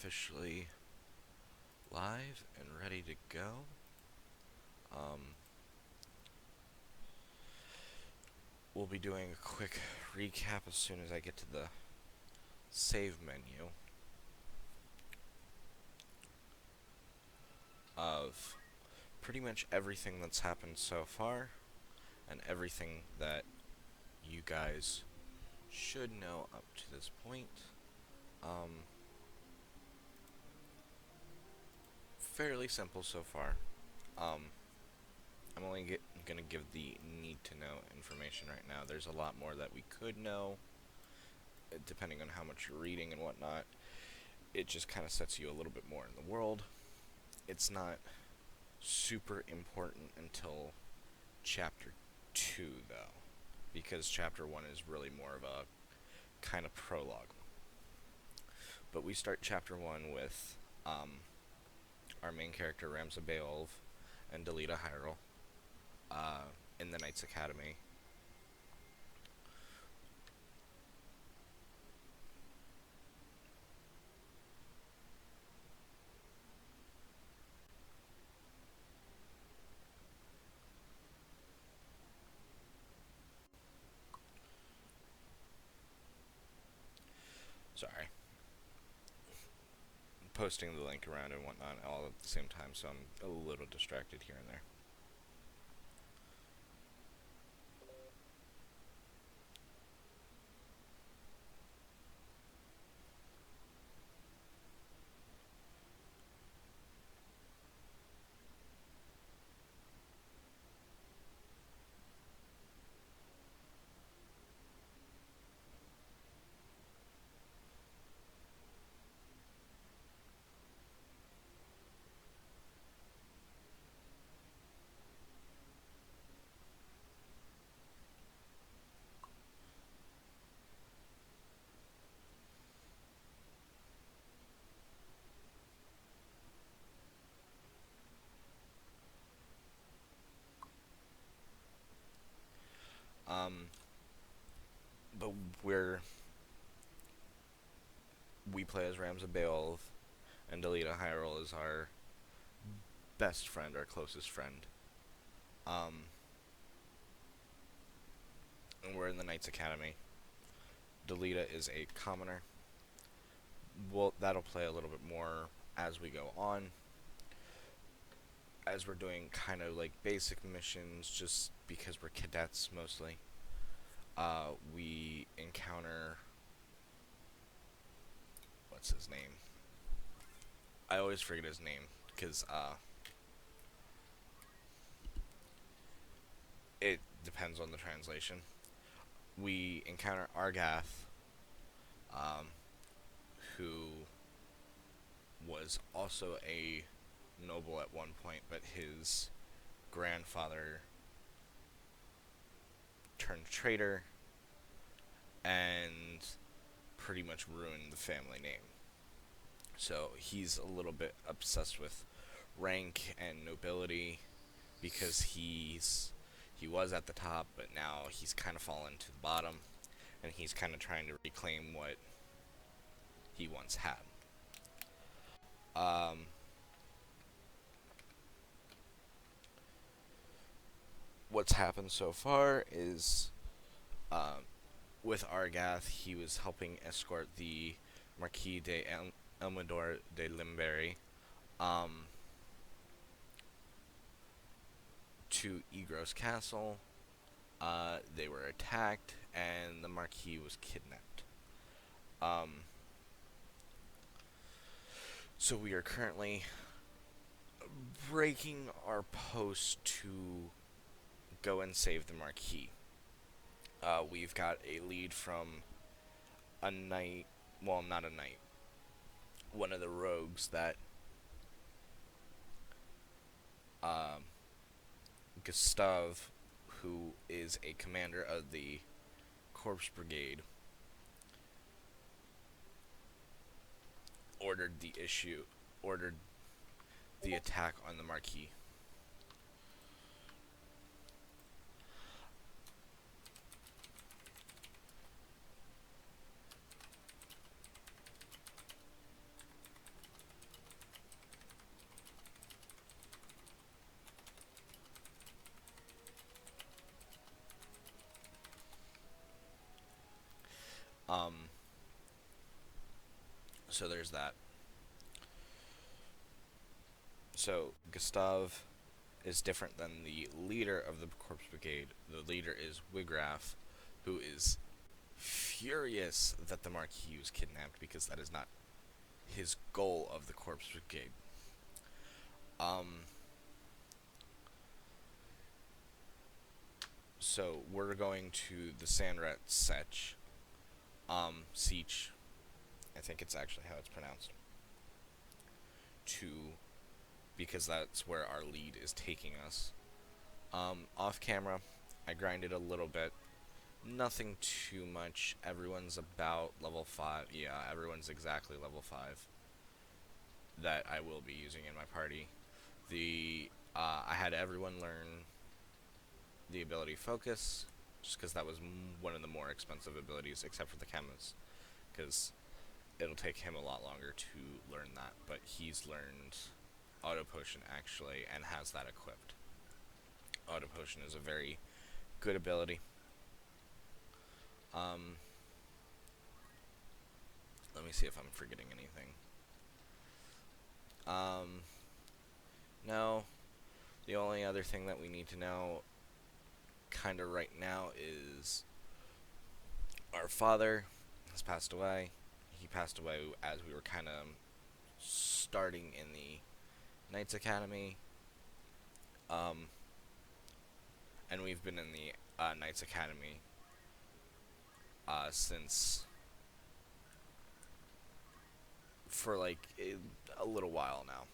officially live and ready to go. We'll be doing a quick recap as soon as I get to the save menu of pretty much everything that's happened so far and everything that you guys should know up to this point. Fairly simple so far. I'm only gonna give the need-to-know information right now. There's a lot more that we could know, depending on how much you're reading and whatnot. It just kind of sets you a little bit more in the world. It's not super important until Chapter 2, though, because Chapter 1 is really more of a kind of prologue. But we start Chapter 1 with our main character, Ramza Beowulf, and Delita Hyrule in the Knights Academy. Sorry. Posting the link around and whatnot all at the same time, so I'm a little distracted here and there. But we play as Ramza Beowulf, and Delita Hyrule is our best friend, our closest friend. And we're in the Knights Academy. Delita is a commoner. Well, that'll play a little bit more as we go on. As we're doing kind of like basic missions, just because we're cadets mostly. We encounter... what's his name? I always forget his name, because it depends on the translation. We encounter Argath, who was also a noble at one point, but his grandfather turned traitor and pretty much ruined the family name. So he's a little bit obsessed with rank and nobility, because he was at the top, but now he's kind of fallen to the bottom, and he's kind of trying to reclaim what he once had. What's happened so far is, with Argath, he was helping escort the Marquis de Elmador de Limberry to Egros Castle. They were attacked, and the Marquis was kidnapped. So we are currently breaking our post to go and save the Marquis. We've got a lead from a knight, well, not a knight, one of the rogues that Gustav, who is a commander of the Corpse Brigade, ordered the attack on the Marquis. So there's that. So Gustav is different than the leader of the Corpse Brigade. The leader is Wigraf, who is furious that the Marquis was kidnapped because that is not his goal of the Corpse Brigade. So we're going to the Sandret Sech, Siege, I think it's actually how it's pronounced, because that's where our lead is taking us. Off camera, I grinded a little bit. Nothing too much. Everyone's about level 5. Yeah, everyone's exactly level 5 that I will be using in my party. I had everyone learn the ability Focus, just because that was one of the more expensive abilities, except for the Chemist, because it'll take him a lot longer to learn that, but he's learned Auto Potion actually, and has that equipped. Auto Potion is a very good ability. Let me see if I'm forgetting anything. No. The only other thing that we need to know kind of right now is our father has passed away. He passed away as we were kind of starting in the Knights Academy. And we've been in the Knights Academy since for like a little while now.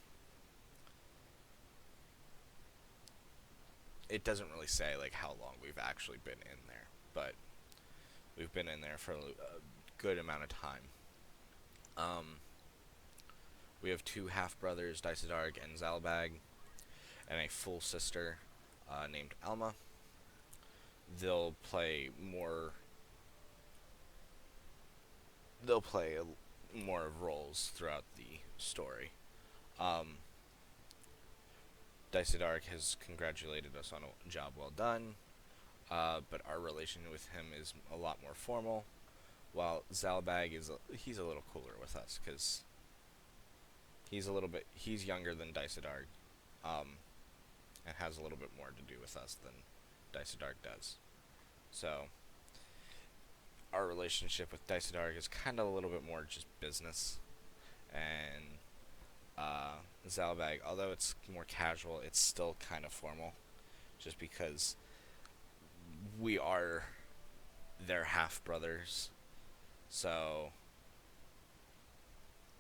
It doesn't really say like how long we've actually been in there, but we've been in there for a good amount of time. We have 2 half-brothers, Dysadarg and Zalbag, and a full sister named Alma. They'll play more of roles throughout the story. Dysadarg has congratulated us on a job well done, but our relation with him is a lot more formal, while Zalbag he's a little cooler with us, because he's younger than Dysadarg, and has a little bit more to do with us than Dysadarg does. So our relationship with Dysadarg is kind of a little bit more just business, and Zalbag, although it's more casual, it's still kind of formal, just because we are their half-brothers, so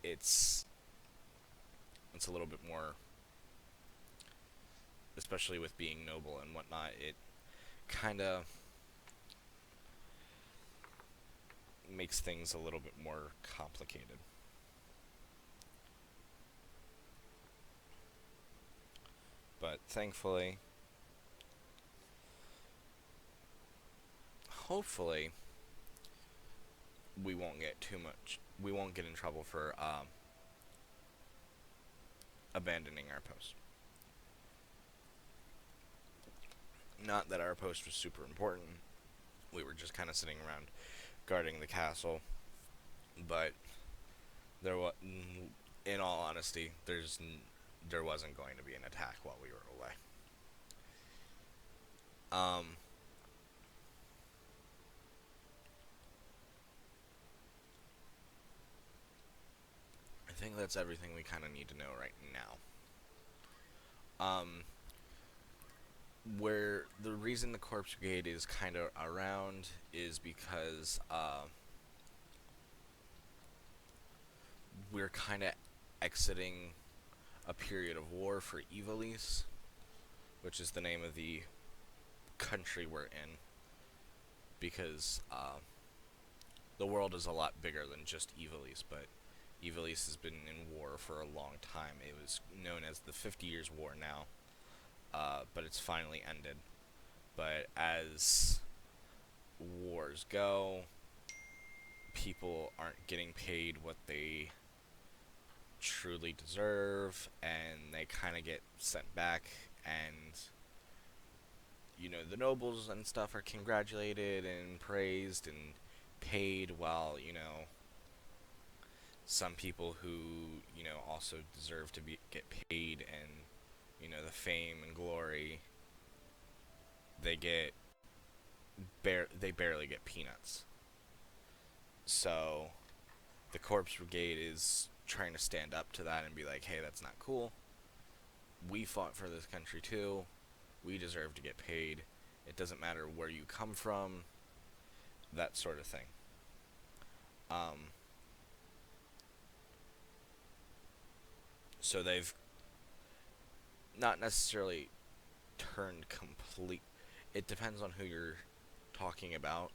it's a little bit more, especially with being noble and whatnot, it kind of makes things a little bit more complicated. But thankfully, hopefully, we won't get in trouble for abandoning our post. Not that our post was super important. We were just kind of sitting around guarding the castle, but in all honesty, there wasn't going to be an attack while we were away. I think that's everything we kind of need to know right now. Where the reason the Corpse Brigade is kind of around is because we're kind of exiting a period of war for Ivalice, which is the name of the country we're in, because the world is a lot bigger than just Ivalice, but Ivalice has been in war for a long time. It was known as the 50 Years' War now, but it's finally ended. But as wars go, people aren't getting paid what they truly deserve, and they kind of get sent back, and the nobles and stuff are congratulated and praised and paid, while some people who, also deserve to get paid, and the fame and glory, they get they barely get peanuts. So the Corpse Brigade is trying to stand up to that and be like, hey, that's not cool. We fought for this country too. We deserve to get paid. It doesn't matter where you come from, that sort of thing. Um, so they've not necessarily turned complete. It depends on who you're talking about,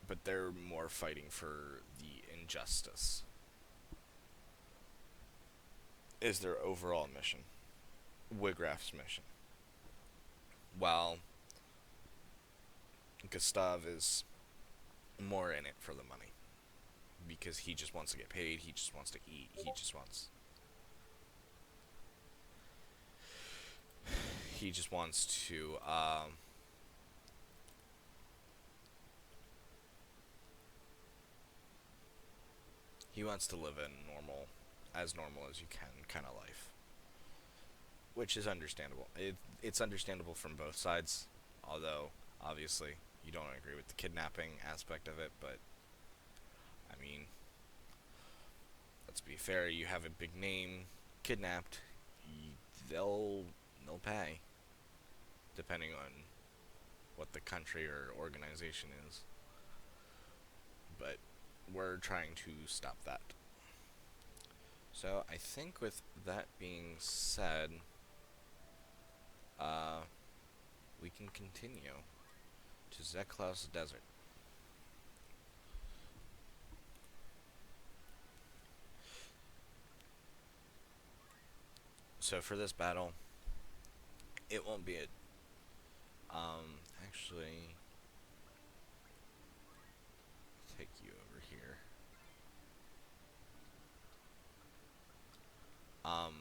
but they're more fighting for the injustice. Is their overall mission. Wigraff's mission. While Gustav is more in it for the money. Because he just wants to get paid, he just wants to eat, he just wants to he wants to live a normal as you can kind of life, which is understandable. It's understandable from both sides, although obviously you don't agree with the kidnapping aspect of it. But I mean, let's be fair. You have a big name kidnapped, they'll pay, depending on what the country or organization is. But we're trying to stop that. So I think with that being said, we can continue to Zeklaus Desert. So for this battle, it won't be a actually take you over here.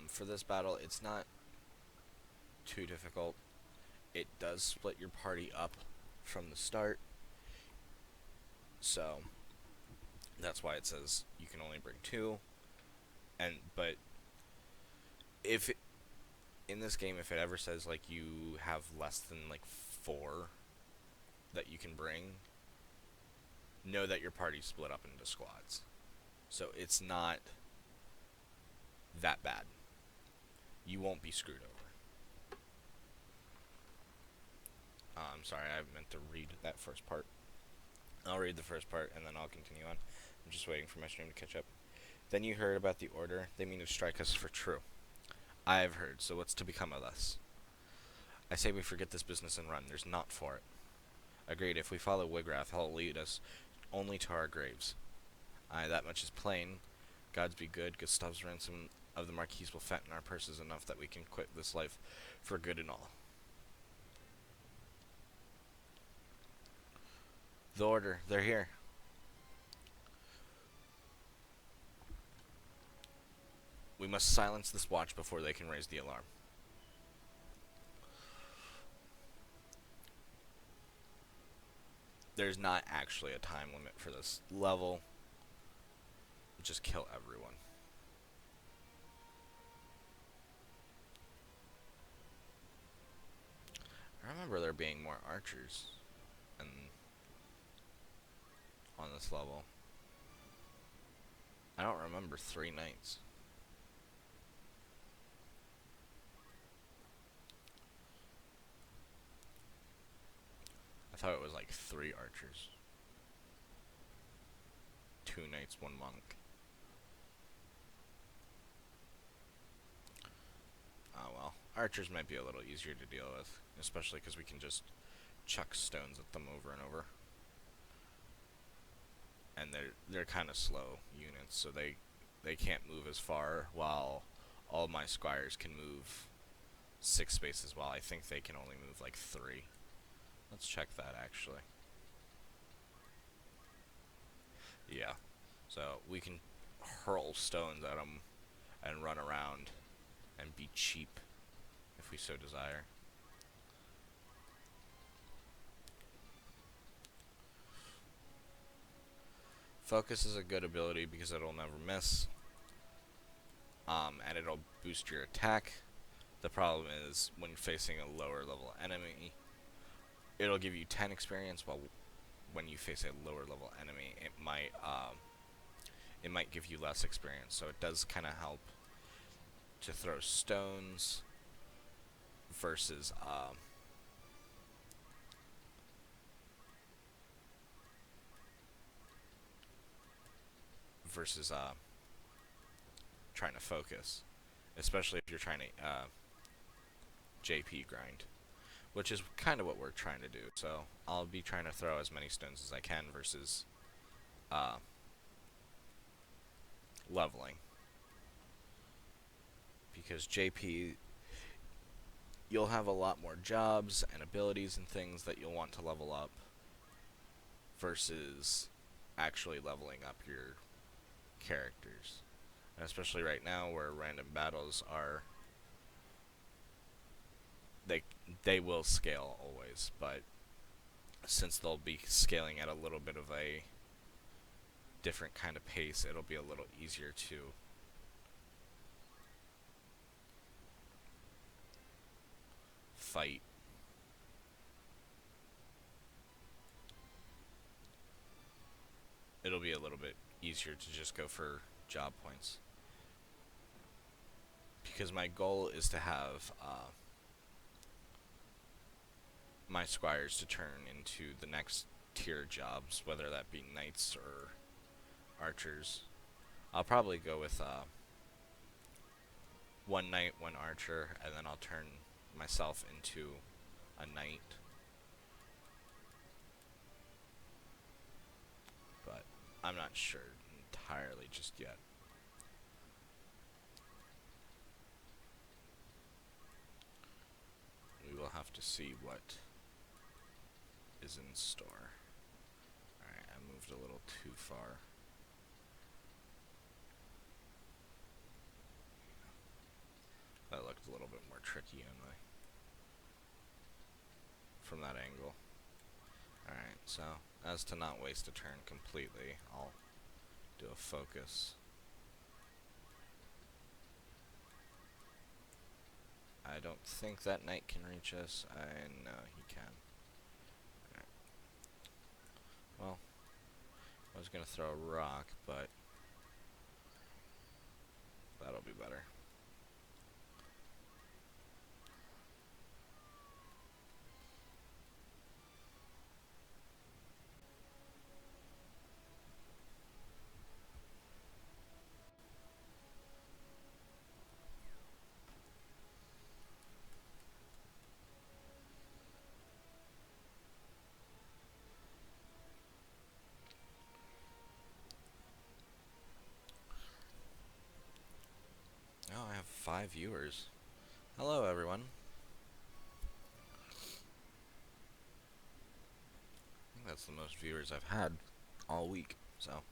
For this battle, it's not too difficult. It does split your party up from the start, so that's why it says you can only bring 2. But if it, in this game, if it ever says like you have less than like 4 that you can bring, know that your party's split up into squads. So it's not that bad. You won't be screwed over. I'm sorry, I meant to read that first part. I'll read the first part and then I'll continue on. I'm just waiting for my stream to catch up. Then you heard about the order. They mean to strike us for true. I have heard, so what's to become of us? I say we forget this business and run. There's naught for it. Agreed, if we follow Wigraff, he'll lead us only to our graves. Aye, that much is plain. Gods be good. Gustav's ransom of the Marquise will fatten our purses enough that we can quit this life for good and all. The order. They're here. We must silence this watch before they can raise the alarm. There's not actually a time limit for this level. Just kill everyone. I remember there being more archers on this level. I don't remember 3 knights. I thought it was like 3 archers. 2 knights, 1 monk. Oh well. Archers might be a little easier to deal with, especially because we can just chuck stones at them over and over. And they're kind of slow units, so they can't move as far, while all my squires can move 6 spaces, while I think they can only move like 3. Let's check that actually. Yeah, so we can hurl stones at them and run around and be cheap if we so desire. Focus is a good ability because it'll never miss, and it'll boost your attack. The problem is when facing a lower level enemy, it'll give you 10 experience, while when you face a lower level enemy, it might give you less experience. So it does kind of help to throw stones versus versus trying to focus, especially if you're trying to JP grind, which is kind of what we're trying to do. So I'll be trying to throw as many stones as I can versus leveling, because JP, you'll have a lot more jobs and abilities and things that you'll want to level up versus actually leveling up your characters. And especially right now where random battles are, they will scale always, but since they'll be scaling at a little bit of a different kind of pace, it'll be a little easier to fight. It'll be a little bit easier to just go for job points, because my goal is to have my squires to turn into the next tier jobs, whether that be knights or archers. I'll probably go with one knight, one archer, and then I'll turn myself into a knight. But I'm not sure entirely just yet. We will have to see what is in store. Alright, I moved a little too far. That looked a little bit more tricky from that angle. Alright, so as to not waste a turn completely, I'll do a focus. I don't think that knight can reach us. I know he can. Alright. Well, I was gonna throw a rock, but that'll be better. Oh, I have 5 viewers. Hello, everyone. I think that's the most viewers I've had all week, so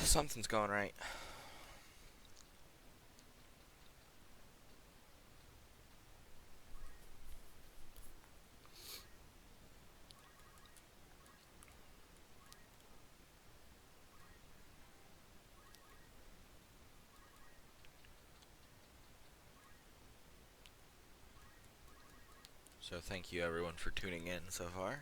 something's going right. So thank you everyone for tuning in so far.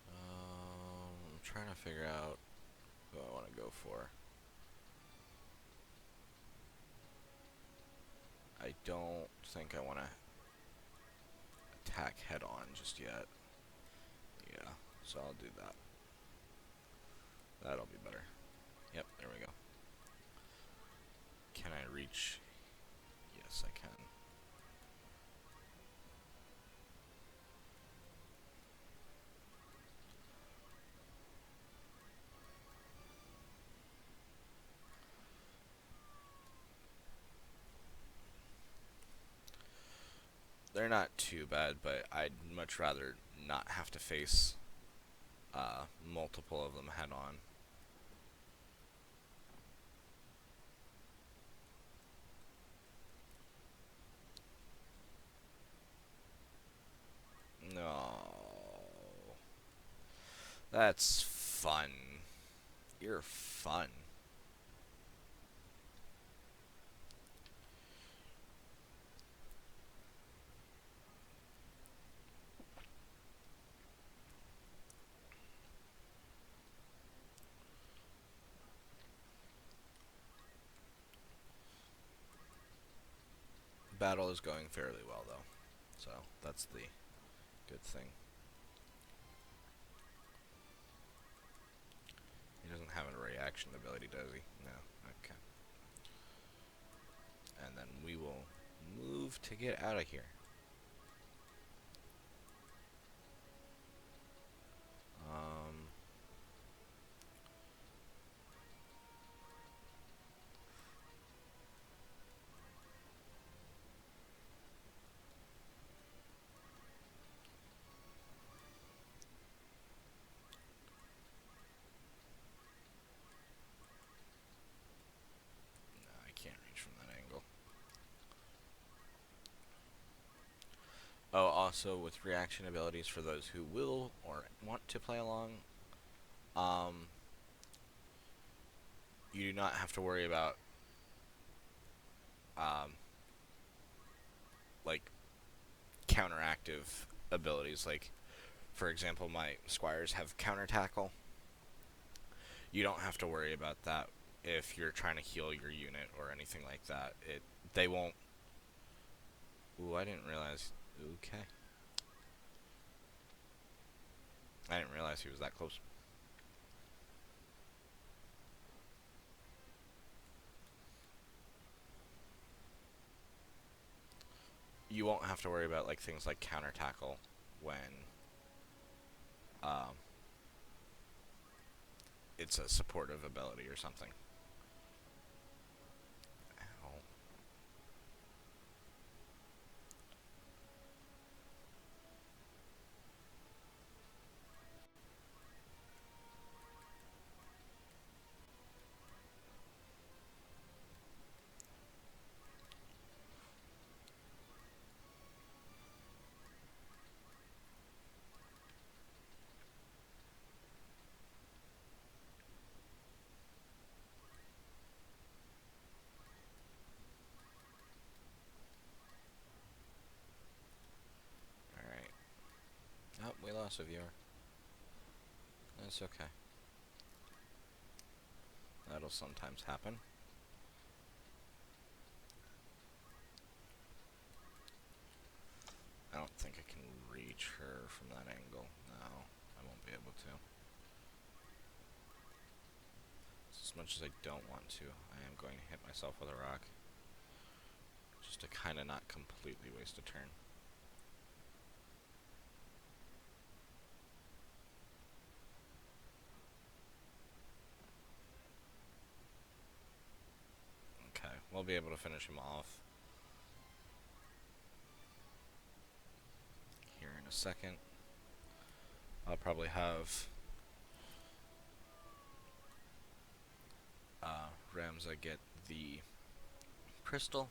I'm trying to figure out who I want to go for. I don't think I want to attack head on just yet. Yeah, so I'll do that. That'll be better. Yep, there we go. Can I reach? Yes, I can. They're not too bad, but I'd much rather not have to face multiple of them head on. No. That's fun. You're fun. Battle is going fairly well, though. So, that's the good thing. He doesn't have a reaction ability, does he? No. Okay. And then we will move to get out of here. No, I can't reach from that angle. Oh, also with reaction abilities for those who will or want to play along, you do not have to worry about like counteractive abilities. Like, for example, my squires have counter tackle. You don't have to worry about that if you're trying to heal your unit or anything like that. They won't. Ooh, I didn't realize. Okay. I didn't realize he was that close. You won't have to worry about like things like counter tackle when um, it's a supportive ability or something. Ow. Alright. Oh, we lost a viewer. That's okay. That'll sometimes happen. I don't think I can reach her from that angle. No, I won't be able to. As much as I don't want to, I am going to hit myself with a rock. Just to kind of not completely waste a turn. Okay, we'll be able to finish him off here in a second. I'll probably have Ramza get the crystal,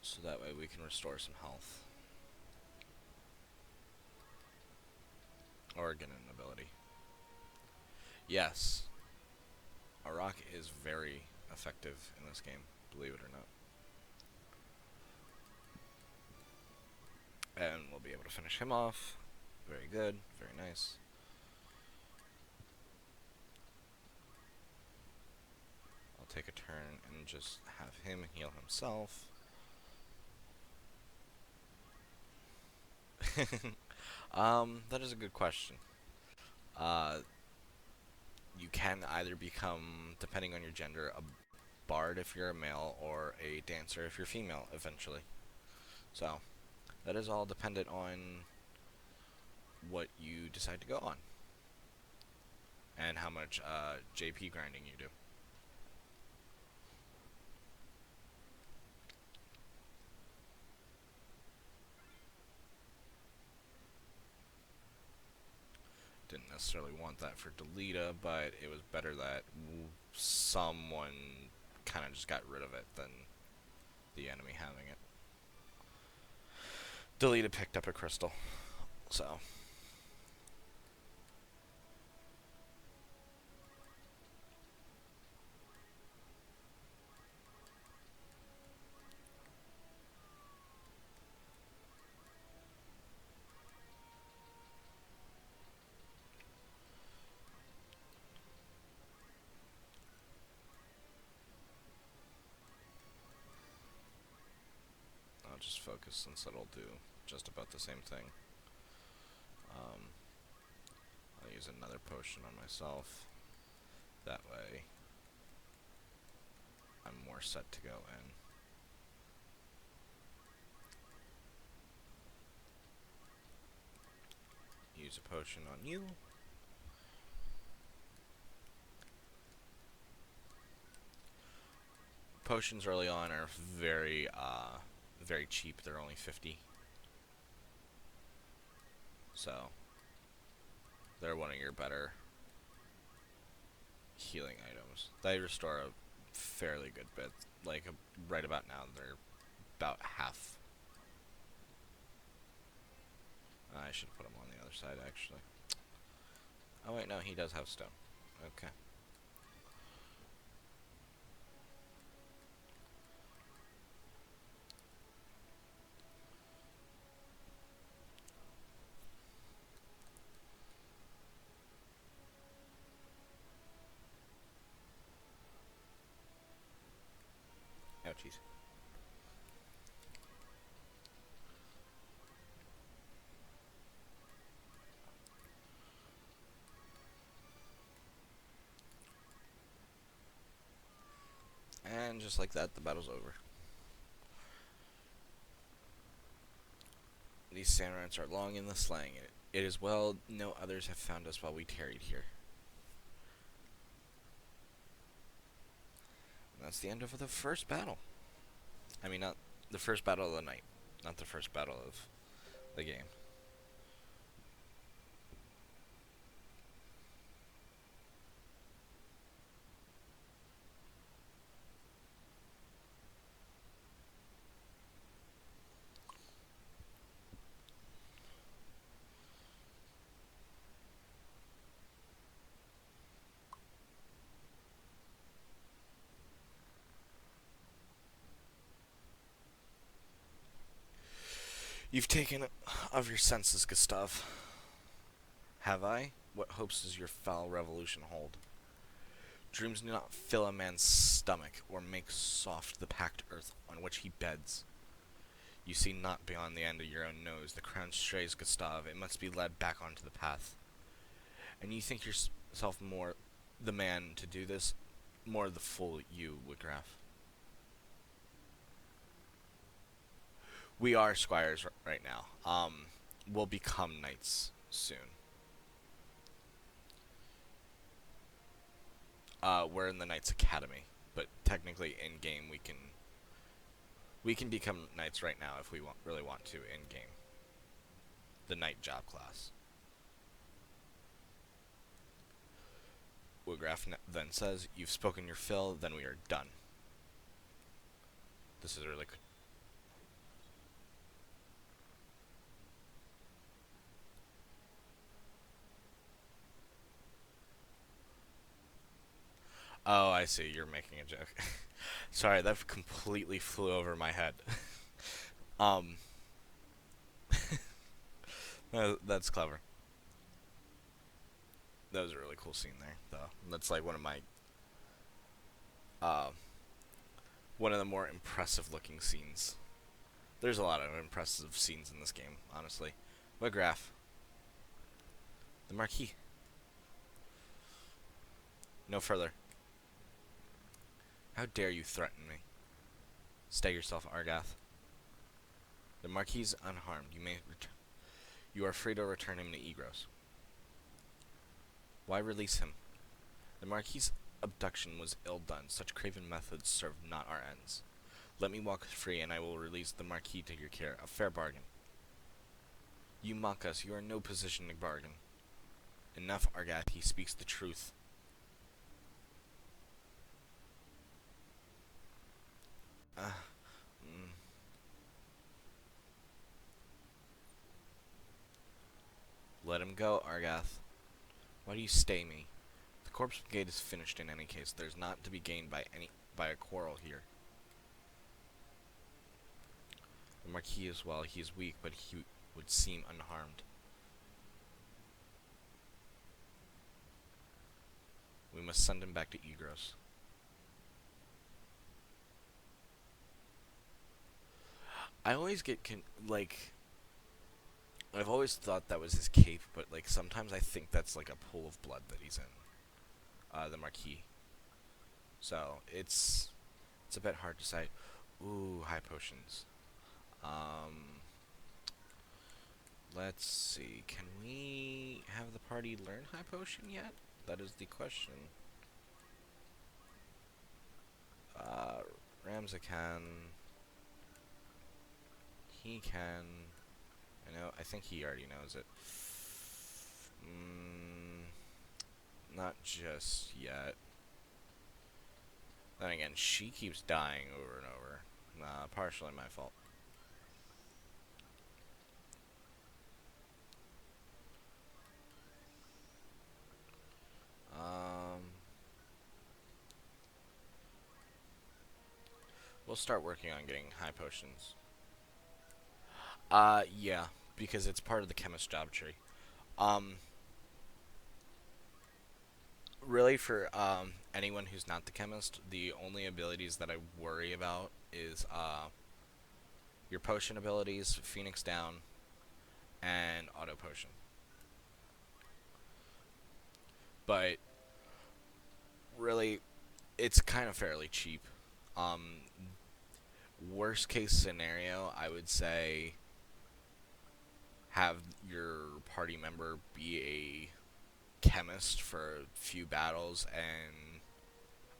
so that way we can restore some health. Or get an ability. Yes, a rock is very effective in this game, believe it or not. And we'll be able to finish him off. Very good, very nice. I'll take a turn and just have him heal himself. That is a good question. You can either become, depending on your gender, a bard if you're a male, or a dancer if you're female, eventually. So, that is all dependent on what you decide to go on. And how much JP grinding you do. necessarily want that for Delita, but it was better that someone kind of just got rid of it than the enemy having it. Delita picked up a crystal, so. I'll just focus since it'll do just about the same thing. I'll use another potion on myself. That way, I'm more set to go in. Use a potion on you. Potions early on are very cheap. They're only 50. So, they're one of your better healing items. They restore a fairly good bit. Like, right about now, they're about half. I should put him on the other side, actually. Oh, wait, no, he does have stone. Okay. Ouchies. And just like that, the battle's over. These sand rats are long in the slaying. It is well no others have found us while we tarried here. And that's the end of the first battle. I mean, not the first battle of the night. Not the first battle of the game. You've taken of your senses, Gustav. Have I? What hopes does your foul revolution hold? Dreams do not fill a man's stomach, or make soft the packed earth on which he beds. You see not beyond the end of your own nose. The crown strays, Gustav. It must be led back onto the path. And you think yourself more the man to do this? More the fool you, Woodcraft. We are squires right now. We'll become knights soon. We're in the Knights Academy, but technically in game we can become knights right now if we really want to in game. The knight job class. Woodcraft then says, "You've spoken your fill. Then we are done." This is really good. Oh, I see. You're making a joke. Sorry, that completely flew over my head. um, that's clever. That was a really cool scene there, though. That's like uh, one of the more impressive looking scenes. There's a lot of impressive scenes in this game, honestly. What graph? The Marquis. No further. How dare you threaten me? Stay yourself, Argath. The Marquis is unharmed. You are free to return him to Egros. Why release him? The Marquis' abduction was ill done. Such craven methods serve not our ends. Let me walk free, and I will release the Marquis to your care. A fair bargain. You mock us. You are in no position to bargain. Enough, Argath. He speaks the truth. Uh, mm. Let him go, Argath. Why do you stay me? The corpse brigade is finished in any case. There's not to be gained by a quarrel here. The Marquis as well. He is weak, but he would seem unharmed. We must send him back to Egros. I always get I've always thought that was his cape, but like sometimes I think that's like a pool of blood that he's in. The Marquis. So it's a bit hard to say. Ooh, high potions. Um, let's see. Can we have the party learn high potion yet? That is the question. Ramza can. He can. I think he already knows it. Not just yet. Then again, she keeps dying over and over. Partially my fault. We'll start working on getting high potions. Yeah, because it's part of the chemist job tree. Really, for anyone who's not the chemist, the only abilities that I worry about is your potion abilities, Phoenix Down, and Auto Potion. But really, it's kind of fairly cheap. Worst case scenario, I would say have your party member be a chemist for a few battles and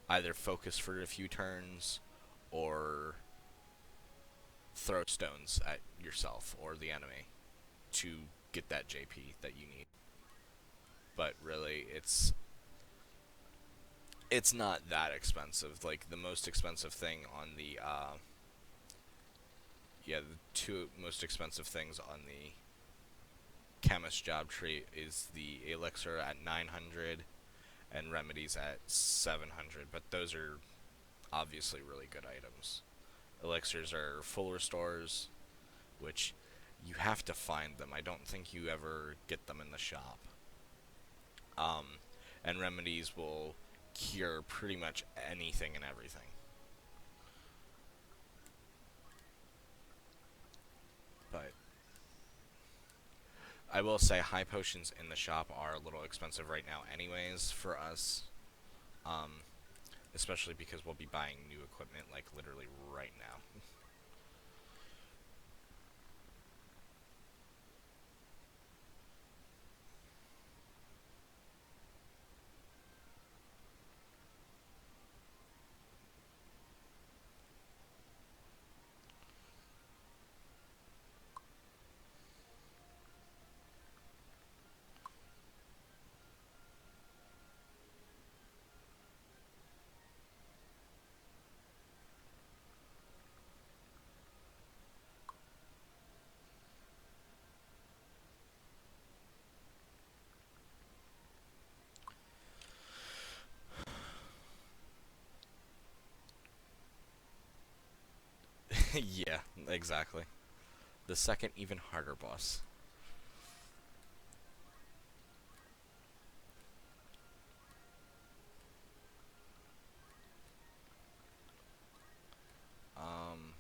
either focus for a few turns or throw stones at yourself or the enemy to get that JP that you need. But really, it's not that expensive. Like the most expensive thing on the the two most expensive things on the chemist job tree is the elixir at 900 and remedies at 700, but those are obviously really good items. Elixirs are full restores, which you have to find them. I don't think you ever get them in the shop. And remedies will cure pretty much anything and everything. But I will say high potions in the shop are a little expensive right now anyways for us. Um, Especially because we'll be buying new equipment like literally right now. Yeah, exactly. The second, even harder boss. Um,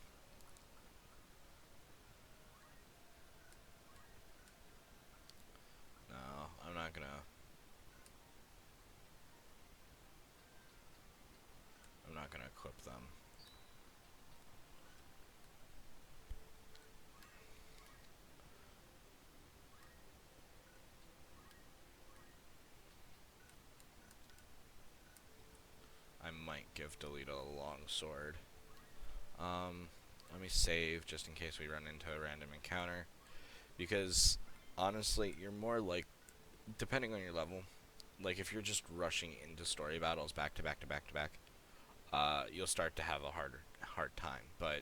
no, I'm not gonna. I'm not gonna equip them. I might give Delita a long sword. Let me save just in case we run into a random encounter. Because, honestly, you're more like... depending on your level, like if you're just rushing into story battles back to back to back to back, you'll start to have a hard time. But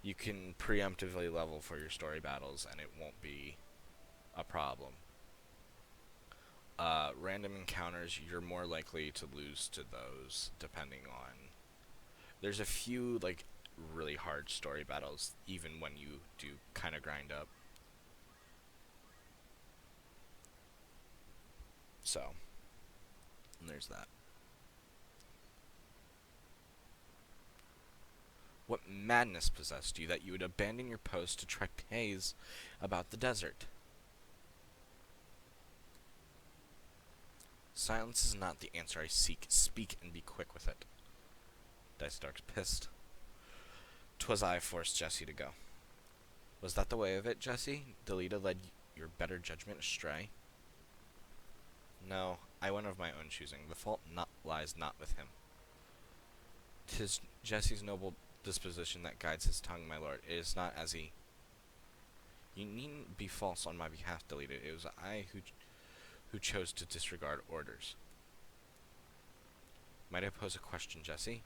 you can preemptively level for your story battles, and it won't be a problem. Random encounters, you're more likely to lose to those depending on. There's a few like really hard story battles, even when you do kind of grind up. So, there's that. What madness possessed you that you would abandon your post to trapeze about the desert? Silence is not the answer I seek. Speak and be quick with it. Dice Dark's pissed. 'Twas I forced Jesse to go. Was that the way of it, Jesse? Delita led your better judgment astray? No, I went of my own choosing. The fault lies not with him. 'Tis Jesse's noble disposition that guides his tongue, my lord. It is not as he... You needn't be false on my behalf, Delita. It was I who chose to disregard orders. Might I pose a question, Jesse?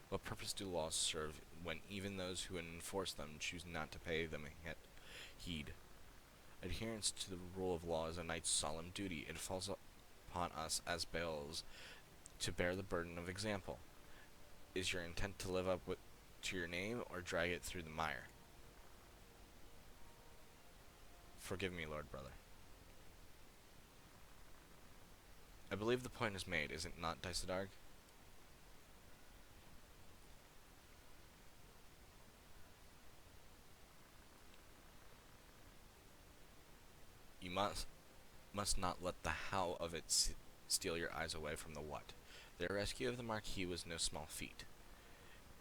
What purpose do laws serve when even those who enforce them choose not to pay them heed? Adherence to the rule of law is a knight's solemn duty. It falls upon us as bails to bear the burden of example. Is your intent to live up to your name or drag it through the mire? Forgive me, Lord Brother. I believe the point is made, is it not, Daisadarg? You must not let the how of it steal your eyes away from the what. Their rescue of the Marquis was no small feat.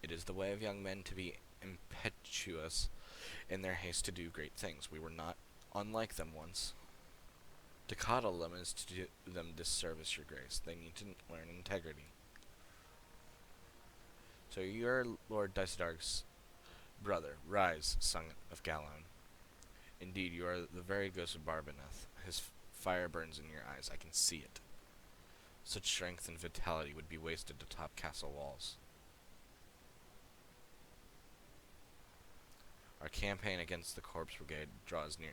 It is the way of young men to be impetuous in their haste to do great things. We were not unlike them once. To coddle them is to do them disservice, your grace. They need to learn integrity. So you are Lord Daisadarg's brother. Rise, son of Galone. Indeed, you are the very ghost of Barbaneth. His fire burns in your eyes. I can see it. Such strength and vitality would be wasted atop castle walls. Our campaign against the Corpse Brigade draws near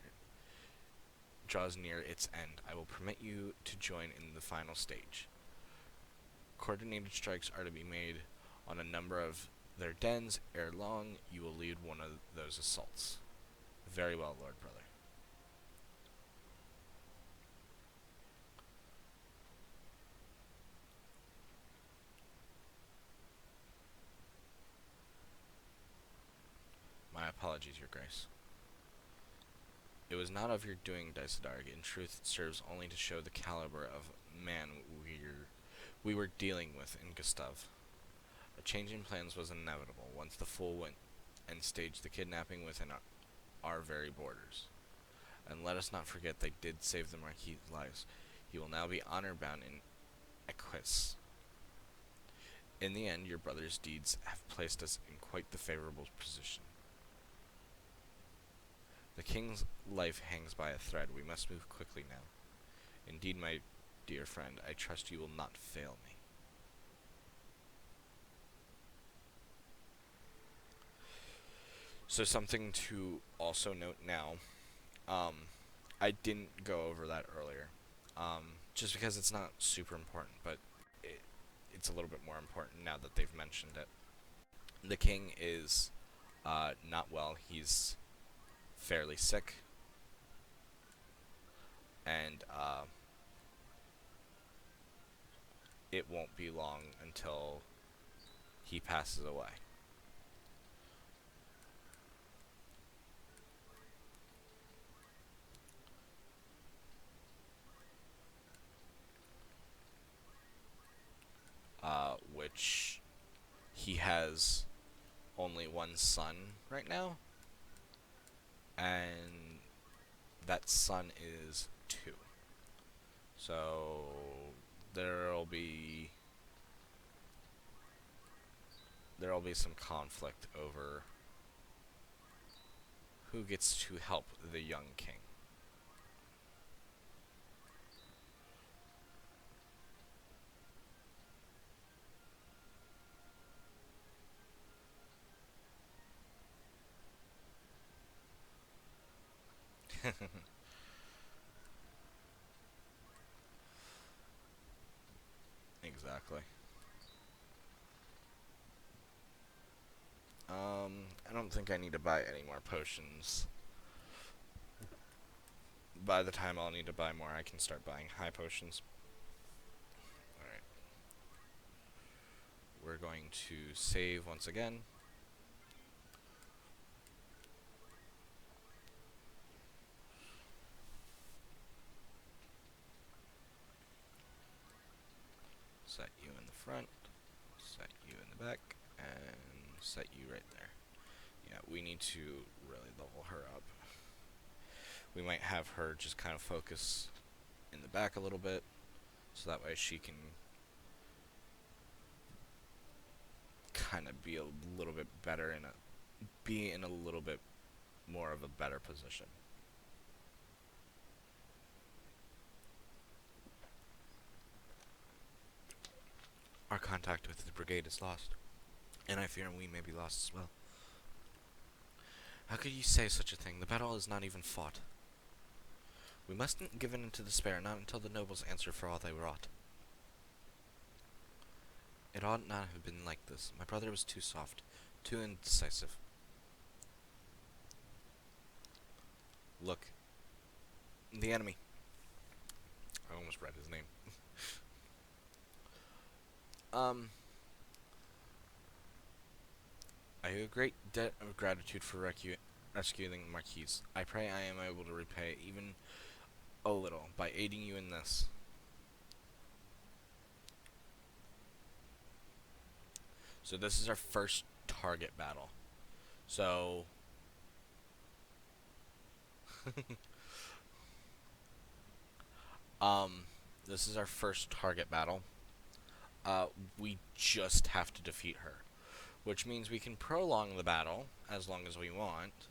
its end. I will permit you to join in the final stage. Coordinated strikes are to be made on a number of their dens. Ere long, you will lead one of those assaults. Very well, Lord Brother. My apologies, your grace. It was not of your doing, Daisadarg. In truth, it serves only to show the caliber of man we were dealing with in Gustav. A change in plans was inevitable once the fool went and staged the kidnapping within our very borders. And let us not forget they did save the Marquis' lives. He will now be honor-bound in Equus. In the end, your brother's deeds have placed us in quite the favorable position. The king's life hangs by a thread. We must move quickly now. Indeed, my dear friend, I trust you will not fail me. So something to also note now, I didn't go over that earlier, just because it's not super important, but it's a little bit more important now that they've mentioned it. The king is not well. He's fairly sick, and it won't be long until he passes away. Which he has only one son right now, and that son is 2. So there'll be some conflict over who gets to help the young king. Exactly. I don't think I need to buy any more potions. By the time I'll need to buy more, I can start buying high potions. Alright. We're going to save once again. Set you in the front, set you in the back, and set you right there. Yeah, we need to really level her up. We might have her just kind of focus in the back a little bit, so that way she can kind of be a little bit better be in a little bit more of a better position. Our contact with the brigade is lost, and I fear we may be lost as well. How could you say such a thing? The battle is not even fought. We mustn't give in to despair, not until the nobles answer for all they wrought. It ought not have been like this. My brother was too soft, too indecisive. Look. The enemy. I almost read his name. I owe a great debt of gratitude for rescuing the Marquise. I pray I am able to repay even a little by aiding you in this. So this is our first target battle. So this is our first target battle. We just have to defeat her, which means we can prolong the battle as long as we want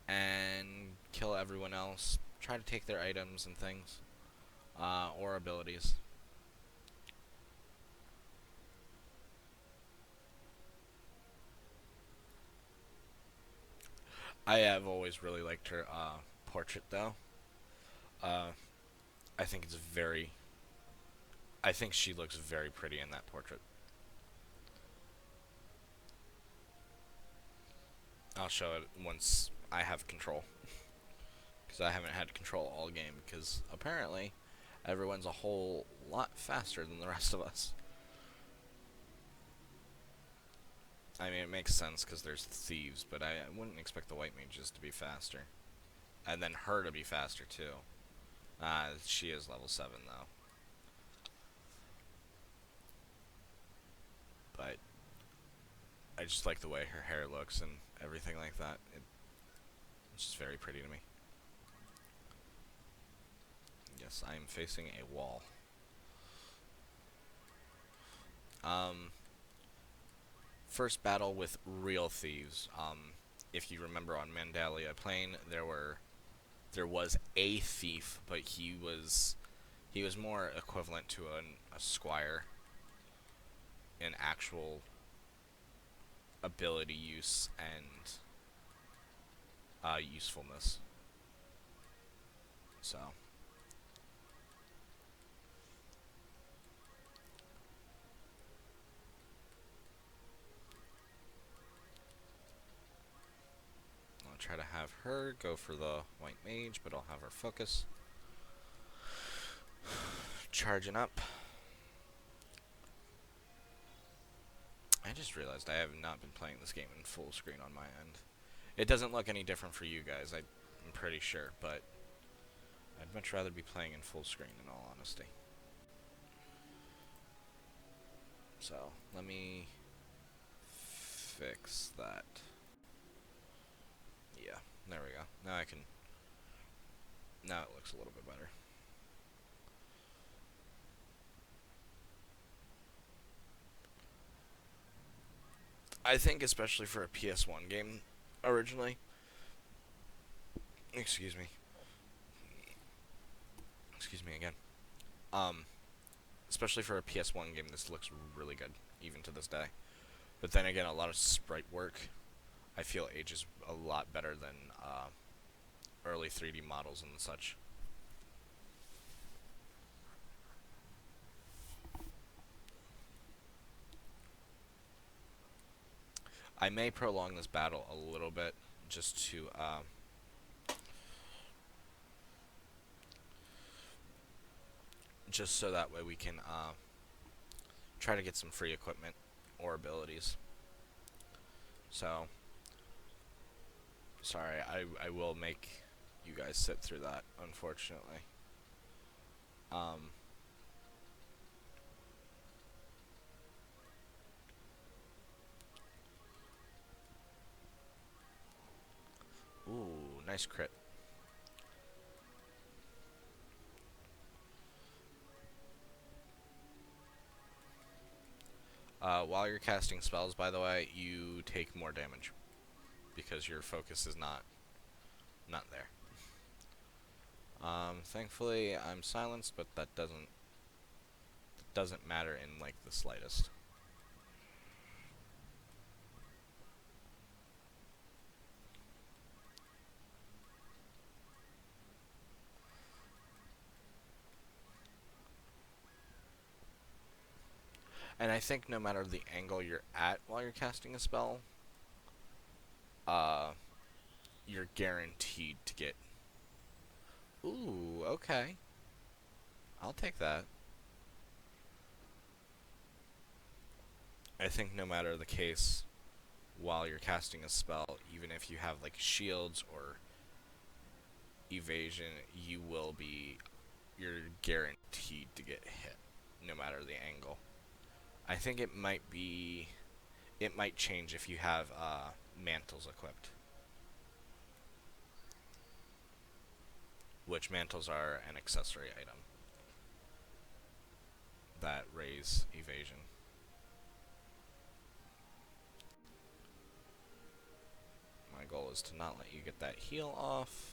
and kill everyone else, try to take their items and things, or abilities. I have always really liked her portrait, though. Uh, I think it's very... I think she looks very pretty in that portrait. I'll show it once I have control. Because I haven't had control all game, because apparently everyone's a whole lot faster than the rest of us. I mean, it makes sense because there's thieves, but I wouldn't expect the white mages to be faster. And then her to be faster, too. She is level 7, though. But I just like the way her hair looks and everything like that. It's just very pretty to me. Yes, I am facing a wall. First battle with real thieves. If you remember on Mandalia Plain, there was a thief, but he was more equivalent to a squire in actual ability use and usefulness. So I'll try to have her go for the white mage, but I'll have her focus. Charging up. I just realized I have not been playing this game in full screen on my end. It doesn't look any different for you guys, I'm pretty sure, but I'd much rather be playing in full screen, in all honesty. So, let me fix that. Yeah, there we go. Now it looks a little bit better. I think especially for a PS1 game, originally. Excuse me. Excuse me again. Especially for a PS1 game, this looks really good, even to this day. But then again, a lot of sprite work, I feel ages a lot better than early 3D models and such. I may prolong this battle a little bit just to just so that way we can try to get some free equipment or abilities. So, sorry, I will make you guys sit through that, unfortunately. Ooh, nice crit. While you're casting spells, by the way, you take more damage because your focus is not there. Thankfully, I'm silenced, but that doesn't matter in like the slightest. And I think no matter the angle you're at while you're casting a spell, you're guaranteed to get. Ooh, okay. I'll take that. I think no matter the case, while you're casting a spell, even if you have like shields or evasion, you're guaranteed to get hit, no matter the angle. I think it might change if you have mantles equipped. Which mantles are an accessory item that raise evasion. My goal is to not let you get that heal off.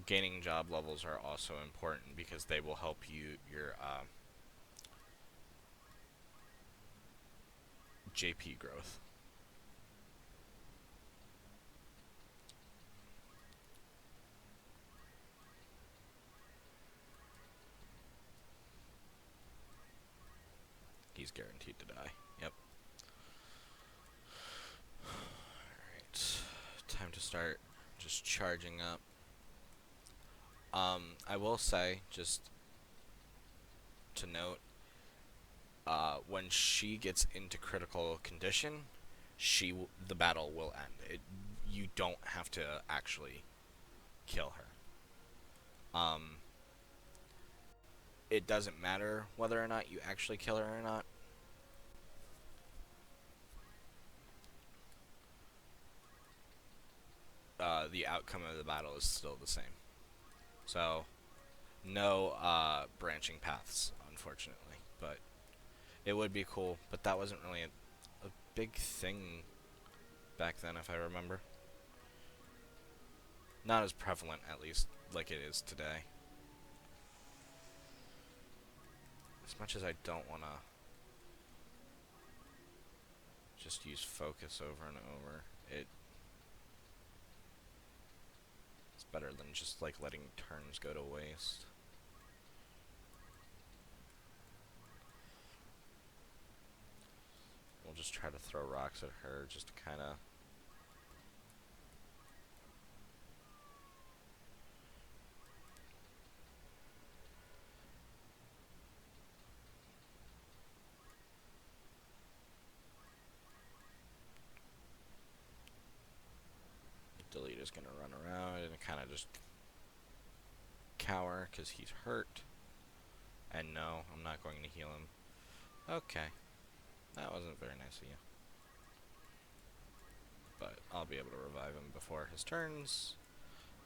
Gaining job levels are also important because they will help your JP growth. He's guaranteed to die. Yep. Alright. Time to start just charging up. I will say, just to note, when she gets into critical condition, the battle will end. You don't have to actually kill her. It doesn't matter whether or not you actually kill her or not. The outcome of the battle is still the same. So, no branching paths, unfortunately. But it would be cool. But that wasn't really a big thing back then, if I remember. Not as prevalent, at least, like it is today. As much as I don't want to just use focus over and over, it's better than just like letting turns go to waste. We'll just try to throw rocks at her just to kind of Delete is going to run around and kind of just cower because he's hurt. And no, I'm not going to heal him. Okay. That wasn't very nice of you. But I'll be able to revive him before his turns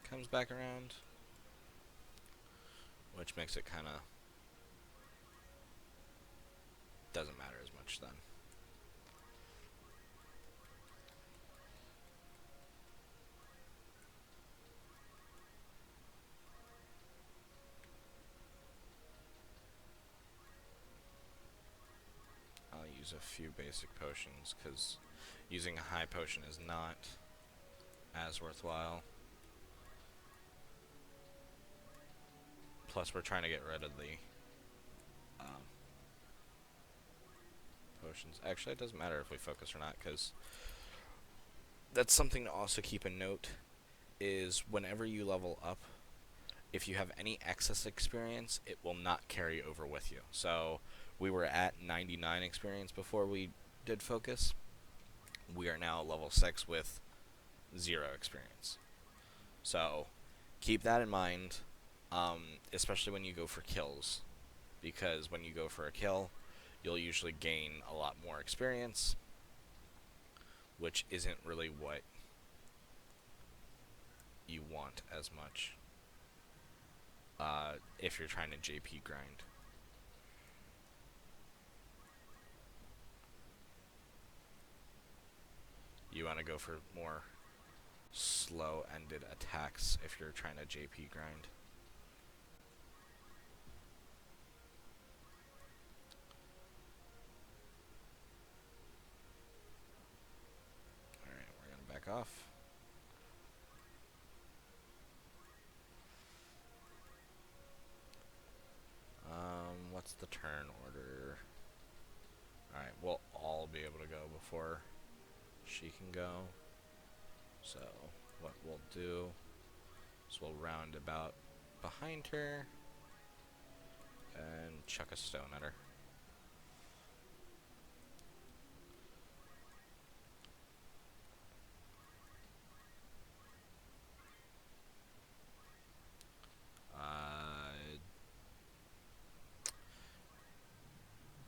comes back around. Which makes it kind of doesn't matter as much then. use a few basic potions, because using a high potion is not as worthwhile. Plus, we're trying to get rid of the potions. Actually, it doesn't matter if we focus or not, because that's something to also keep in note, is whenever you level up, if you have any excess experience, it will not carry over with you. So, we were at 99 experience before we did focus. We are now level 6 with 0 experience. So, keep that in mind, especially when you go for kills. Because when you go for a kill, you'll usually gain a lot more experience, which isn't really what you want as much if you're trying to JP grind. You want to go for more slow-ended attacks if you're trying to JP grind. Alright, we're going to back off. What's the turn order? Alright, we'll all be able to go before she can go. So, what we'll do is we'll round about behind her and chuck a stone at her.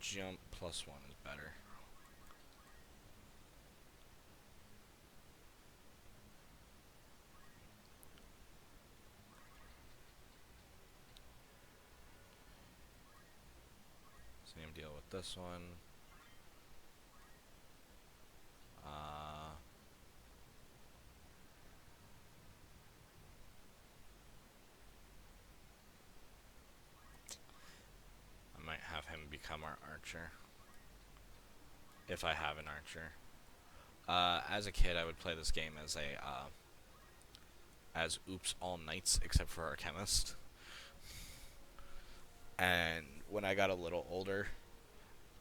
Jump +1 is better. Same deal with this one. I might have him become our archer. If I have an archer. As a kid, I would play this game as as Oops all knights except for our chemist. And when I got a little older,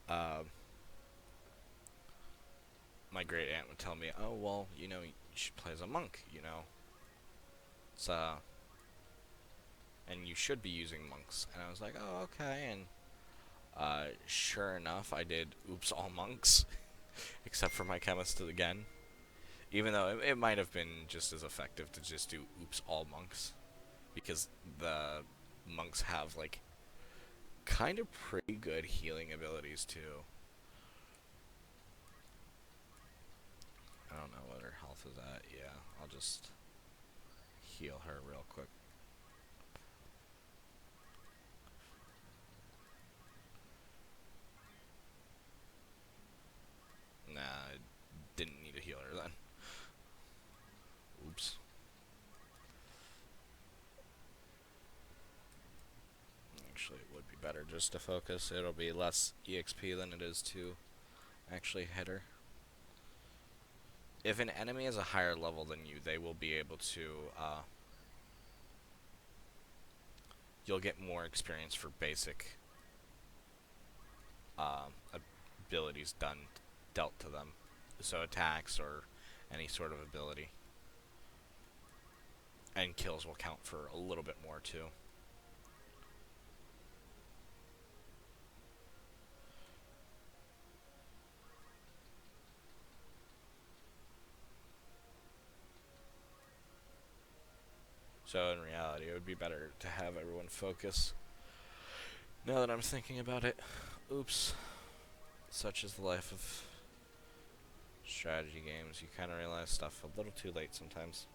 my great aunt would tell me, "Oh well, you know, you should play as a monk. You know, it's and you should be using monks." And I was like, "Oh okay." And sure enough, I did Oops all monks, except for my chemist again. Even though it might have been just as effective to just do Oops all monks, because the monks have like kind of pretty good healing abilities too. I don't know what her health is at. Yeah, I'll just heal her real quick. Nah, I didn't need to heal her then. Oops. Actually, it would be better just to focus. It'll be less EXP than it is to actually hit her. If an enemy is a higher level than you, they will be able to, you'll get more experience for basic abilities dealt to them. So attacks or any sort of ability. And kills will count for a little bit more too. So in reality, it would be better to have everyone focus. Now that I'm thinking about it, oops. Such is the life of strategy games. You kind of realize stuff a little too late sometimes.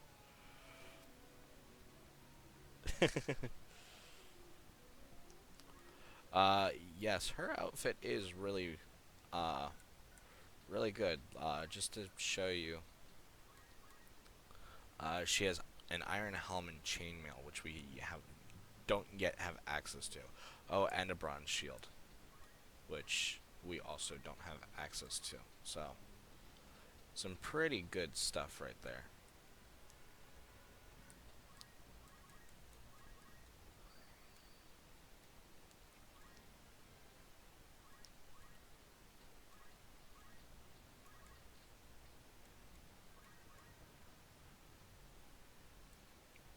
Yes, her outfit is really, really good. Just to show you, she has an iron helm and chainmail, which we don't yet have access to. Oh, and a bronze shield, which we also don't have access to. So, some pretty good stuff right there.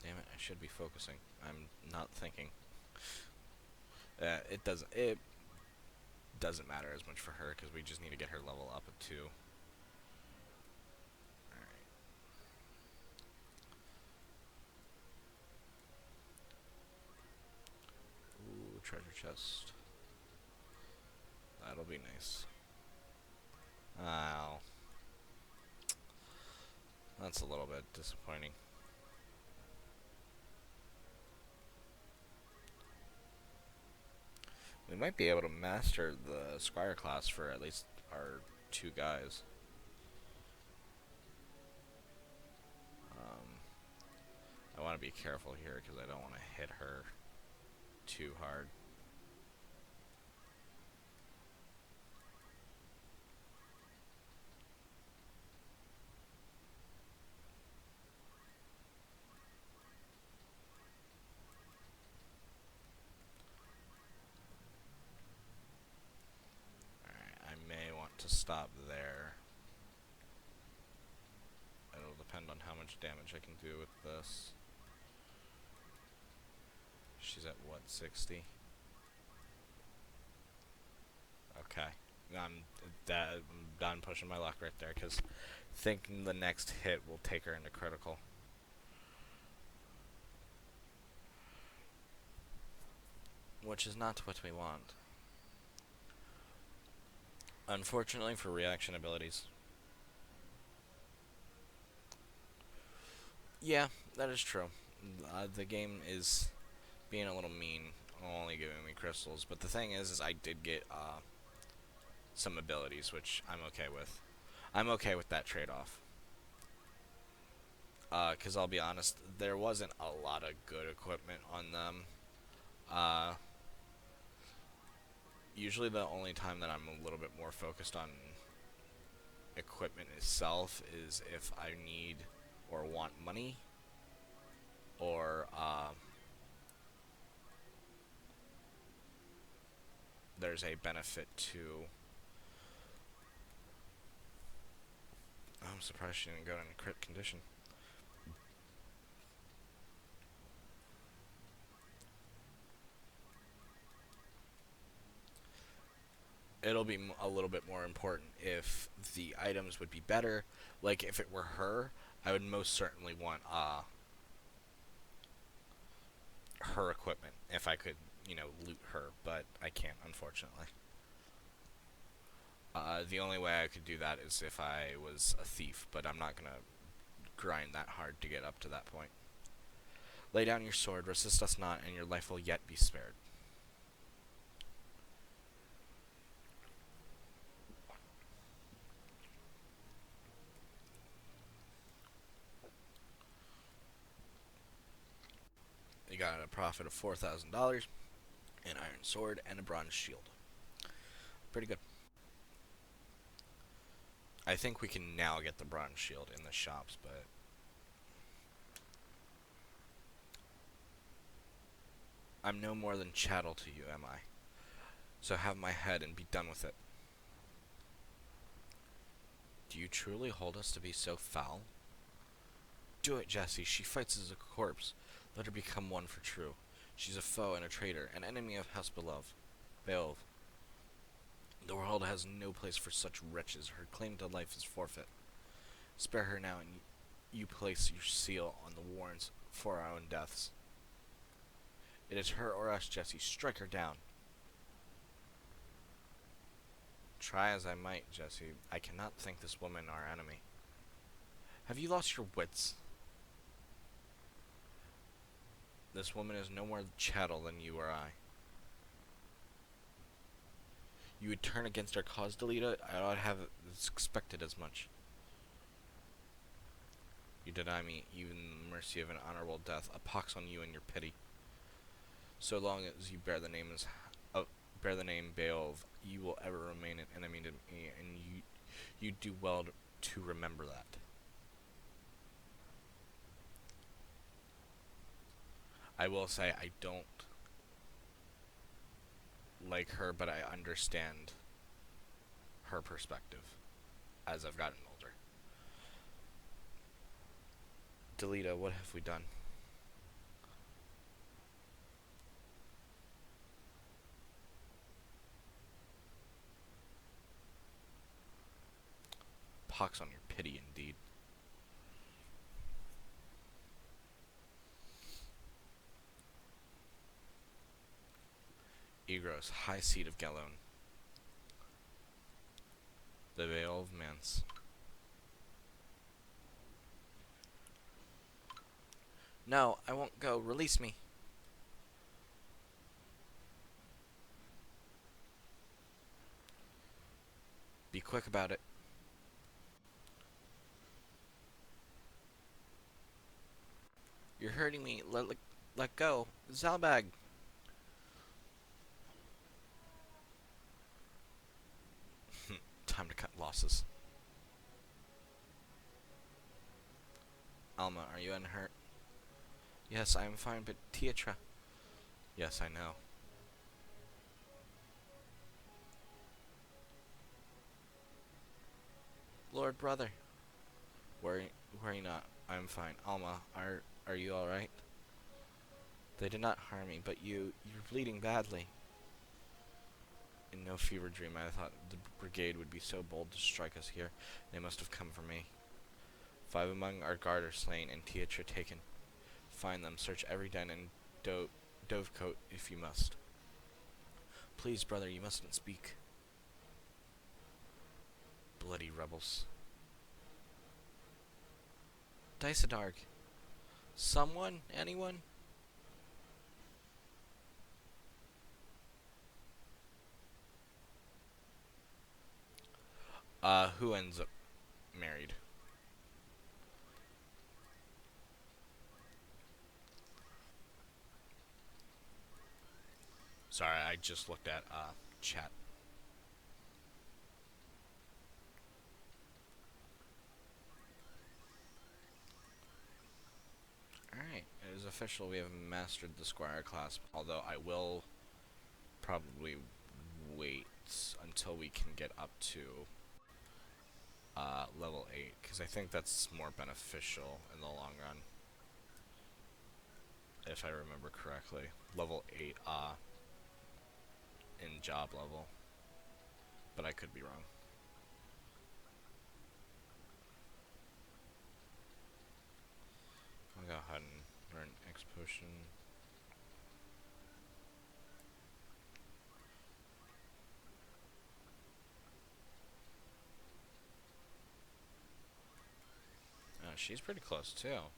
Damn it, I should be focusing. I'm not thinking. It doesn't matter as much for her because we just need to get her level up at 2. Alright. Ooh, treasure chest. That'll be nice. Ow. That's a little bit disappointing. We might be able to master the Squire class for at least our 2 guys. I want to be careful here because I don't want to hit her too hard. Alright, I may want to stop there. It'll depend on how much damage I can do with this. She's at what, 60? Okay. I'm done pushing my luck right there because thinking the next hit will take her into critical. Which is not what we want. Unfortunately for reaction abilities. Yeah, that is true. The game is being a little mean, only giving me crystals. But the thing is I did get some abilities, which I'm okay with. I'm okay with that trade-off. Because I'll be honest, there wasn't a lot of good equipment on them. Usually the only time that I'm a little bit more focused on equipment itself is if I need or want money, or there's a benefit to... I'm surprised she didn't go in a crit condition. It'll be a little bit more important if the items would be better. Like, if it were her, I would most certainly want her equipment if I could, loot her, but I can't, unfortunately. The only way I could do that is if I was a thief, but I'm not gonna grind that hard to get up to that point. Lay down your sword, resist us not, and your life will yet be spared. You got a profit of $4,000, an iron sword, and a bronze shield. Pretty good. I think we can now get the bronze shield in the shops, but... I'm no more than chattel to you, am I? So have my head and be done with it. Do you truly hold us to be so foul? Do it, Jessie. She fights as a corpse. Let her become one for true. She's a foe and a traitor, an enemy of House Beowulf. The world has no place for such wretches. Her claim to life is forfeit. Spare her now, and you place your seal on the warrants for our own deaths. It is her or us, Jessie. Strike her down. Try as I might, Jessie, I cannot think this woman our enemy. Have you lost your wits? This woman is no more chattel than you or I. You would turn against our cause, Delita? I ought to have expected as much. You deny me even the mercy of an honorable death. A pox on you and your pity. So long as you bear the bear the name Beowulf, you will ever remain an enemy to me, and you do well to remember that. I will say I don't like her, but I understand her perspective as I've gotten older. Delita, what have we done? Pox on your pity, indeed. Egros, high seat of Galone. The Vale of Mance. No, I won't go. Release me. Be quick about it. You're hurting me. Let go. Zalbag. Time to cut losses. Alma, are you unhurt? Yes, I am fine, but Tietra. Yes, I know. Lord brother. Worry not. I am fine. Alma, are you alright? They did not harm me, but you're bleeding badly. In no fever dream I thought the brigade would be so bold to strike us here. They must have come for me. 5 among our guard are slain and Tietra taken. Find them, search every den and dovecote if you must. Please, brother, you mustn't speak. Bloody rebels. Dysadarg. Someone? Anyone? Who ends up married? Sorry, I just looked at, chat. Alright, it is official. We have mastered the Squire class, although I will probably wait until we can get up to level 8, because I think that's more beneficial in the long run. If I remember correctly. Level 8, in job level. But I could be wrong. I'll go ahead and learn X potion. She's pretty close too.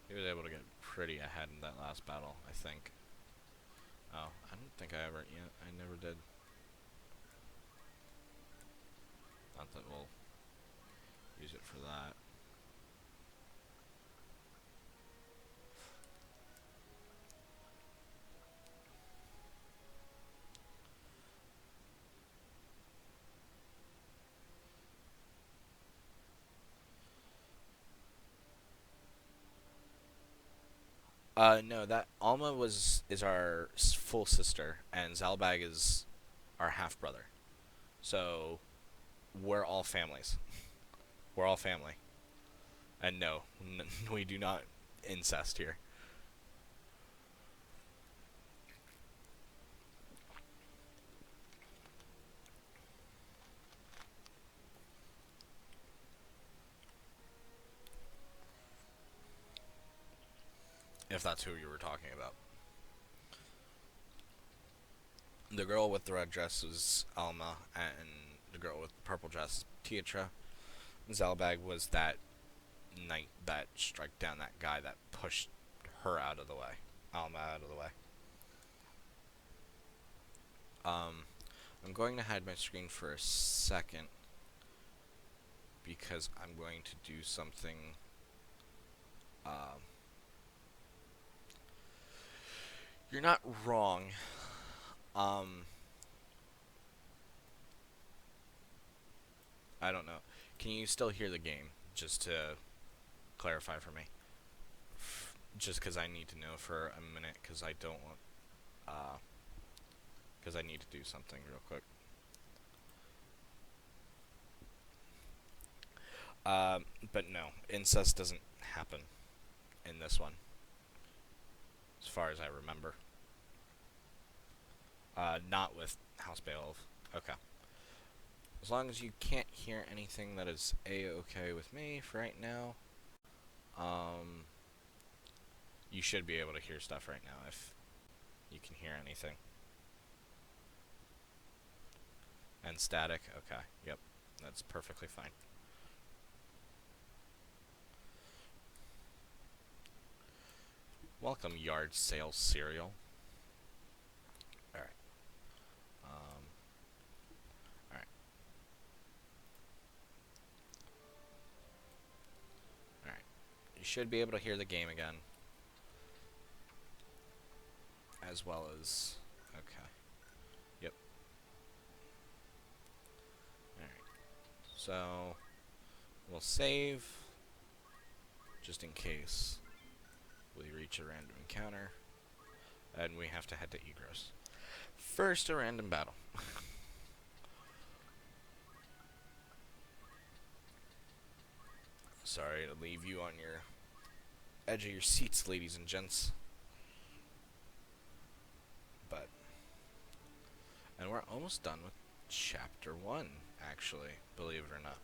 He was able to get pretty ahead in that last battle, I think. Oh, I don't think I ever, yeah, I never did. Not that we'll use it for that. No, that Alma is our full sister, and Zalbag is our half brother. So we're all families. We're all family. And no, we do not incest here. If that's who you were talking about. The girl with the red dress is Alma, and the girl with the purple dress is Tietra. Zalbag was that knight that struck down that guy that pushed her out of the way. Alma out of the way. I'm going to hide my screen for a second because I'm going to do something. You're not wrong. Um, I don't know. Can you still hear the game? Just to clarify for me. Just because I need to know for a minute, because I don't want, because I need to do something real quick. But no, incest doesn't happen in this one, as far as I remember. Not with House Beowulf. Okay. As long as you can't hear anything, that is a-okay with me for right now. You should be able to hear stuff right now if you can hear anything. And static, okay, yep, that's perfectly fine. Welcome, yard sale cereal. Alright. Alright. Alright. You should be able to hear the game again. As well as... Okay. Yep. Alright. So... We'll save... Just in case we reach a random encounter. And we have to head to Egros. First, a random battle. Sorry to leave you on your edge of your seats, ladies and gents. But... And we're almost done with Chapter 1, actually, believe it or not.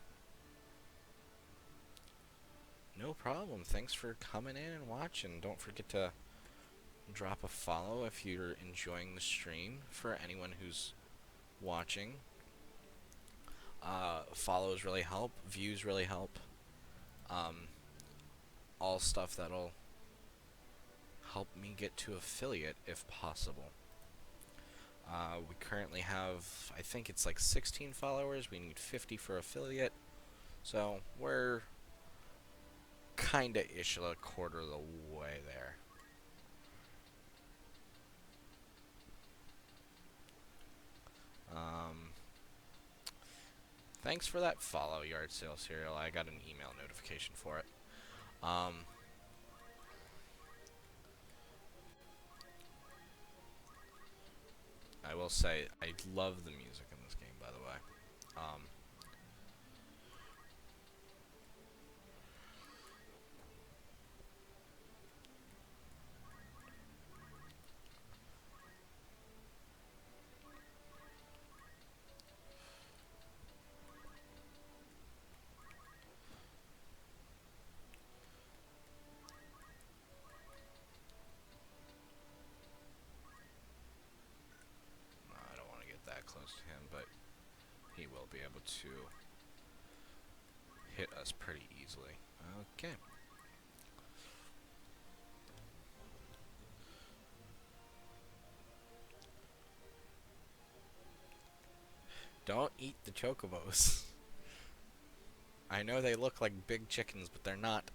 No problem. Thanks for coming in and watching. Don't forget to drop a follow if you're enjoying the stream. For anyone who's watching, follows really help. Views really help. All stuff that'll help me get to affiliate if possible. We currently have, I think it's like 16 followers. We need 50 for affiliate. So we're kinda ish a quarter of the way there. Thanks for that follow, Yard Sale Cereal. I got an email notification for it. I will say, I love the music in this game, by the way. I don't want to get that close to him, but he will be able to hit us pretty easily. Okay. Don't eat the chocobos. I know they look like big chickens, but they're not.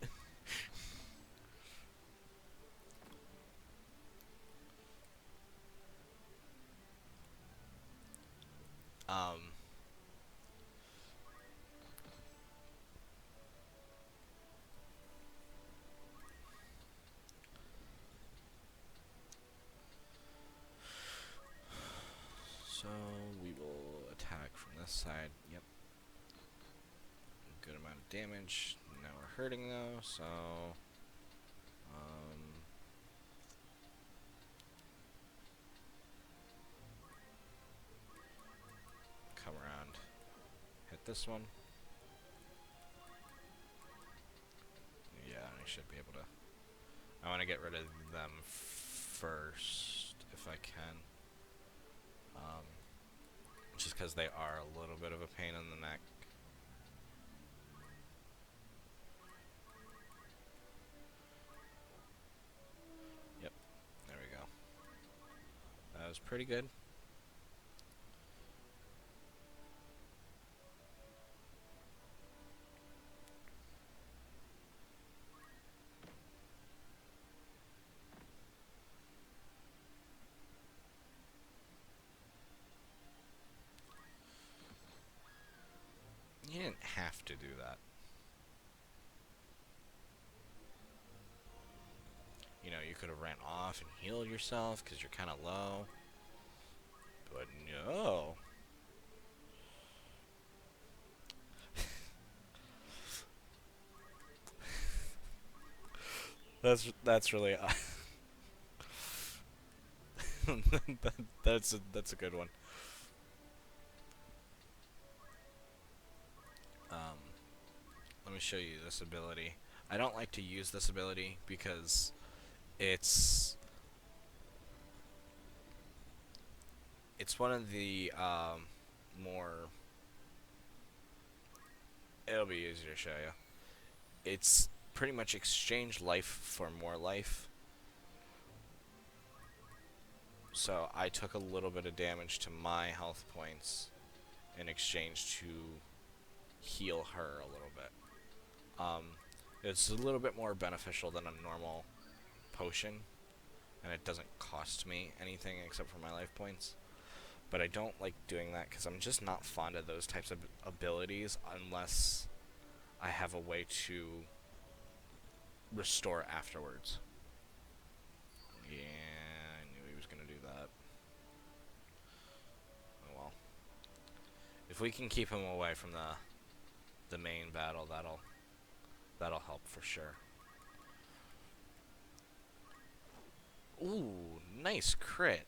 So we will attack from this side. Yep. Good amount of damage. Now we're hurting though, so come around. Hit this one. Yeah, I should be able to. I want to get rid of them first, if I can. Just because they are a little bit of a pain in the neck. Yep, there we go. That was pretty good. could have ran off and healed yourself because you're kind of low. But no. That's really that's a good one. Um, Let me show you this ability. I don't like to use this ability because it's one of the more. It'll be easier to show you. It's pretty much exchange life for more life. So I took a little bit of damage to my health points in exchange to heal her a little bit. It's a little bit more beneficial than a normal potion, and it doesn't cost me anything except for my life points. But I don't like doing that because I'm just not fond of those types of abilities unless I have a way to restore afterwards. Yeah, I knew he was going to do that. Oh well. If we can keep him away from the main battle, that'll help for sure. Ooh, nice crit.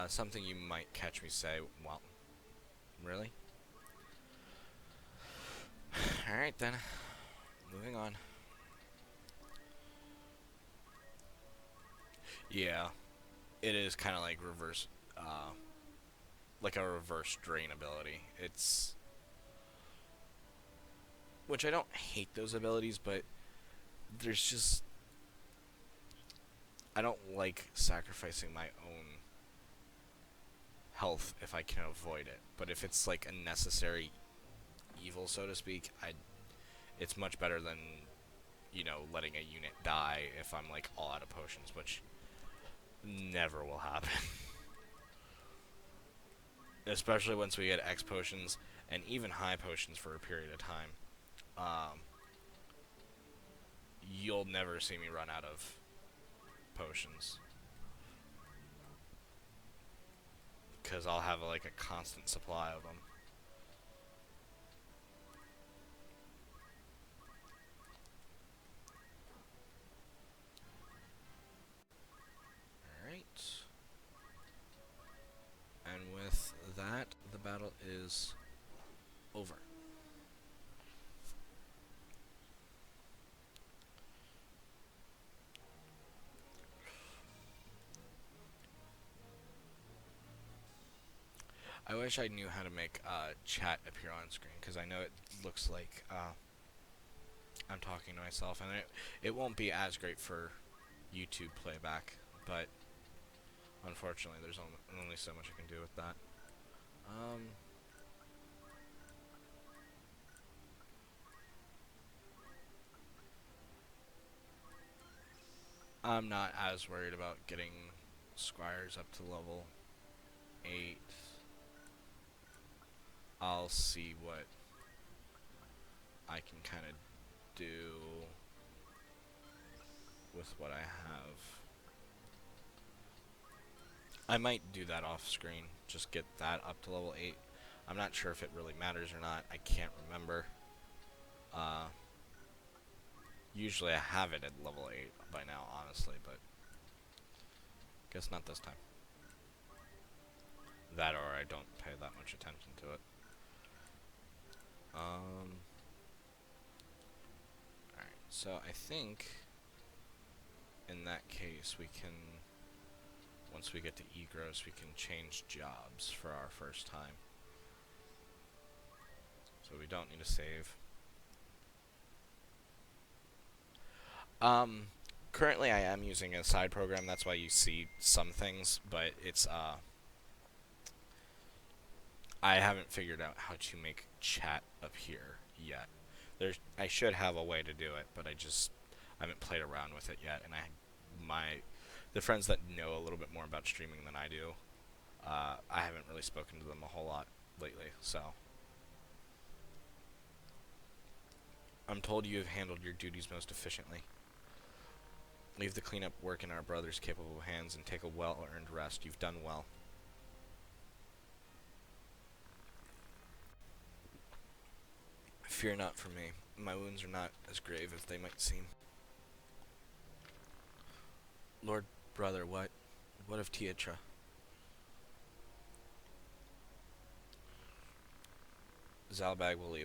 Something you might catch me say, well, really? Alright then, moving on. Yeah, it is kind of like reverse, like a reverse drain ability. It's, which I don't hate those abilities, but there's just, I don't like sacrificing my own health if I can avoid it. But if it's like a necessary evil, so to speak, it's much better than, you know, letting a unit die if I'm like all out of potions, which never will happen. Especially once we get X potions and even high potions for a period of time. You'll never see me run out of potions. Because I'll have like a constant supply of them. Alright. And with that, the battle is over. I wish I knew how to make chat appear on screen, because I know it looks like I'm talking to myself, and it won't be as great for YouTube playback, but unfortunately there's only so much I can do with that. I'm not as worried about getting squires up to level 8. I'll see what I can kind of do with what I have. I might do that off screen, just get that up to level 8. I'm not sure if it really matters or not. I can't remember. Usually I have it at level 8 by now, honestly, but guess not this time. That or I don't pay that much attention to it. Alright, so I think in that case we can, once we get to Egros, we can change jobs for our first time. So we don't need to save. Currently I am using a side program, that's why you see some things, but it's, I haven't figured out how to make chat appear yet. I should have a way to do it, but haven't played around with it yet, and the friends that know a little bit more about streaming than I do, I haven't really spoken to them a whole lot lately, so. I'm told you have handled your duties most efficiently. Leave the cleanup work in our brother's capable hands and take a well-earned rest. You've done well. Fear not for me. My wounds are not as grave as they might seem. Lord brother, what of Tietra? Zalbag will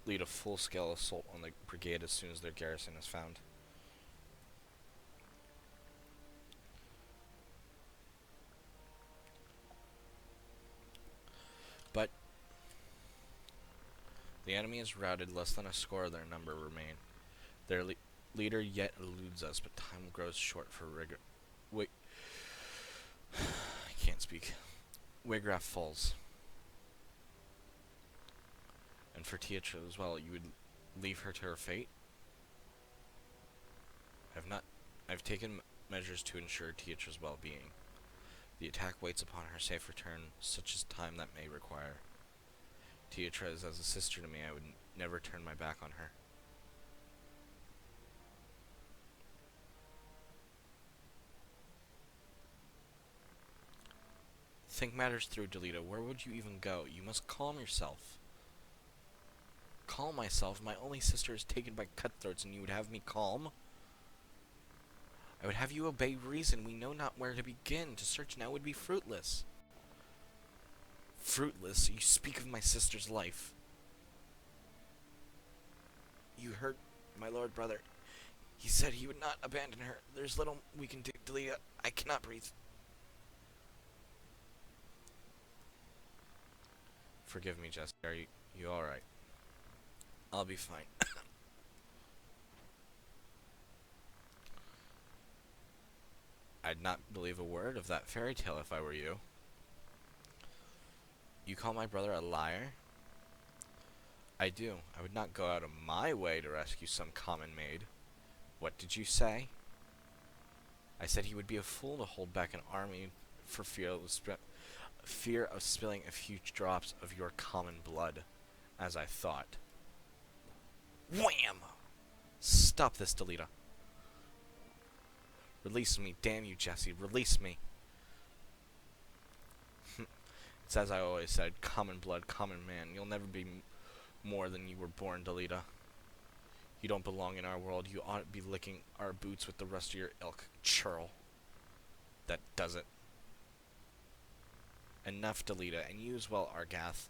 lead a full-scale assault on the brigade as soon as their garrison is found. But the enemy is routed, less than a score of their number remain. Their leader yet eludes us, but time grows short for rigor. Wait, I can't speak. Wigraf falls. And for Tietra as well, you would leave her to her fate? I've taken measures to ensure Tietra's well-being. The attack waits upon her safe return, such as time that may require. Tietra is as a sister to me. I would never turn my back on her. Think matters through, Delita. Where would you even go? You must calm yourself. Calm myself? My only sister is taken by cutthroats, and you would have me calm? I would have you obey reason. We know not where to begin. To search now would be fruitless. Fruitless? You speak of my sister's life. You heard my lord brother. He said he would not abandon her. There's little we can do, Delita. I cannot breathe. Forgive me, Jesse. Are you alright? I'll be fine. I'd not believe a word of that fairy tale if I were you. You call my brother a liar? I do. I would not go out of my way to rescue some common maid. What did you say? I said he would be a fool to hold back an army for fear of spilling a few drops of your common blood, as I thought. Wham! Stop this, Delita. Release me, damn you, Jesse. Release me. It's as I always said, common blood, common man. You'll never be more than you were born, Delita. You don't belong in our world. You ought to be licking our boots with the rest of your ilk, churl. That does it. Enough, Delita, and you as well, Argath.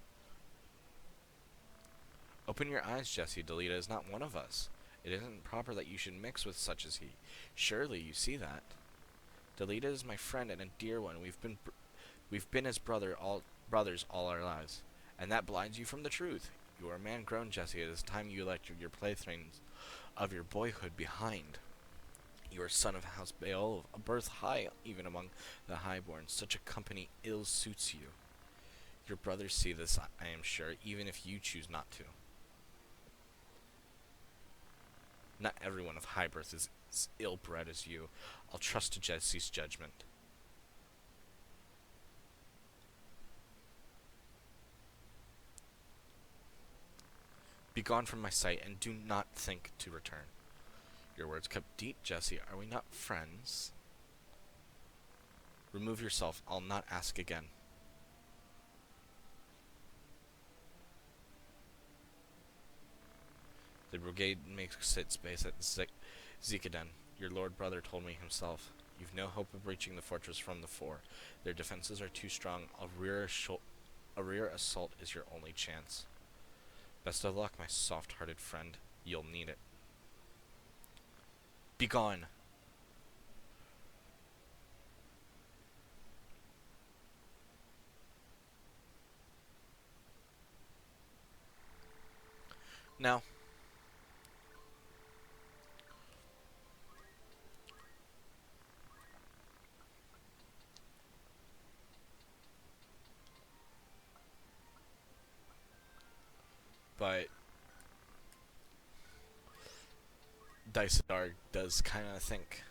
Open your eyes, Jesse. Delita is not one of us. It isn't proper that you should mix with such as he. Surely you see that. Delita is my friend and a dear one. We've been as brothers all our lives, and that blinds you from the truth. You are a man grown, Jesse. It is time you left your playthings of your boyhood behind. You are son of House Beowulf, a birth high even among the highborn. Such a company ill suits you. Your brothers see this, I am sure, even if you choose not to. Not everyone of high birth is as ill-bred as you. I'll trust to Jesse's judgment. Begone from my sight, and do not think to return. Your words cut deep, Jesse. Are we not friends? Remove yourself. I'll not ask again. The brigade makes its base at Zikaden. Your lord brother told me himself. You've no hope of reaching the fortress from the fore. Their defenses are too strong. A rear assault is your only chance. Best of luck, my soft-hearted friend. You'll need it. Begone! Now, but Daisadar does kind of think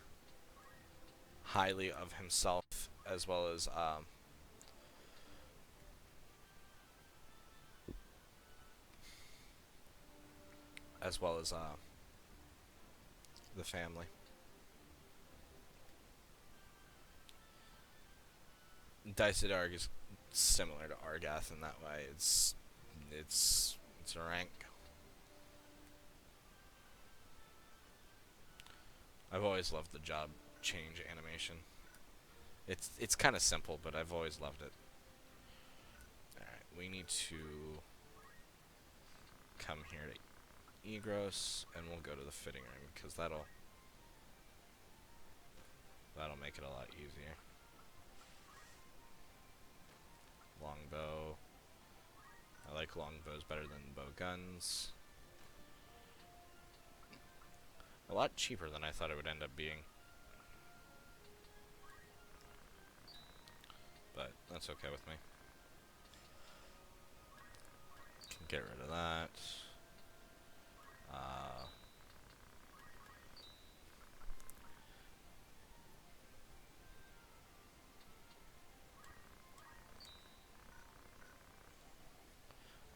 highly of himself as well as the family. Daisadar is similar to Argath in that way. It's a rank. I've always loved the job change animation. It's kind of simple, but I've always loved it. Alright, we need to come here to Egros, and we'll go to the fitting room, because that'll make it a lot easier. Longbow. I like longbows better than bow guns. A lot cheaper than I thought it would end up being. But that's okay with me. Can get rid of that.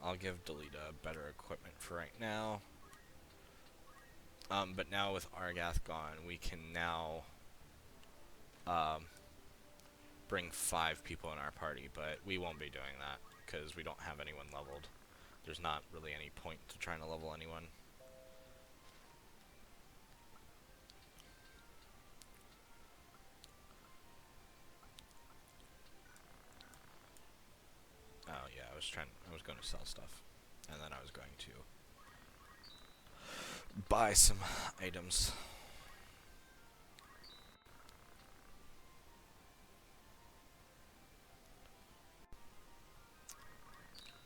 I'll give Delita better equipment for right now. But now with Argath gone, we can now bring 5 people in our party, but we won't be doing that because we don't have anyone leveled. There's not really any point to trying to level anyone. Oh yeah, I was going to sell stuff, and then I was going to buy some items.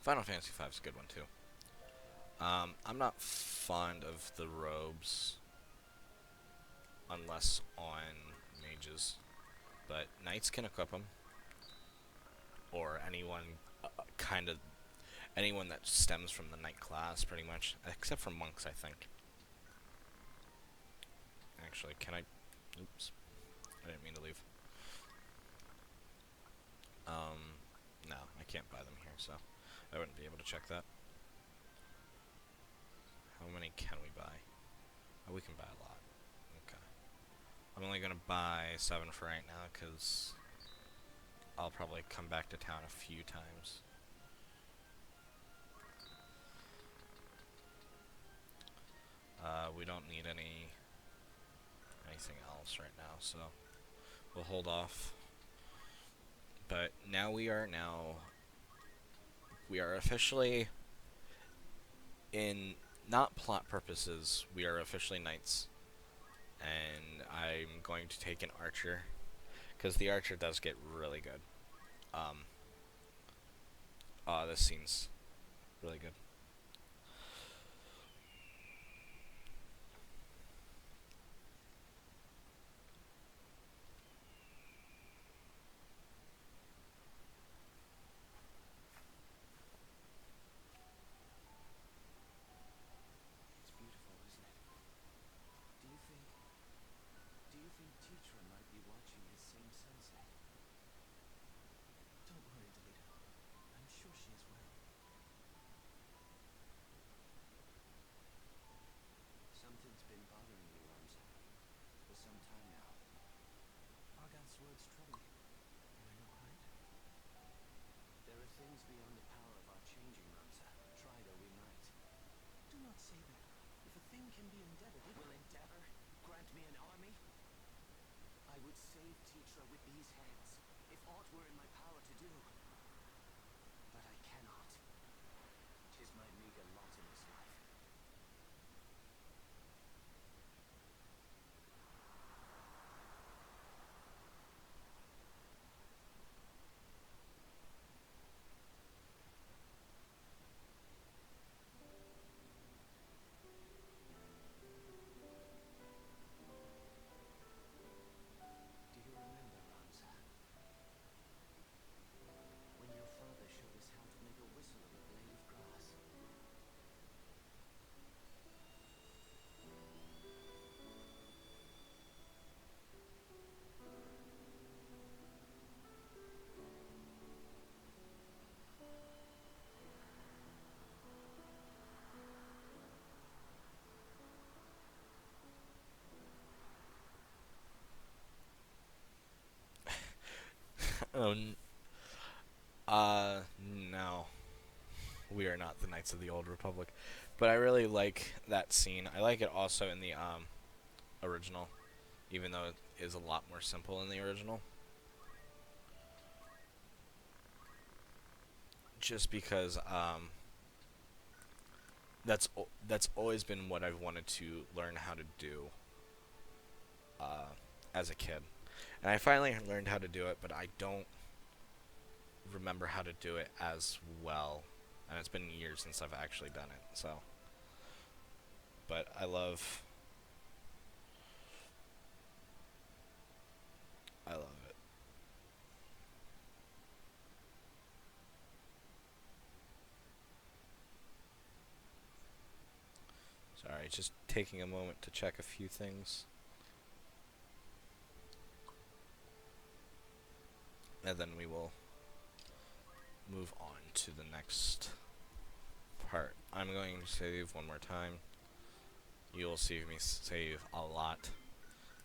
Final Fantasy V is a good one too. I'm not fond of the robes unless on mages, but knights can equip them, or anyone anyone that stems from the knight class, pretty much, except for monks, I think. Actually, can I? Oops, I didn't mean to leave. No, I can't buy them here, so I wouldn't be able to check that. How many can we buy? Oh, we can buy a lot. Okay. I'm only gonna buy 7 for right now, because I'll probably come back to town a few times. We don't need anything else right now, so we'll hold off. But now we are officially, in not plot purposes, we are officially knights, and I'm going to take an archer, because the archer does get really good. This scene's really good. Oh, no. We are not the Knights of the Old Republic. But I really like that scene. I like it also in the original, even though it is a lot more simple in the original. Just because that's always been what I've wanted to learn how to do uh, as a kid, and I finally learned how to do it. But I don't remember how to do it as well, and it's been years since I've actually done it. So, but I love it. Sorry, just taking a moment to check a few things, and then we will move on to the next part. I'm going to save one more time. You'll see me save a lot.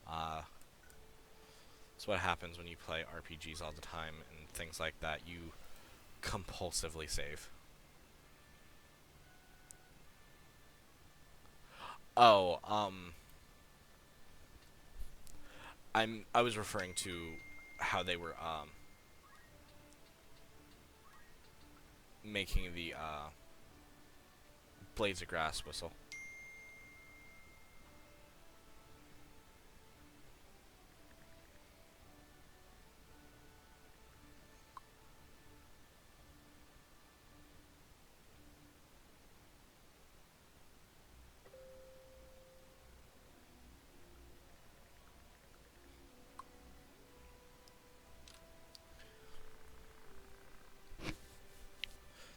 Uh, it's what happens when you play RPGs all the time and things like that. You compulsively save. Oh, I was referring to how they were making the blades of grass whistle.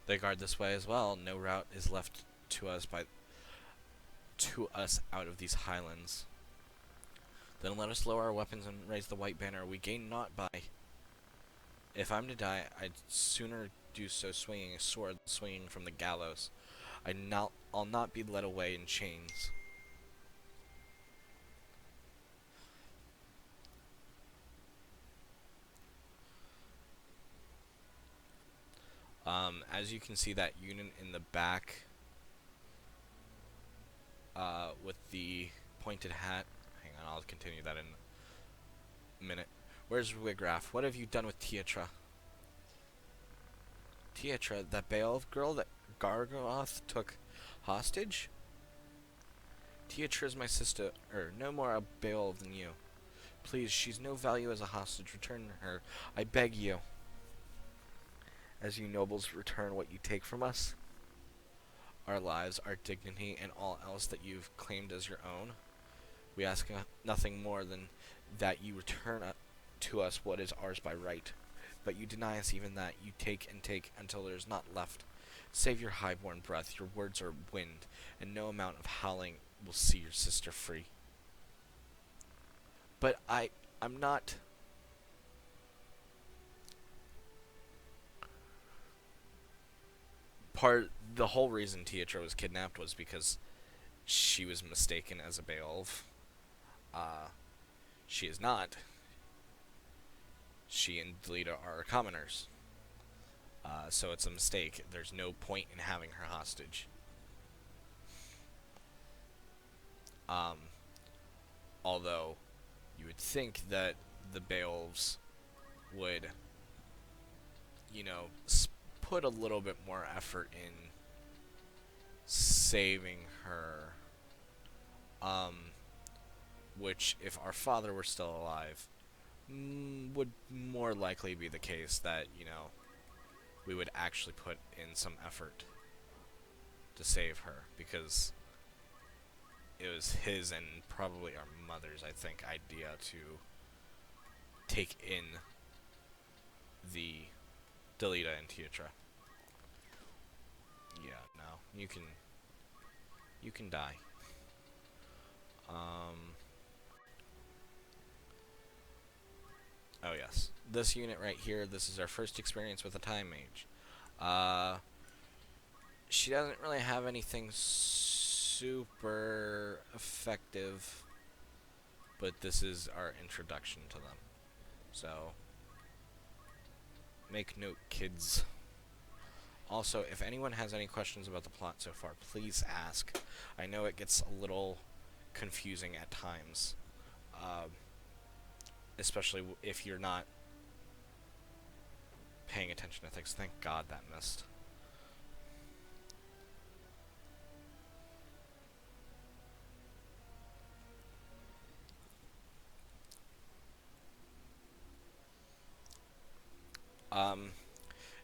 They guard this way as well. No route is left to us out of these highlands. Then let us lower our weapons and raise the white banner. We gain naught by. If I'm to die, I'd sooner do so swinging a sword than swinging from the gallows. I'll not be led away in chains. As you can see, that unit in the back with the pointed hat. Hang on, I'll continue that in a minute. Where's Wigraff? What have you done with Tietra? Tietra, that Beowulf girl that Gargoth took hostage? Tietra's my sister, no more a Beowulf than you. Please, she's no value as a hostage. Return her, I beg you. As you nobles return what you take from us, our lives, our dignity, and all else that you've claimed as your own. We ask nothing more than that you return to us what is ours by right. But you deny us even that. You take and take until there is not left. Save your high-born breath. Your words are wind, and no amount of howling will see your sister free. But I'm not. The whole reason Tietra was kidnapped was because she was mistaken as a Beowulf. She is not. She and Delita are commoners. So it's a mistake. There's no point in having her hostage. Although, you would think that the Beowulfs would, you know, put a little bit more effort in saving her. Which, if our father were still alive, would more likely be the case that, we would actually put in some effort to save her, because it was his and probably our mother's, I think, idea to take in the Delita and Tietra. Yeah, no, you can die. Oh yes, this unit right here. This is our first experience with a time mage. She doesn't really have anything super effective, but this is our introduction to them. So, Make note, kids. Also, if anyone has any questions about the plot so far, please ask. I know it gets a little confusing at times, especially if you're not paying attention to things. Thank God that missed.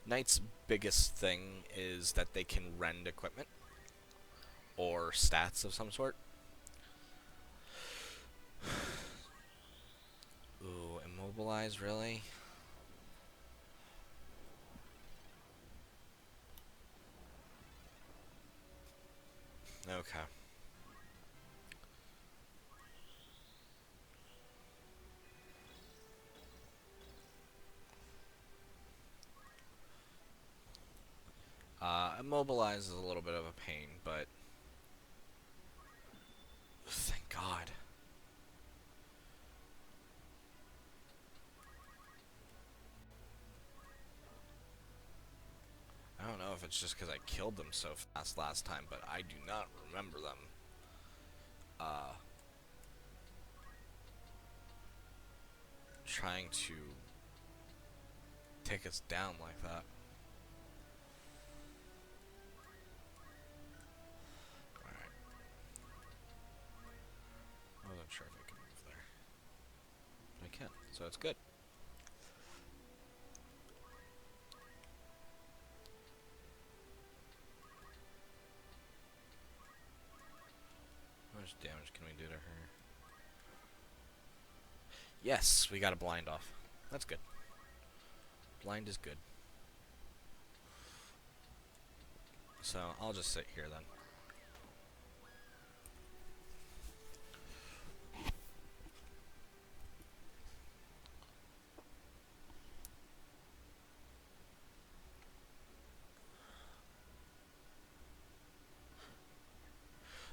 Knight's biggest thing is that they can rend equipment or stats of some sort. Ooh, immobilize, really? Okay. Immobilize is a little bit of a pain, but thank God. I don't know if it's just because I killed them so fast last time, but I do not remember them. Trying to take us down like that. Alright. I wasn't sure if I can move there. I can, so it's good. How much damage can we do to her? Yes, we got a blind off. That's good. Blind is good. So, I'll just sit here then.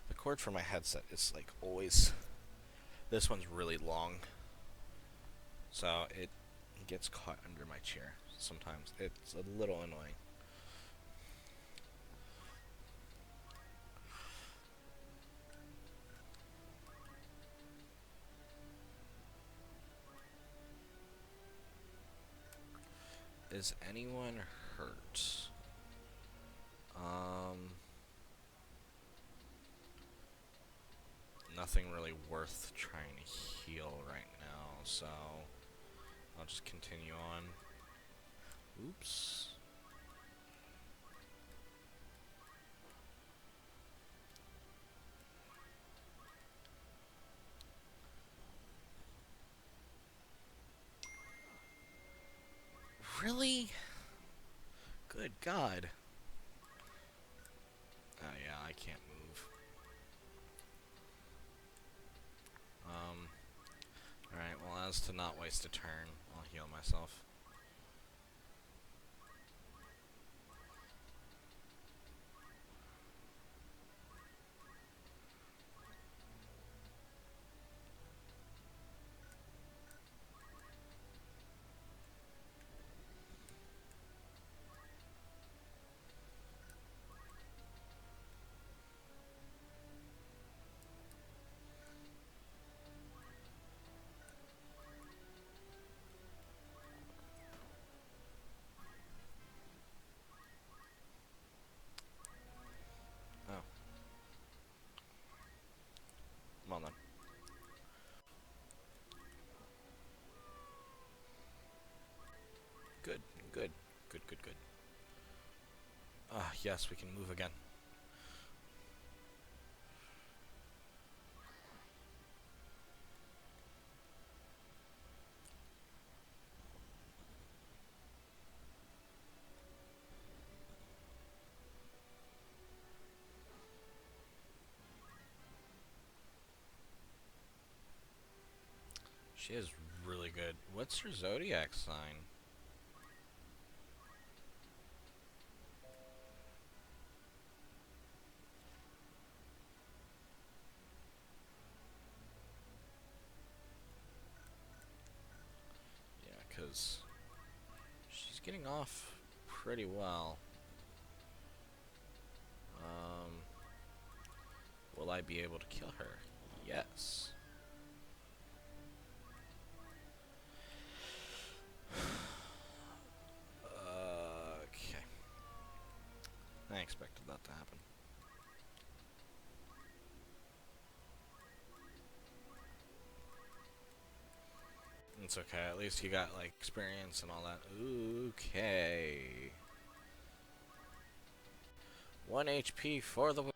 The cord for my headset is like always... This one's really long. So, it gets caught under my chair sometimes. It's a little annoying. Is anyone hurt? Nothing really worth trying to heal right now, so I'll just continue on. Oops. Really? Good God. Oh yeah, I can't move. Alright, well, as to not waste a turn, I'll heal myself. Oh. Come on then. Good, good, good, good, good. Ah, yes, we can move again. She is really good. What's her zodiac sign? Yeah, because she's getting off pretty well. Will I be able to kill her? Yes. Okay. I expected that to happen. It's okay, at least you got, like, experience and all that. Okay. 1 HP for the win.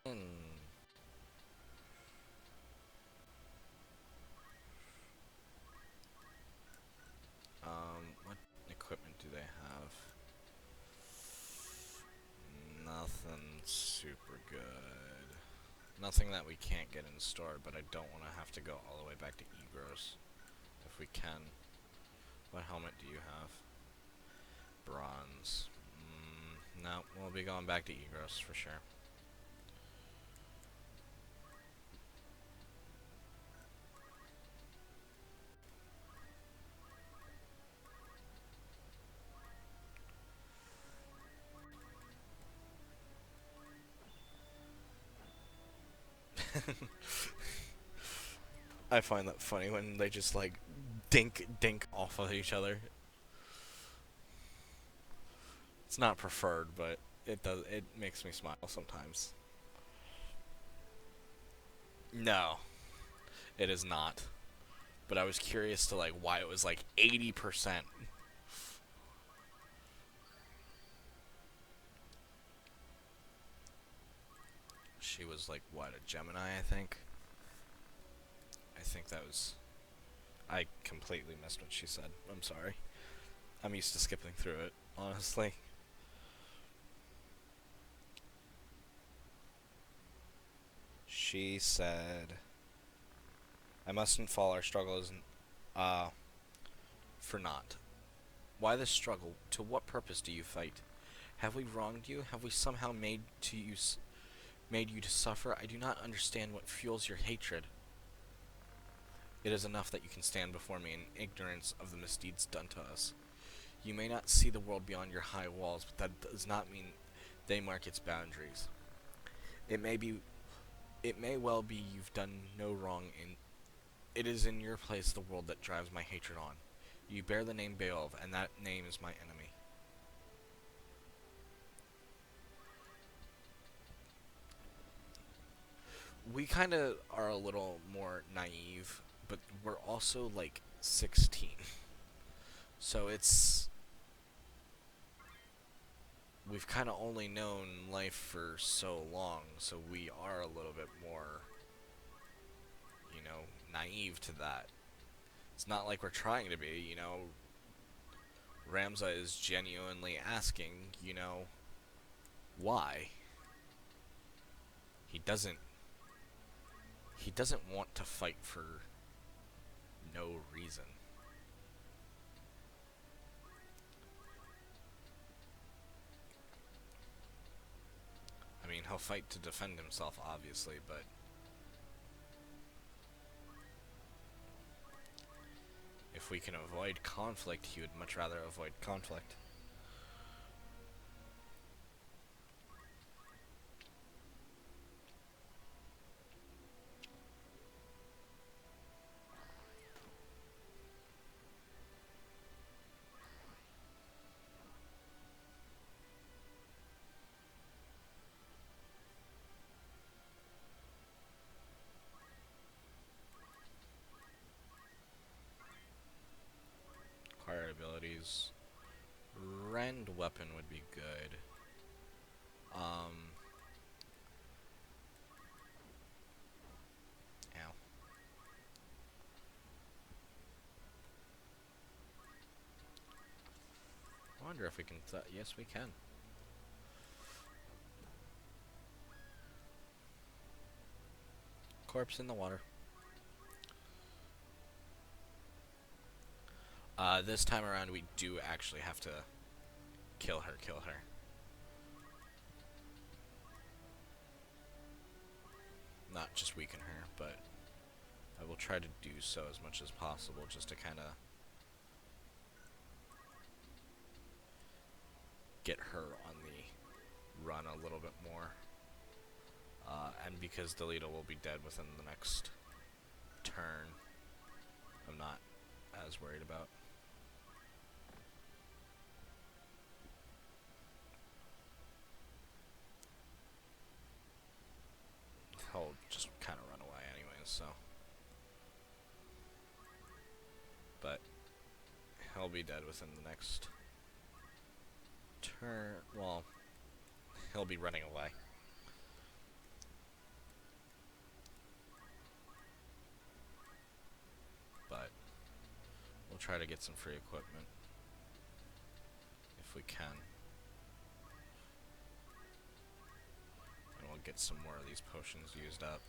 What equipment do they have? Nothing super good. Nothing that we can't get in store, but I don't want to have to go all the way back to Egros. If we can. What helmet do you have? Bronze. No, we'll be going back to Egros for sure. I find that funny when they just like dink off of each other. It's not preferred, but it makes me smile sometimes. No, it is not. But I was curious to like why it was like 80%. She was like what, a Gemini, I think. I think that was I completely missed what she said. I'm sorry. I'm used to skipping through it, honestly. She said, I mustn't fall, our struggle isn't, for naught. Why this struggle? To what purpose do you fight? Have we wronged you? Have we somehow made you to suffer? I do not understand what fuels your hatred. It is enough that you can stand before me in ignorance of the misdeeds done to us. You may not see the world beyond your high walls, but that does not mean they mark its boundaries. It may well be you've done no wrong in it is in your place the world that drives my hatred on. You bear the name Beowulf, and that name is my enemy. We kind of are a little more naive, but we're also like 16. So we've kind of only known life for so long, so we are a little bit more, naive to that. It's not like we're trying to be, Ramza is genuinely asking, why? He doesn't want to fight for no reason. I mean, he'll fight to defend himself, obviously, but if we can avoid conflict, he would much rather avoid conflict. Acquired abilities. Rend weapon would be good. Ow. I wonder if we can. Yes, we can. Corpse in the water. This time around, we do actually have to kill her. Not just weaken her, but I will try to do so as much as possible, just to kind of get her on the run a little bit more. And because Delita will be dead within the next turn, I'm not as worried about. He'll just kind of run away anyways, so. But he'll be dead within the next turn. Well, he'll be running away. But we'll try to get some free equipment if we can. And we'll get some more of these potions used up.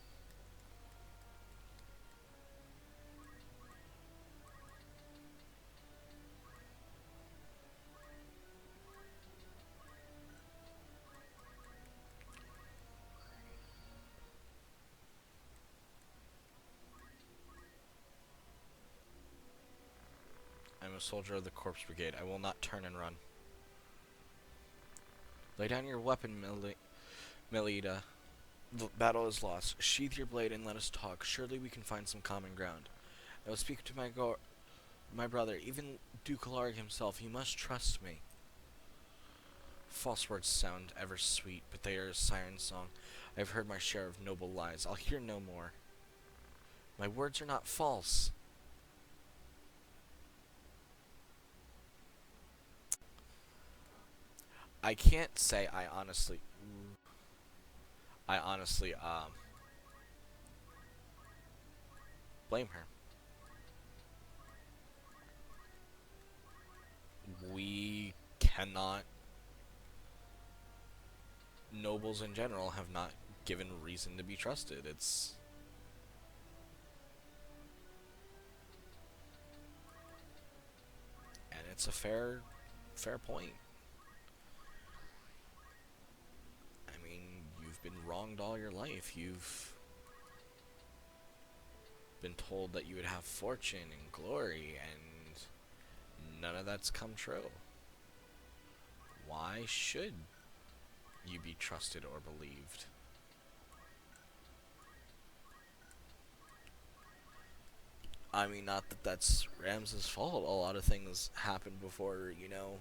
I'm a soldier of the Corpse Brigade. I will not turn and run. Lay down your weapon, Melita. The battle is lost. Sheathe your blade and let us talk. Surely we can find some common ground. I will speak to my brother, even Duke Larg himself. He must trust me. False words sound ever sweet, but they are a siren song. I have heard my share of noble lies. I'll hear no more. My words are not false. I can't say I honestly blame her. We cannot, nobles in general have not given reason to be trusted. And it's a fair point. I mean, you've been wronged all your life. You've been told that you would have fortune and glory, and none of that's come true. Why should you be trusted or believed? I mean, not that that's Rams's fault. A lot of things happened before, you know,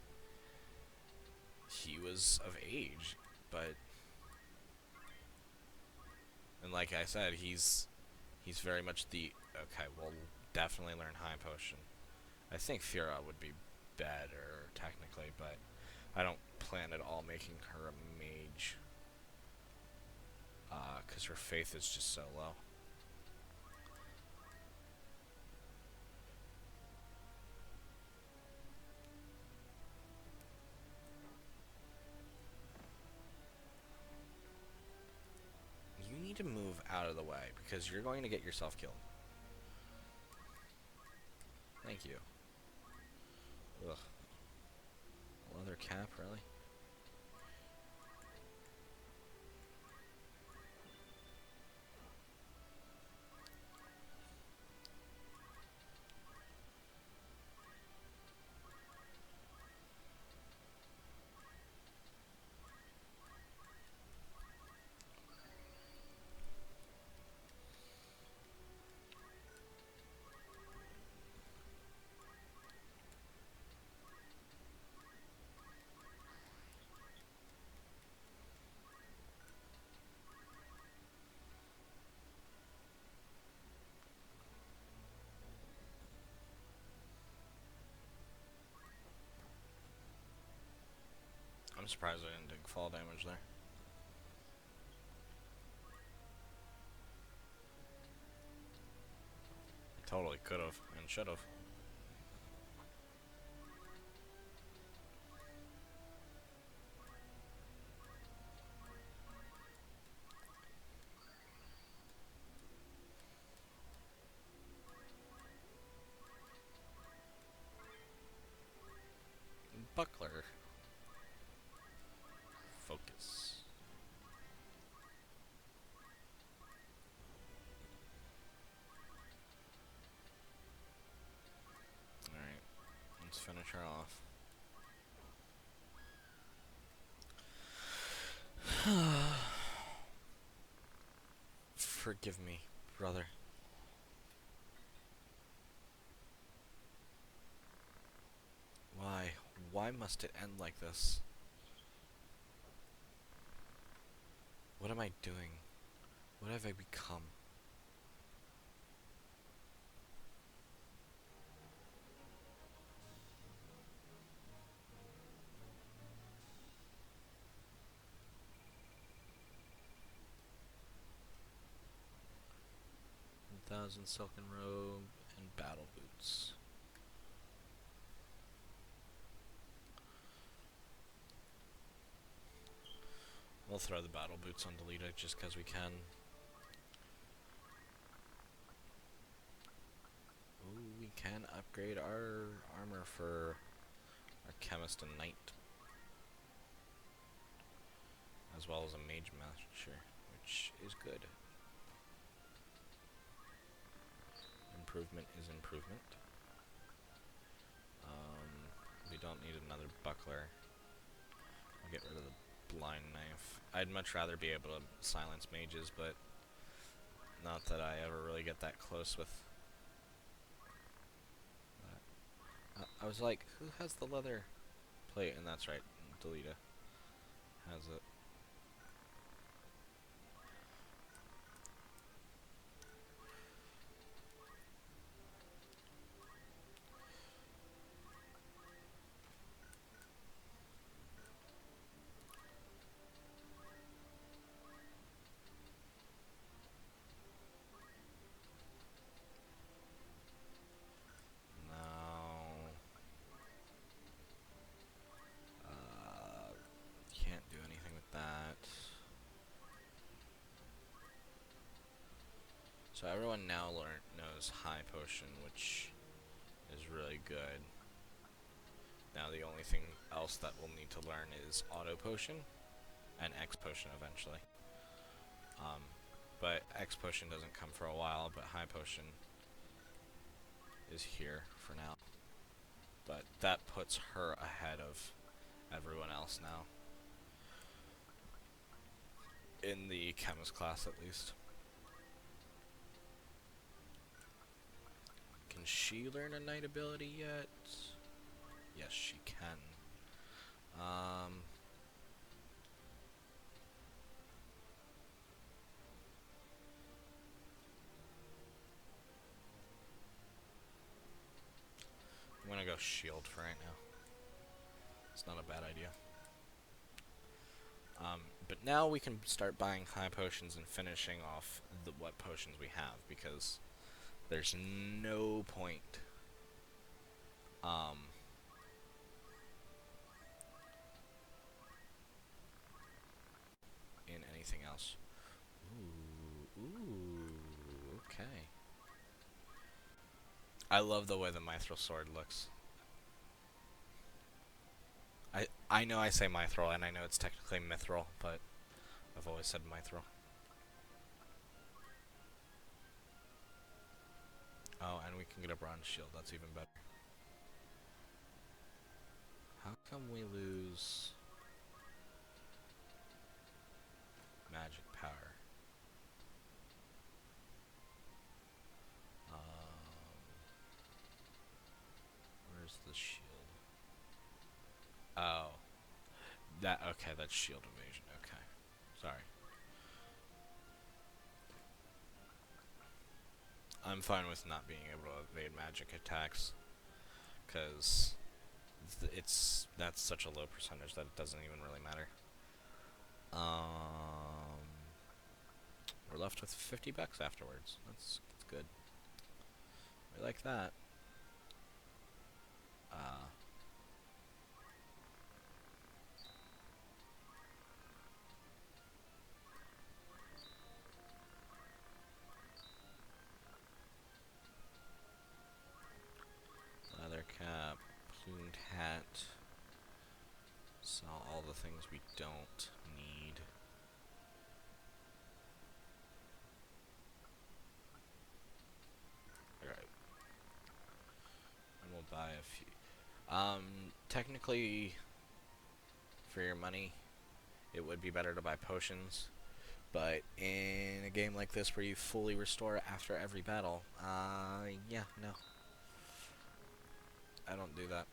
he was of age. But, and like I said, he's very much the, okay, we'll definitely learn High Potion. I think Fira would be better, technically, but I don't plan at all making her a mage. Because her faith is just so low. You need to move out of the way, because you're going to get yourself killed. Thank you. Ugh. Leather cap, really? I'm surprised I didn't take fall damage there. Totally could have and should have. Buckler. Focus. Alright, let's finish her off. Forgive me, brother. Why? Why must it end like this? What am I doing? What have I become? Thousand silken robe and battle boots. We'll throw the battle boots on Delita just because we can. Ooh, we can upgrade our armor for our chemist and knight, as well as a mage master, which is good. Improvement is improvement. We don't need another buckler. I'll get rid of the blind knife. I'd much rather be able to silence mages, but not that I ever really get that close with that. I was like, who has the leather plate? And that's right, Delita has it. Can't do anything with that. So everyone now knows high potion, which is really good. Now the only thing else that we'll need to learn is auto potion and X potion eventually. But X potion doesn't come for a while, but high potion is here for now. But that puts her ahead of everyone else now. In the chemist class, at least. Can she learn a knight ability yet? Yes, she can. I'm gonna go shield for right now. It's not a bad idea. But now we can start buying high potions and finishing off what potions we have, because there's no point in anything else. Ooh, okay. I love the way the mithril sword looks. I know I say mithril, and I know it's technically mithril, but I've always said mithril. Oh, and we can get a bronze shield. That's even better. How come we lose magic power? Where's the shield? Oh. Okay, that's shield evasion. Okay. Sorry. I'm fine with not being able to evade magic attacks, because that's such a low percentage that it doesn't even really matter. We're left with 50 bucks afterwards. That's good. We like that. Leather cap, plumed hat. Sell all the things we don't need. Alright. And we'll buy a few. Technically, for your money, it would be better to buy potions. But in a game like this where you fully restore after every battle, yeah, no. I don't do that.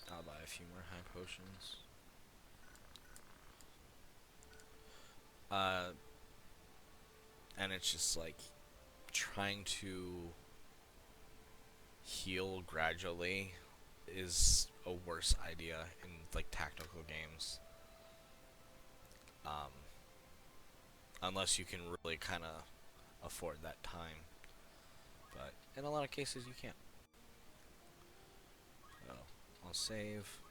I'll buy a few more high potions. And it's just like trying to heal gradually is a worse idea in like tactical games. Unless you can really kind of afford that time. But in a lot of cases you can't. So I'll save.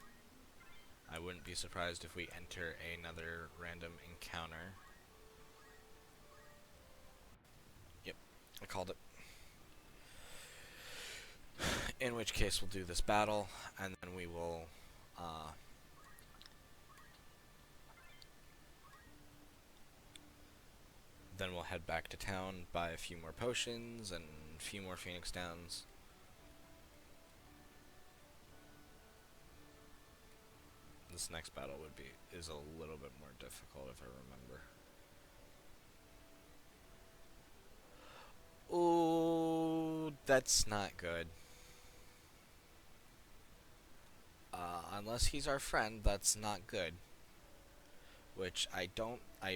I wouldn't be surprised if we enter another random encounter. Yep, I called it. In which case we'll do this battle, and then we will then we'll head back to town, buy a few more potions and a few more Phoenix Downs. This next battle is a little bit more difficult if I remember. Ooh, that's not good. Unless he's our friend, that's not good. Which I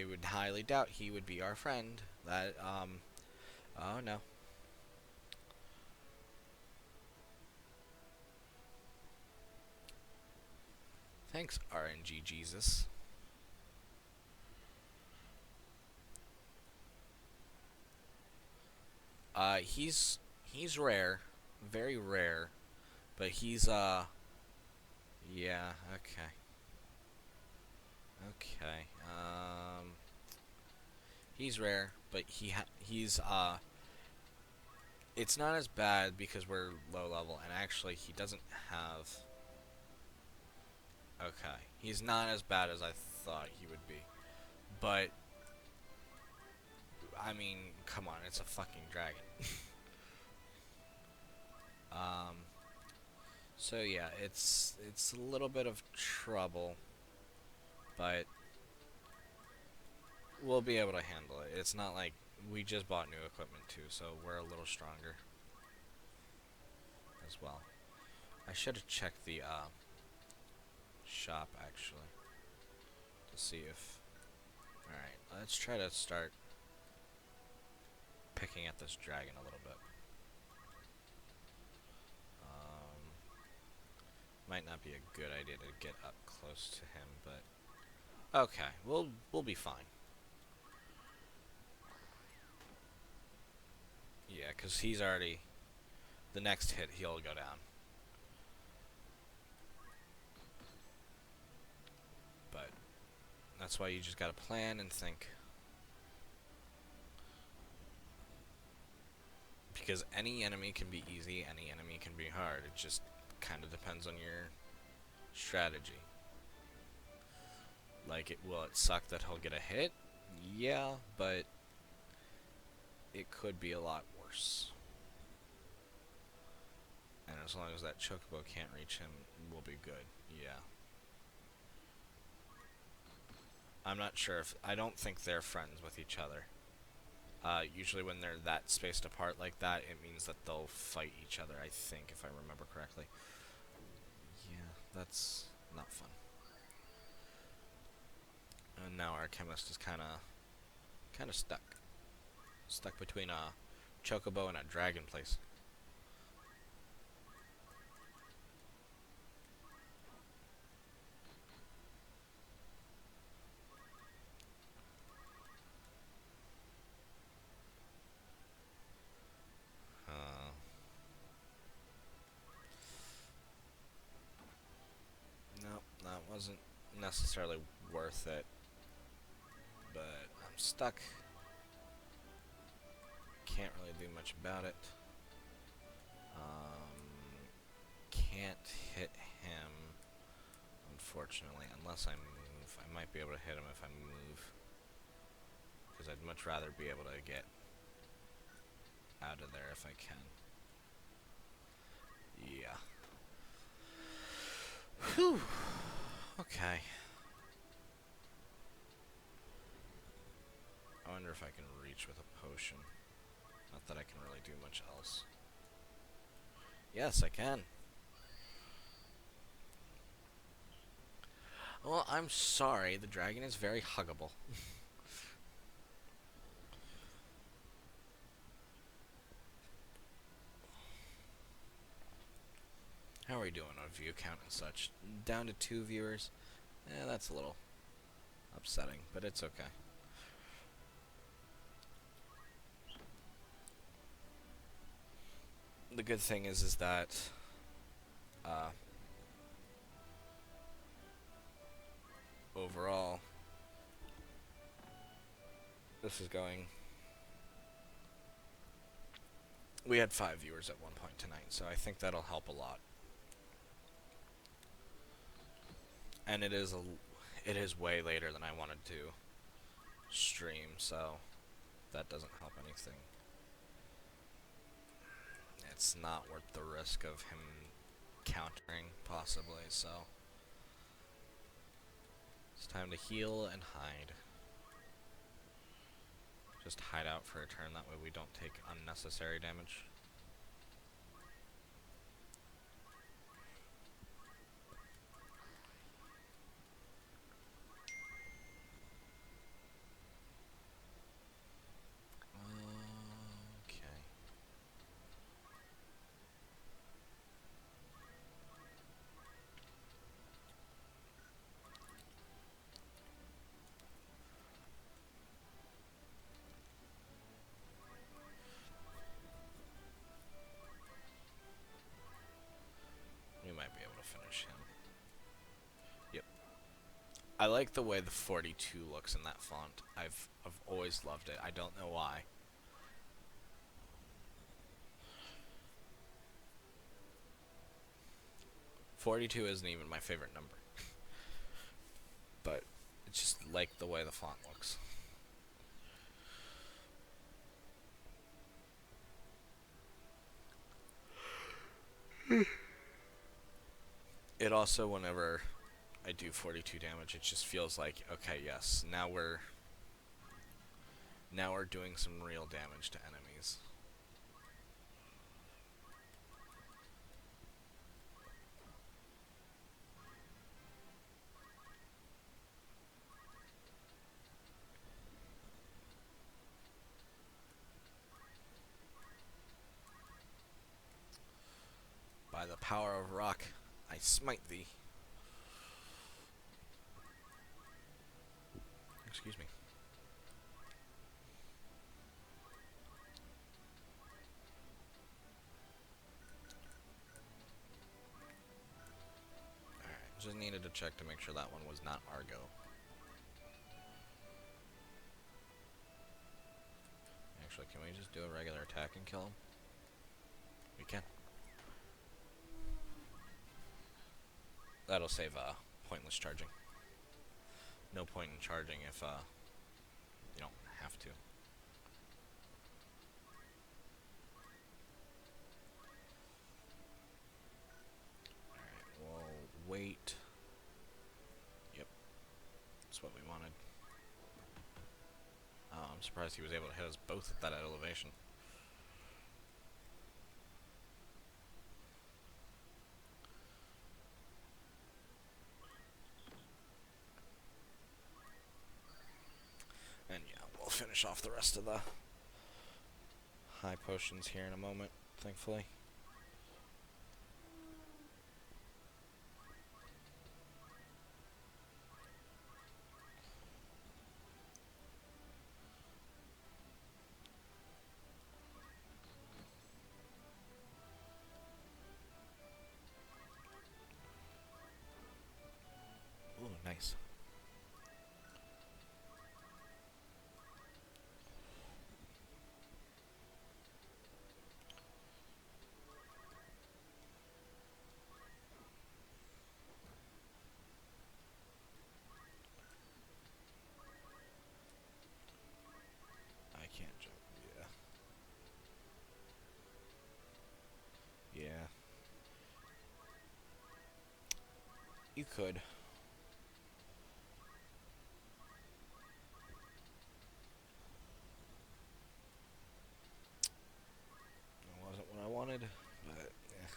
would highly doubt he would be our friend. Oh no. Thanks, RNG Jesus. He's rare, very rare, but he's yeah, okay. Okay. He's rare, but he's it's not as bad because we're low level, and actually he doesn't have. Okay, he's not as bad as I thought he would be, but I mean, come on, it's a fucking dragon. um. So yeah, it's a little bit of trouble, but we'll be able to handle it. It's not like we just bought new equipment too, so we're a little stronger as well. I should have checked the shop actually to see if. All right, let's try to start picking at this dragon a little bit. Might not be a good idea to get up close to him, but okay, we'll be fine. Yeah, because he's already the next hit he'll go down. But that's why you just gotta plan and think. Because any enemy can be easy, any enemy can be hard. It just kind of depends on your strategy. Like, will it suck that he'll get a hit? Yeah, but it could be a lot worse. And as long as that chocobo can't reach him, we'll be good. Yeah. I'm not sure if... I don't think they're friends with each other. Usually when they're that spaced apart like that, it means that they'll fight each other, I think, if I remember correctly. Yeah, that's not fun. And now our chemist is kind of stuck. Stuck between a chocobo and a dragon place. Nope, that wasn't necessarily worth it. But I'm stuck. Can't really do much about it. Can't hit him, unfortunately, unless I move. I might be able to hit him if I move. Because I'd much rather be able to get out of there if I can. Yeah. Whew. Okay. I wonder if I can reach with a potion. Not that I can really do much else. Yes, I can. Well, I'm sorry. The dragon is very huggable. How are we doing on view count and such? Down to 2 viewers? That's a little upsetting, but it's okay. The good thing is that overall, this is going. We had 5 viewers at one point tonight, so I think that'll help a lot. And it is way later than I wanted to stream, so that doesn't help anything. It's not worth the risk of him countering, possibly, so it's time to heal and hide. Just hide out for a turn, that way we don't take unnecessary damage. Okay. We might be able to finish him. Yep. I like the way the 42 looks in that font. I've always loved it. I don't know why. .42 isn't even my favorite number. But it's just like the way the font looks. It also, whenever I do 42 damage, it just feels like, okay, yes, now we're doing some real damage to enemies. By the power of rock, I smite thee. Excuse me. Alright, just needed to check to make sure that one was not Argo. Actually, can we just do a regular attack and kill him? We can. That'll save pointless charging. No point in charging if you don't have to. Alright, we'll wait. Yep. That's what we wanted. Oh, I'm surprised he was able to hit us both at that elevation. And yeah, we'll finish off the rest of the high potions here in a moment, thankfully. Ooh, nice. You could. It wasn't what I wanted, but yeah.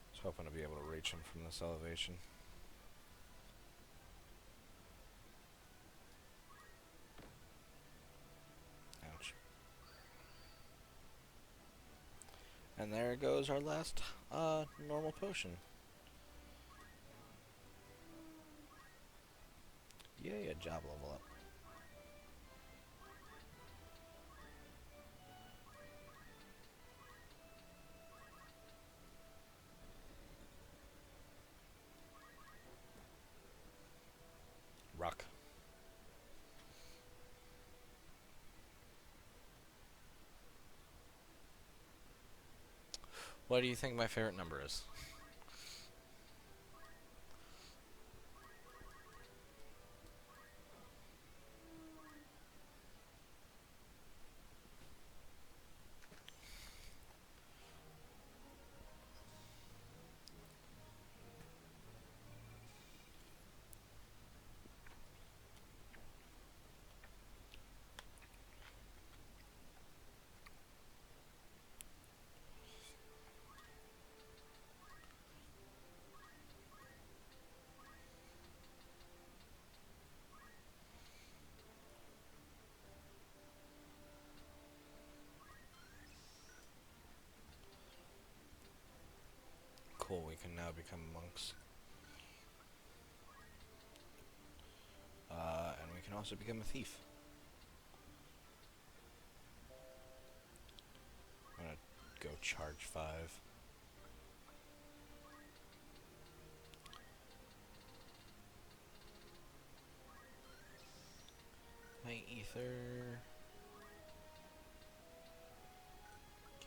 I was hoping to be able to reach him from this elevation. Ouch. And there goes our last normal potion. Yay, a job level up. Rock. What do you think my favorite number is? Cool, we can now become monks. And we can also become a thief. I'm gonna go charge 5. My ether.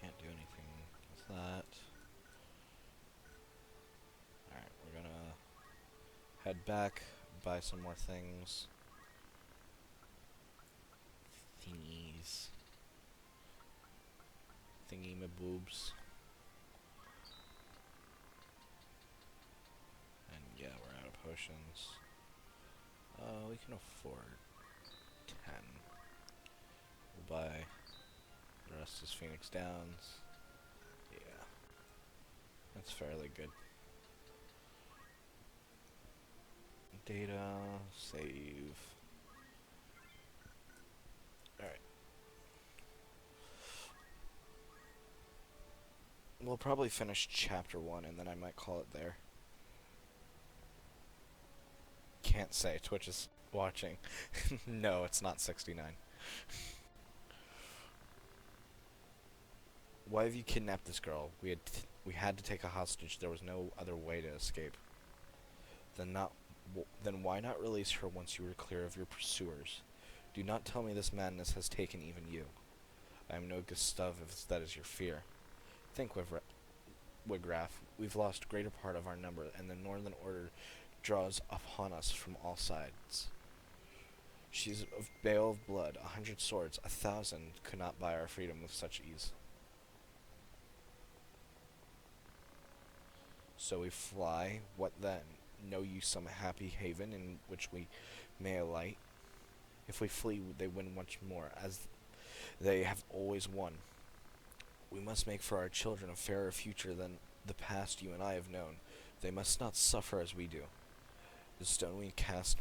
Can't do anything with that. Alright, we're gonna head back, buy some more things. Thingies. Thingy my boobs. And yeah, we're out of potions. We can afford 10. We'll buy the rest is Phoenix Downs. Yeah. That's fairly good. Data, save. Alright. We'll probably finish chapter 1 and then I might call it there. Can't say. Twitch is watching. No, it's not 69. Why have you kidnapped this girl? We had to take a hostage. There was no other way to escape. Then why not release her once you were clear of your pursuers? Do not tell me this madness has taken even you. I am no Gustav if that is your fear. Think, Wigraff, we've lost greater part of our number, and the Northern Order draws upon us from all sides. She's of bale of blood, 100 swords, 1,000 could not buy our freedom with such ease. So we fly, what then? Know you some happy haven in which we may alight? If we flee, they win much more, as they have always won. We must make for our children a fairer future than the past you and I have known. They must not suffer as we do. The stone we cast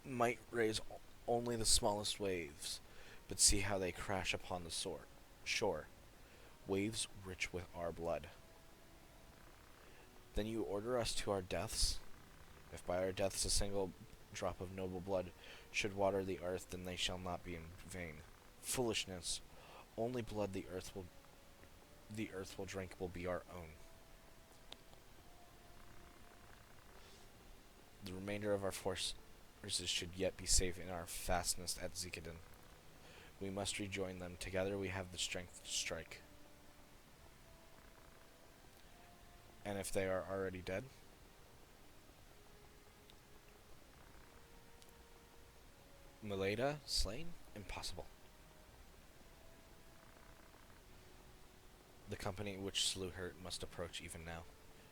might raise only the smallest waves, but see how they crash upon the shore. Waves rich with our blood. Then you order us to our deaths? If by our deaths a single drop of noble blood should water the earth, then they shall not be in vain. Foolishness. Only blood the earth will drink will be our own. The remainder of our forces should yet be safe in our fastness at Zikadin. We must rejoin them. Together we have the strength to strike. And if they are already dead? Mileda slain? Impossible. The company which slew her must approach even now.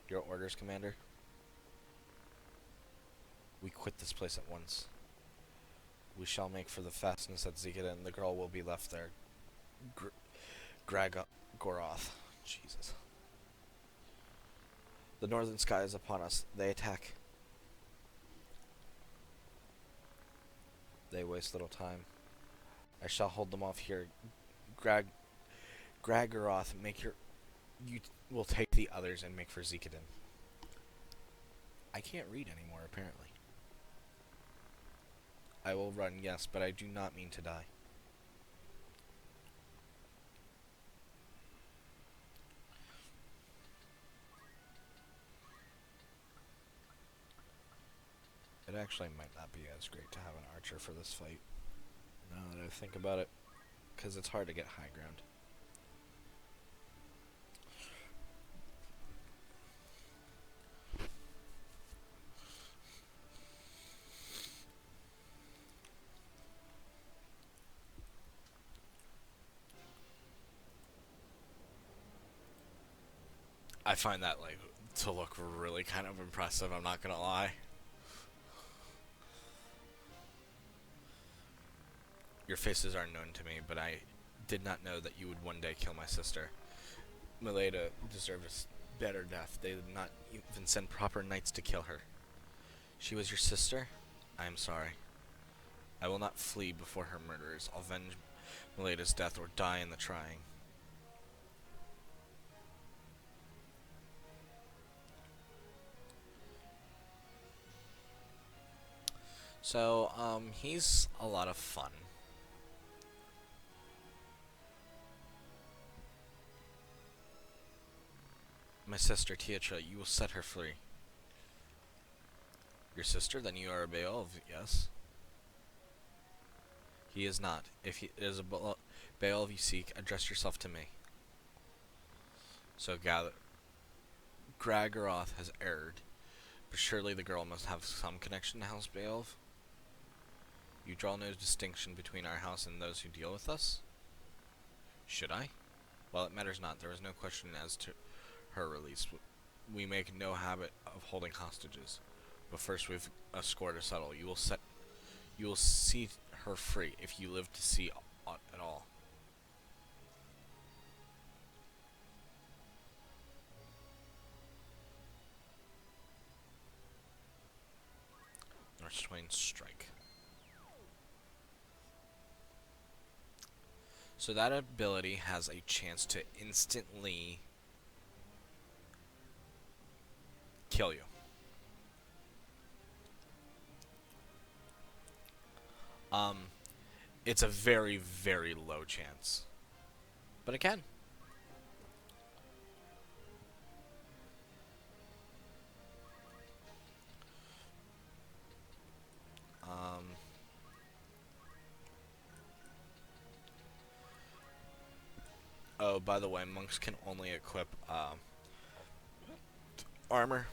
Your orders, Commander? We quit this place at once. We shall make for the fastness at Zikita, and the girl will be left there. Goroth. Jesus. The northern sky is upon us. They attack. They waste little time. I shall hold them off here. Goroth, you will take the others and make for Zikidin. I can't read anymore, apparently. I will run, yes, but I do not mean to die. It actually might not be as great to have an archer for this fight, now that I think about it, because it's hard to get high ground. I find that, like, to look really kind of impressive, I'm not gonna lie. Your faces are known to me, but I did not know that you would one day kill my sister. Mileda deserved a better death. They did not even send proper knights to kill her. She was your sister? I am sorry. I will not flee before her murderers. I'll avenge Mileda's death or die in the trying. So, he's a lot of fun. My sister, Teatra, you will set her free. Your sister? Then you are a Beowulf, yes? He is not. If he is a Beowulf you seek, address yourself to me. So Gragoroth has erred, but surely the girl must have some connection to House Beowulf. You draw no distinction between our house and those who deal with us? Should I? Well, it matters not. There is no question as to her release. We make no habit of holding hostages, but first we've a score to settle. You will see her free if you live to see aught at all. North Swain Strike. So that ability has a chance to instantly kill you. It's a very, very low chance, but it can. Oh, by the way, monks can only equip armor.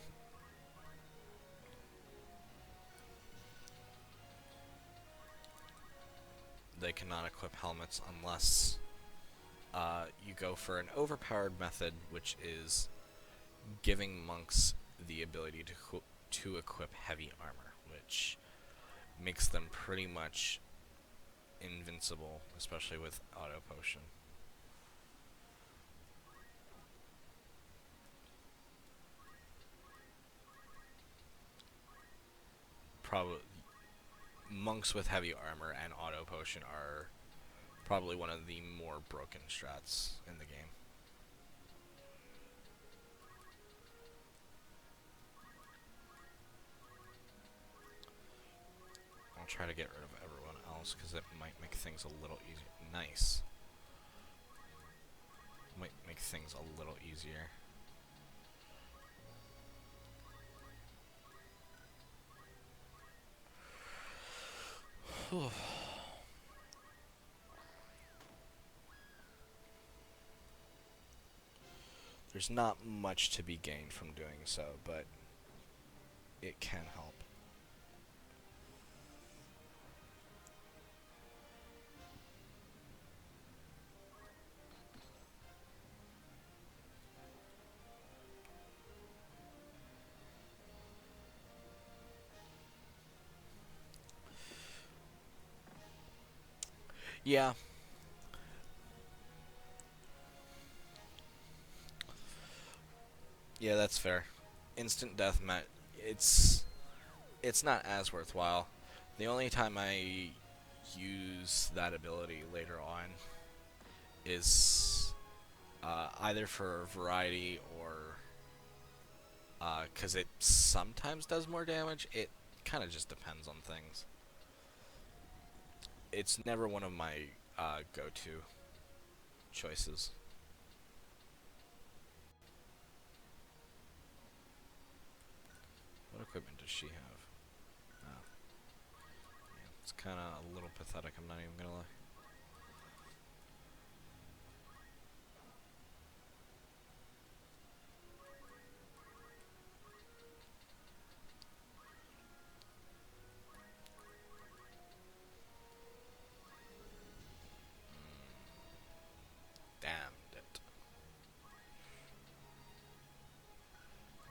They cannot equip helmets unless you go for an overpowered method, which is giving monks the ability to equip heavy armor, which makes them pretty much invincible, especially with auto potion. Probably monks with heavy armor and auto potion are probably one of the more broken strats in the game. I'll try to get rid of everyone else because it might make things a little easier. Nice. Might make things a little easier. There's not much to be gained from doing so, but it can help. Yeah, yeah, that's fair. Instant death met. It's it's not as worthwhile. The only time I use that ability later on is either for variety or because it sometimes does more damage. It kind of just depends on things. It's never one of my go-to choices. What equipment does she have? Oh, yeah, it's kind of a little pathetic. I'm not even gonna lie. Damned it.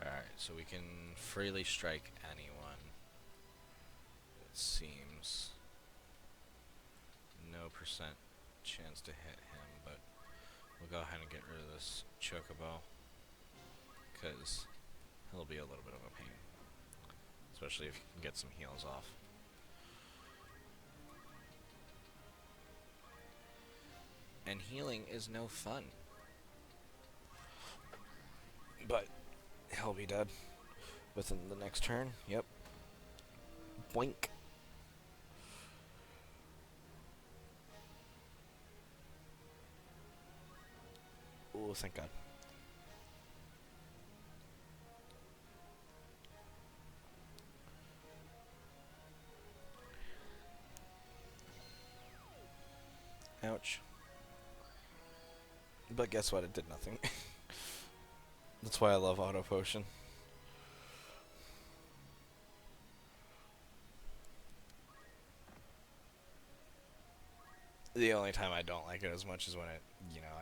Alright, so we can freely strike anyone. It seems. No percent chance to hit him, but we'll go ahead and get rid of this chocobo. Because he'll be a little bit of a pain. Especially if you can get some heals off. And healing is no fun. But he'll be dead within the next turn. Yep. Boink. Oh, thank God. Ouch. But guess what? It did nothing. That's why I love auto potion. The only time I don't like it as much is when I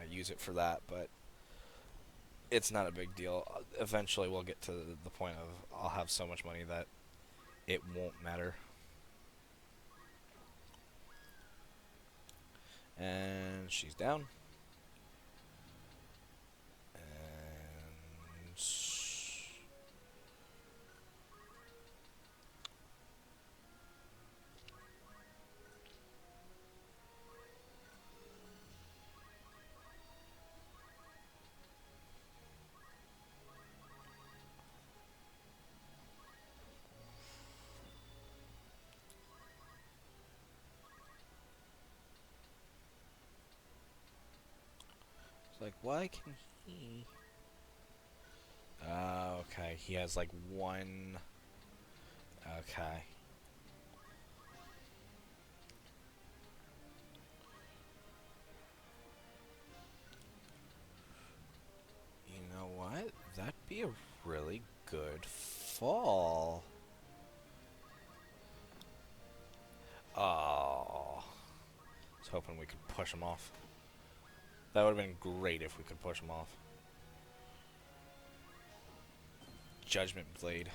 use it for that, but it's not a big deal. Eventually we'll get to the point of I'll have so much money that it won't matter. And she's down. And it's like, why can he? Okay, he has like one. Okay. You know what? That'd be a really good fall. Oh. I was hoping we could push him off. That would have been great if we could push him off. Judgment Blade.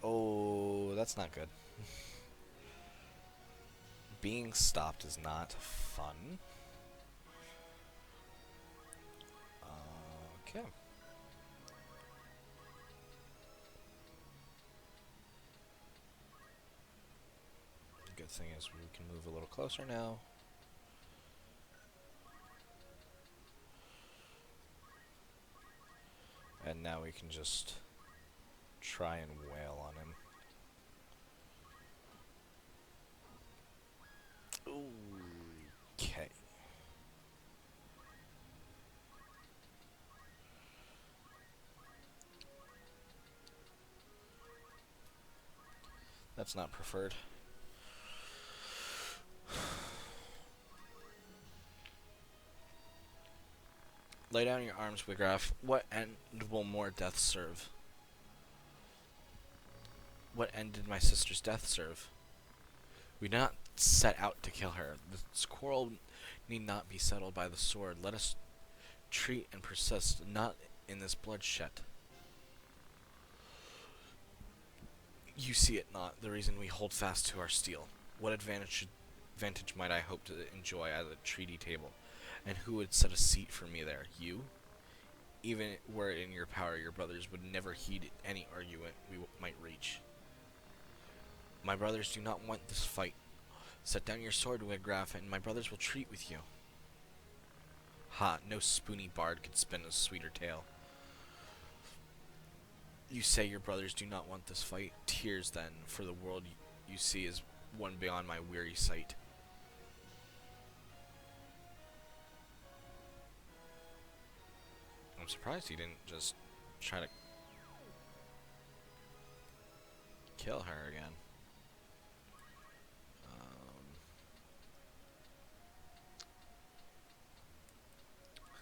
Oh, that's not good. Being stopped is not fun. Okay. The good thing is we can move a little closer now. And now we can just try and wail on him. Okay. That's not preferred. Lay down your arms, Wigraf. What end will more death serve? What end did my sister's death serve? We did not set out to kill her. This quarrel need not be settled by the sword. Let us treat and persist, not in this bloodshed. You see it not, the reason we hold fast to our steel. What advantage might I hope to enjoy at the treaty table? And who would set a seat for me there? You? Even were it in your power, your brothers would never heed any argument we might reach. My brothers do not want this fight. Set down your sword, Wigraf, and my brothers will treat with you. Ha, no spoony bard could spin a sweeter tale. You say your brothers do not want this fight. Tears, then, for the world you see is one beyond my weary sight. I'm surprised he didn't just try to kill her again.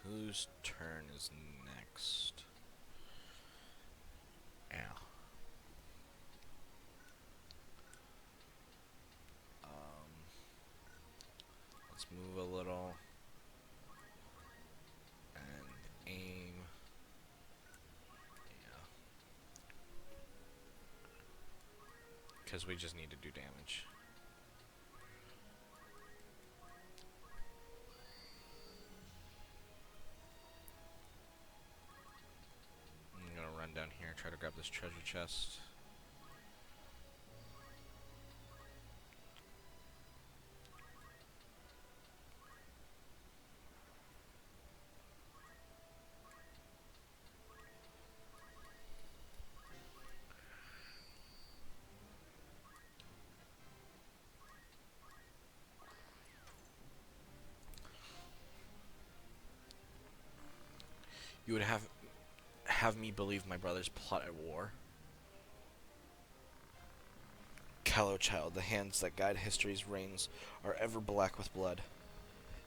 Whose turn is next? Yeah. Let's move a little and aim. Yeah. Because we just need to do damage. I'm gonna run down here and try to grab this treasure chest. You would have me believe my brothers plot at war? Callow child, the hands that guide history's reins are ever black with blood.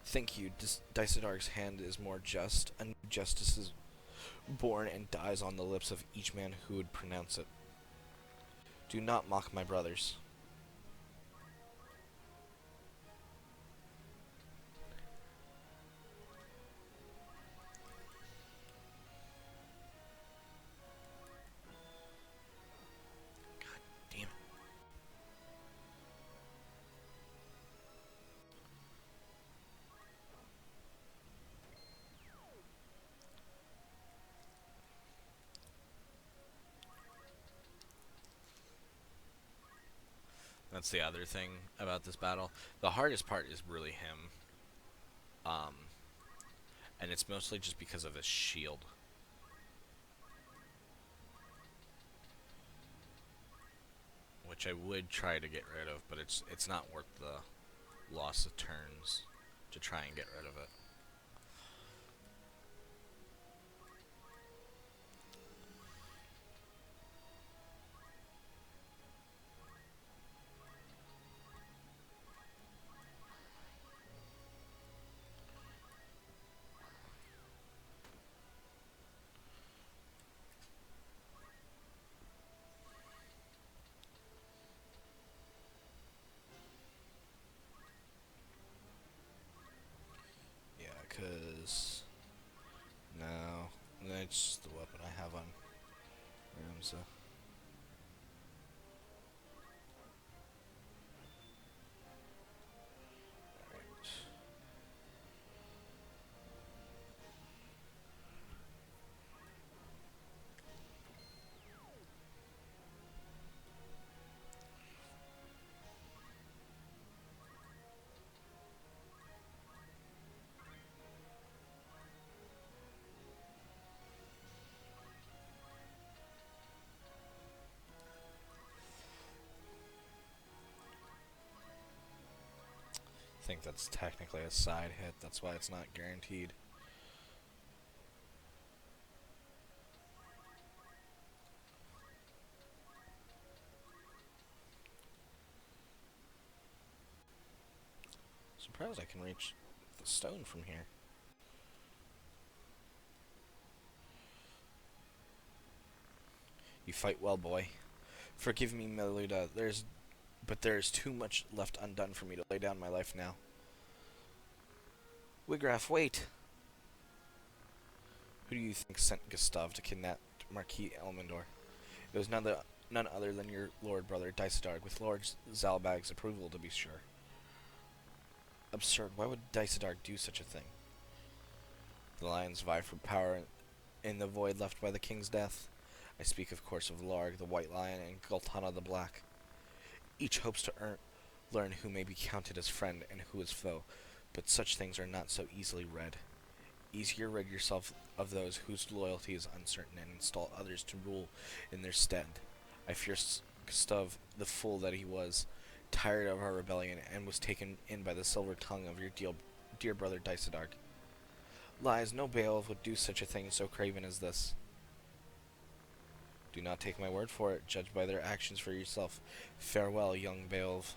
Think you, Dysadar's hand is more just. A new justice is born and dies on the lips of each man who would pronounce it. Do not mock my brothers. That's the other thing about this battle. The hardest part is really him. And it's mostly just because of his shield. Which I would try to get rid of, but it's not worth the loss of turns to try and get rid of it. Because no, that's the weapon I have on Ramza. I think that's technically a side hit, that's why it's not guaranteed. Surprised I can reach the stone from here. You fight well, boy. Forgive me, Meluda, but there is too much left undone for me to lay down my life now. Wigraf, wait! Who do you think sent Gustav to kidnap Marquis Elmendor? It was none None other than your lord brother Dysadarg, with Lord Zalbag's approval, to be sure. Absurd. Why would Dysadarg do such a thing? The lions vie for power in the void left by the king's death. I speak, of course, of Larg, the White Lion, and Gultana, the Black. Each hopes to learn who may be counted as friend and who as foe, but such things are not so easily read. Easier rid yourself of those whose loyalty is uncertain and install others to rule in their stead. I fear Gustav, the fool that he was, tired of our rebellion and was taken in by the silver tongue of your dear brother Dysadarg. Lies, no Beowulf would do such a thing so craven as this. Do not take my word for it. Judge by their actions for yourself. Farewell, young Beowulf.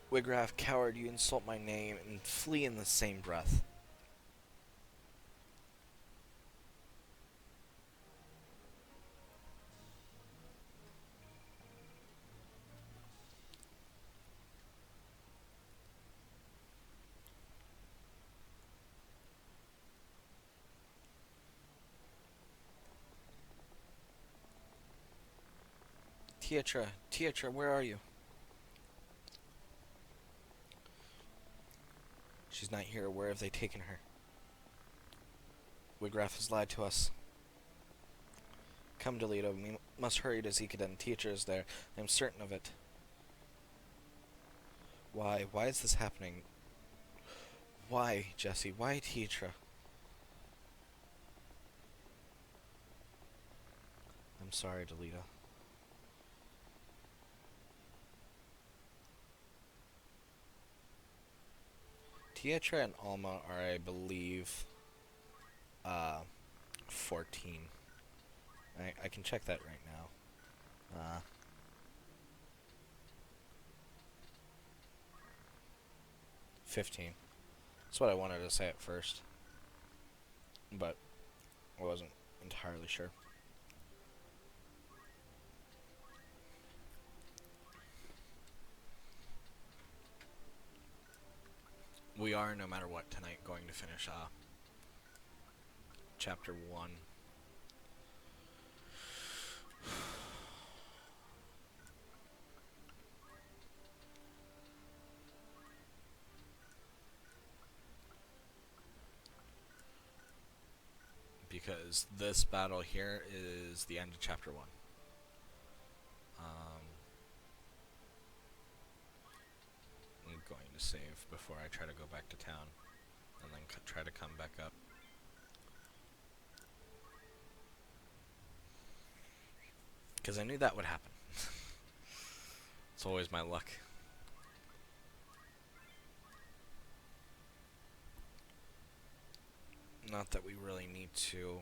Wigraf, coward, you insult my name and flee in the same breath. Tietra, where are you? She's not here. Where have they taken her? Wigraf has lied to us. Come, Delito. We must hurry to Zikaden. Tietra is there. I am certain of it. Why? Why is this happening? Why, Jesse? Why Tietra? I'm sorry, Delita. Tietra and Alma are, I believe, 14. I can check that right now. 15. That's what I wanted to say at first, but I wasn't entirely sure. We are, no matter what, tonight going to finish chapter 1. Because this battle here is the end of chapter 1. I'm going to save before I try to go back to town, and then try to come back up. Because I knew that would happen. It's always my luck. Not that we really need to.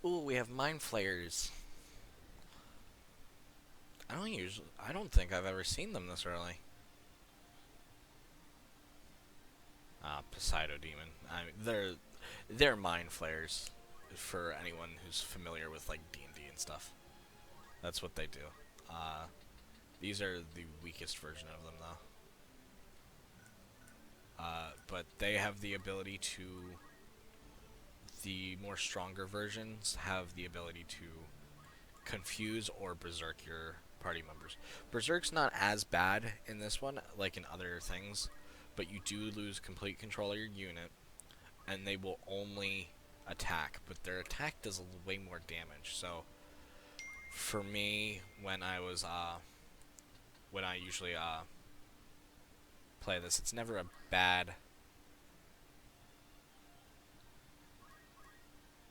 Ooh, we have mind flayers. I don't think I've ever seen them this early. Poseido Demon. I mean, they're mind flayers for anyone who's familiar with like D&D and stuff. That's what they do. These are the weakest version of them though. But they have the ability to. The more stronger versions have the ability to confuse or berserk your party members. Berserk's not as bad in this one, like in other things, but you do lose complete control of your unit, and they will only attack, but their attack does way more damage. So, for me, when I usually play this, it's never a bad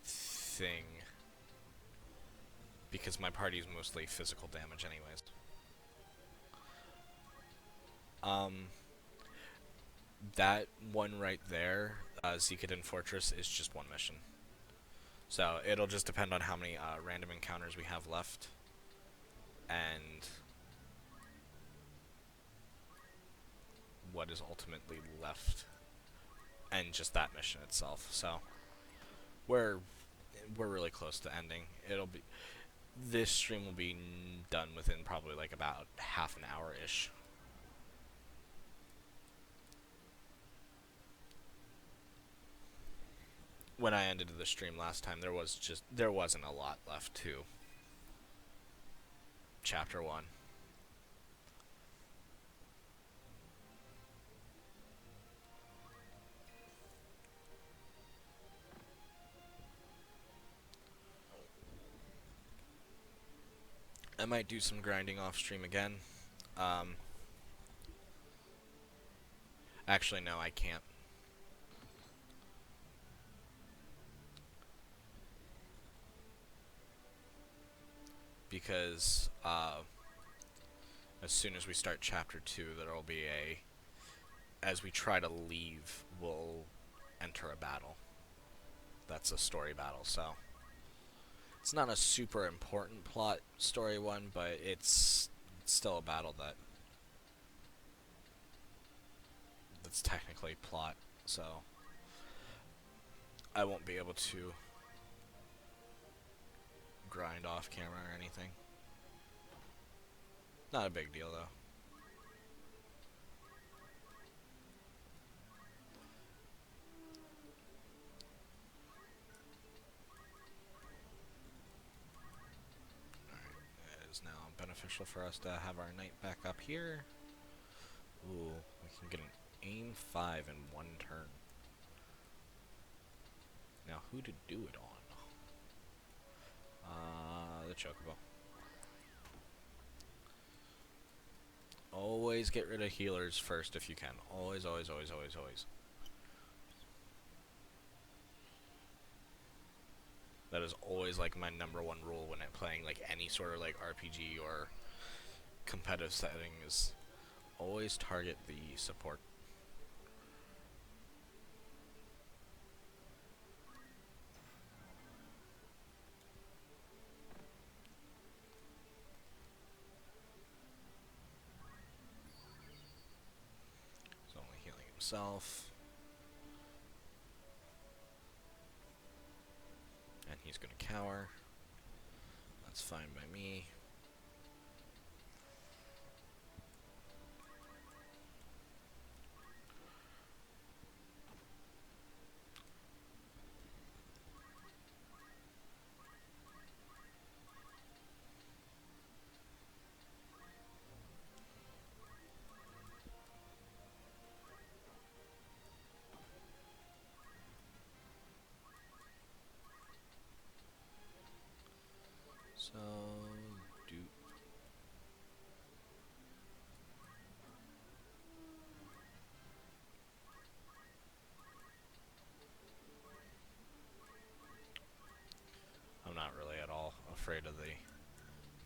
thing because my party is mostly physical damage anyways. That one right there, Zikaden Fortress, is just one mission. So it'll just depend on how many random encounters we have left, and what is ultimately left, and just that mission itself. So we're really close to ending. This stream will be done within probably like about half an hour-ish. When I ended the stream last time, there wasn't a lot left to Chapter 1. I might do some grinding off stream again. Actually, no, I can't. Because as soon as we start Chapter 2, there'll be as we try to leave, we'll enter a battle. That's a story battle, so it's not a super important plot story one, but it's still a battle that's technically plot, so I won't be able to grind off camera or anything. Not a big deal though. Alright, it is now beneficial for us to have our knight back up here. Ooh, we can get an aim 5 in one turn. Now, who to do it on? The Chocobo. Always get rid of healers first if you can. Always, always, always, always, always. That is always like my #1 rule when I'm playing like any sort of like RPG or competitive setting is always target the support. He's only healing himself. And he's gonna cower. That's fine by me. So, I'm not really at all afraid of the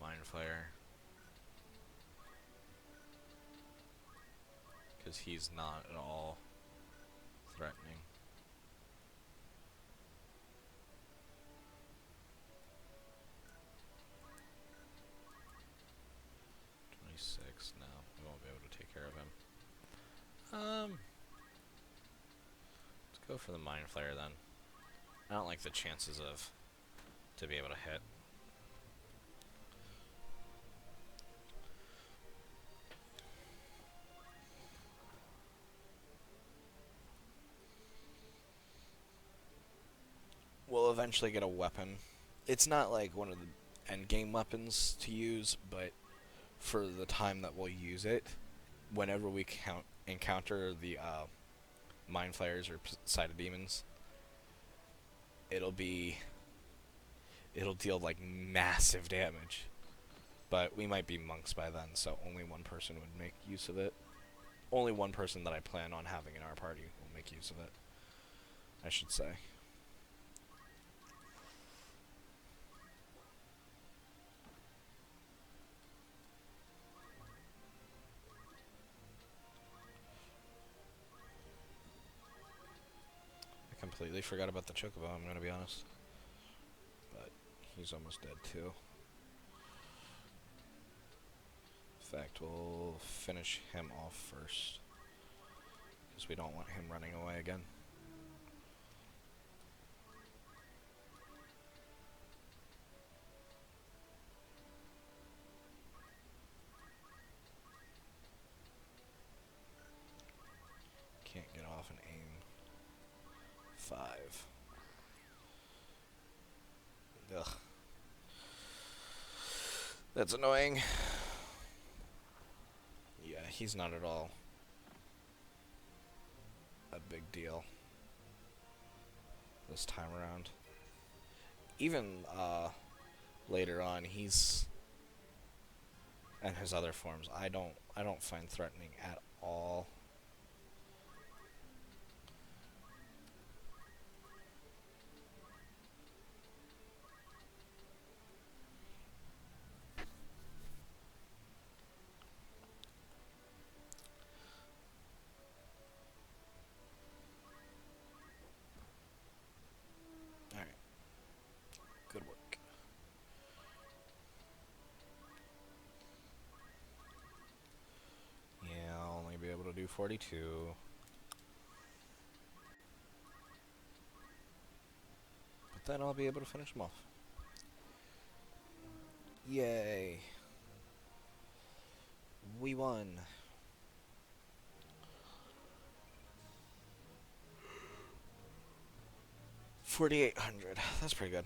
Mind Flayer, because he's not at all threatening. No, we won't be able to take care of him. Let's go for the Mind Flayer then. I don't like the chances to be able to hit. We'll eventually get a weapon. It's not like one of the endgame weapons to use, but for the time that we'll use it, whenever we encounter the Mind Flayers or Poseido Demons, it'll deal like massive damage. But we might be monks by then, so only one person would make use of it. Only one person that I plan on having in our party will make use of it, I should say. completely forgot about the Chocobo, I'm gonna be honest. But he's almost dead too. In fact, we'll finish him off first, because we don't want him running away again. Can't get off and aim. 5. Ugh. That's annoying. Yeah, he's not at all a big deal this time around. Even later on, he's and his other forms, I don't find threatening at all. Alright. Good work. Yeah, I'll only be able to do 42. But then I'll be able to finish them off. Yay. We won. 4,800. That's pretty good.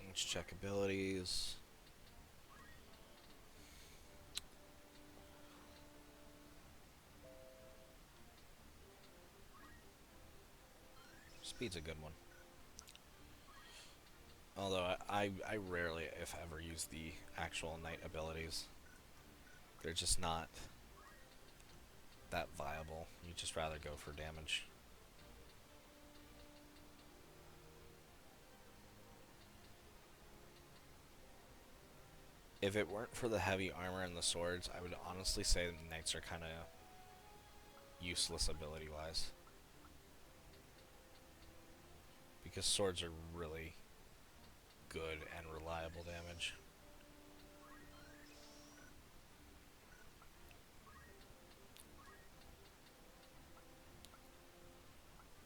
Let's check abilities. Speed's a good one. Although I rarely, if ever, use the actual knight abilities. They're just not that viable. You just rather go for damage. If it weren't for the heavy armor and the swords, I would honestly say knights are kind of useless ability-wise. Because swords are really good and reliable damage.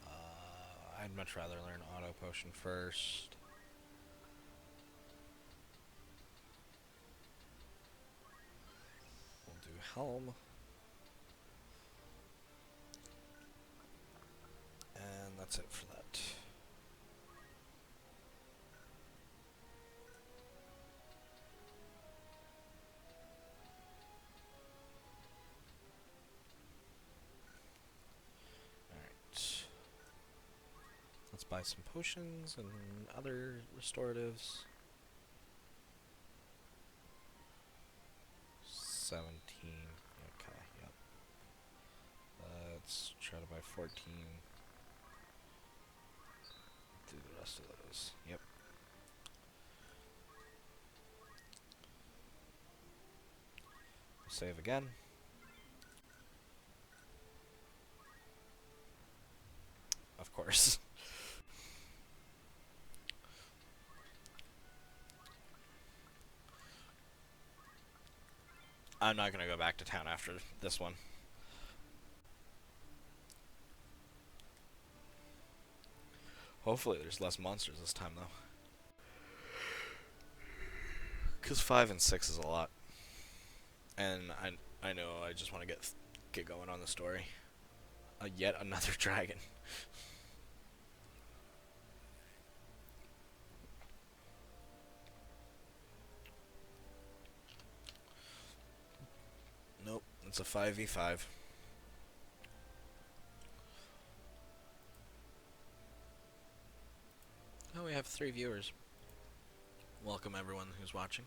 I'd much rather learn auto potion first. We'll do helm. And that's it for that. Alright. Let's buy some potions and other restoratives. 17. Okay, yep. Let's try to buy 14. Do the rest of those. Yep. Save again. Of course. I'm not going to go back to town after this one. Hopefully there's less monsters this time, though. Because 5 and 6 is a lot. And I know I just want to get going on the story. Yet another dragon. Nope, it's a 5v5. Oh, we have 3 viewers. Welcome everyone who's watching.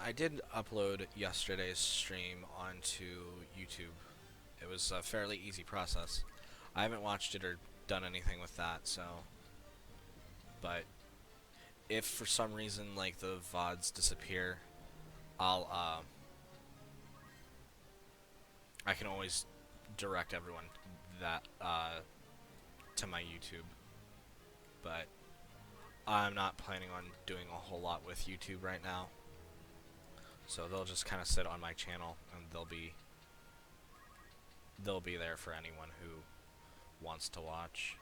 I did upload yesterday's stream onto YouTube It was a fairly easy process. I haven't watched it or done anything with that, so. But if for some reason like the VODs disappear, I'll I can always direct everyone that to my YouTube. But I'm not planning on doing a whole lot with YouTube right now. So they'll just kind of sit on my channel, and they'll be there for anyone who wants to watch.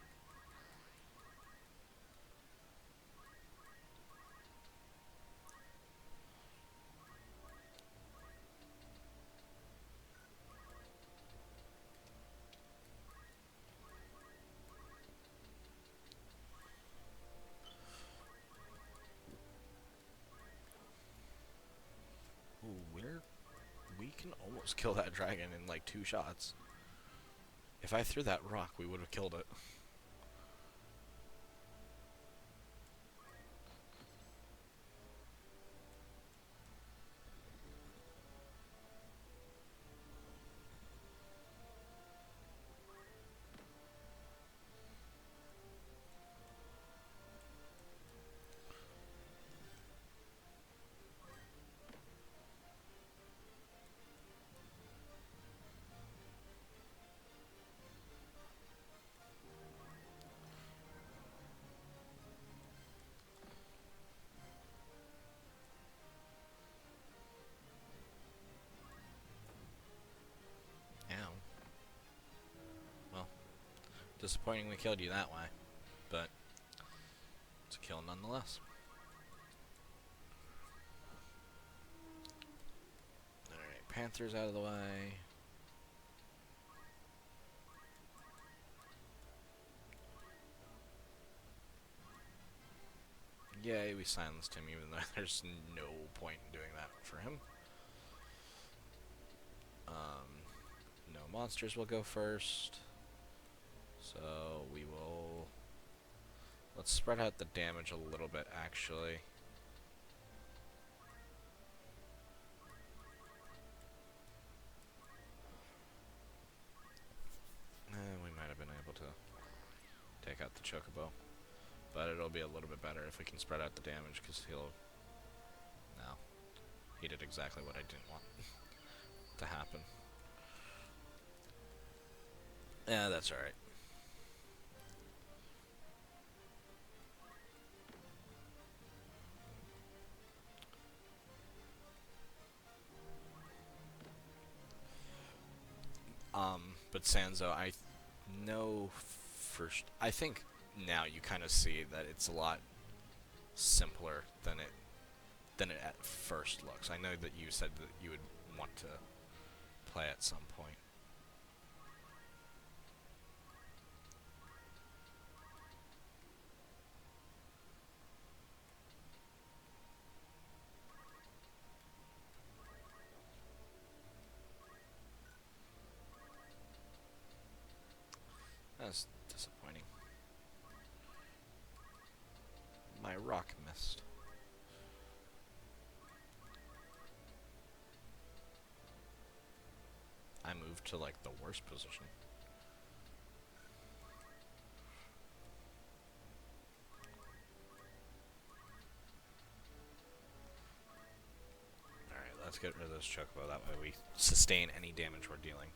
Ooh, we can almost kill that dragon in like 2 shots. If I threw that rock, we would have killed it. Ow. Well, disappointing we killed you that way, but it's a kill nonetheless. Alright, Panther's out of the way. Yay, we silenced him, even though there's no point in doing that for him. No monsters will go first. So we will... Let's spread out the damage a little bit, actually. We might have been able to take out the Chocobo. But it'll be a little bit better if we can spread out the damage, because he'll... No. He did exactly what I didn't want to happen. Yeah, that's alright. But Sanzo, I know first. I think now you kind of see that it's a lot simpler than it at first looks. I know that you said that you would want to play at some point. That's disappointing. My rock missed. I moved to like the worst position. Alright, let's get rid of this Chocobo, that way we sustain any damage we're dealing.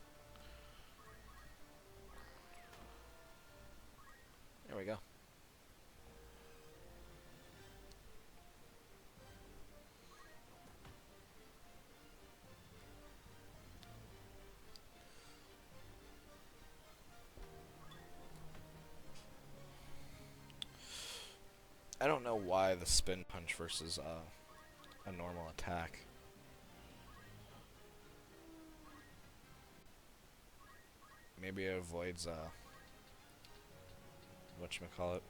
There we go. I don't know why the spin punch versus a normal attack. Maybe it avoids whatchamacallit,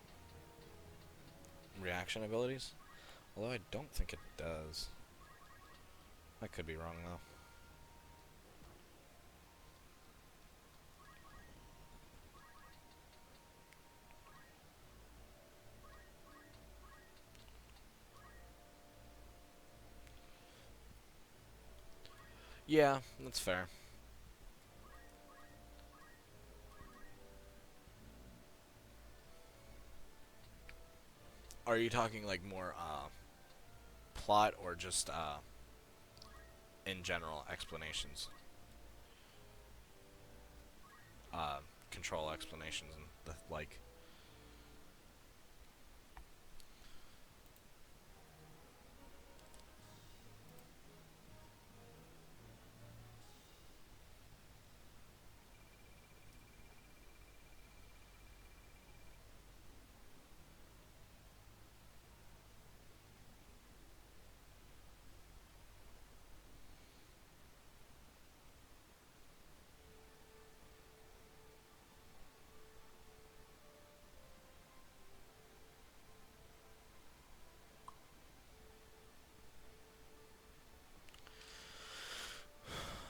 reaction abilities? Although I don't think it does. I could be wrong though. Yeah, that's fair. Are you talking like more plot or just in general explanations? Uh, Control explanations and the like.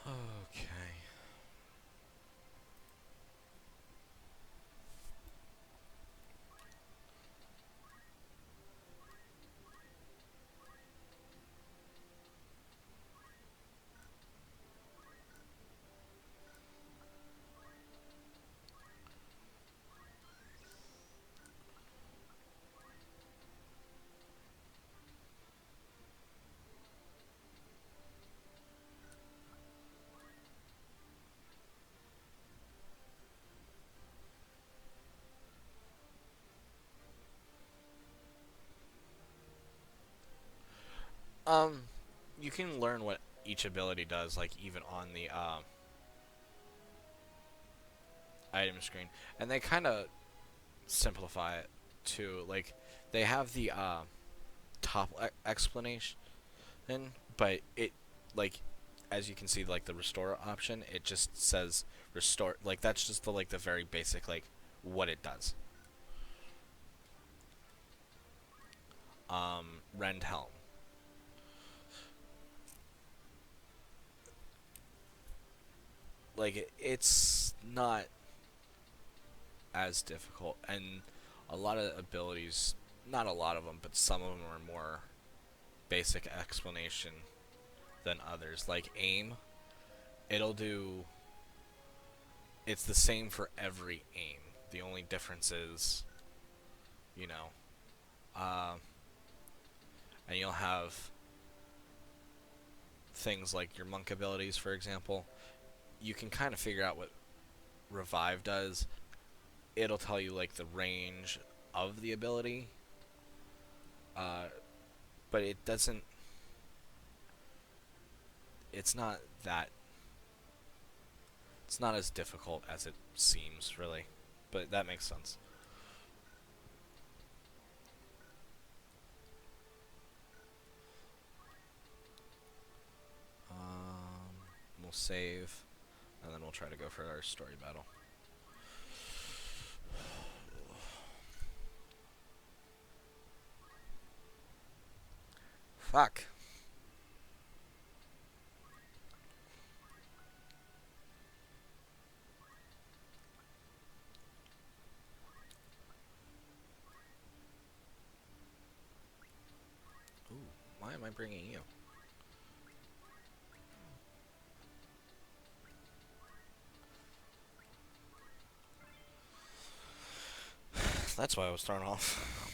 Okay. Um, you can learn what each ability does, like even on the item screen, and they kind of simplify it too. Like they have the top explanation, but it like as you can see, like the restore option, it just says restore. Like that's just the very basic like what it does. Rend helm. Like it's not as difficult, and a lot of abilities, not a lot of them, but some of them are more basic explanation than others. Like aim, it'll do. It's the same for every aim. The only difference is, you know, uh, and you'll have things like your monk abilities, for example. You can kind of figure out what revive does. It'll tell you like the range of the ability, uh, but it doesn't. It's not that. It's not as difficult as it seems, really. But that makes sense. We'll save, and then we'll try to go for our story battle. Fuck. Ooh, why am I bringing you? That's why I was thrown off.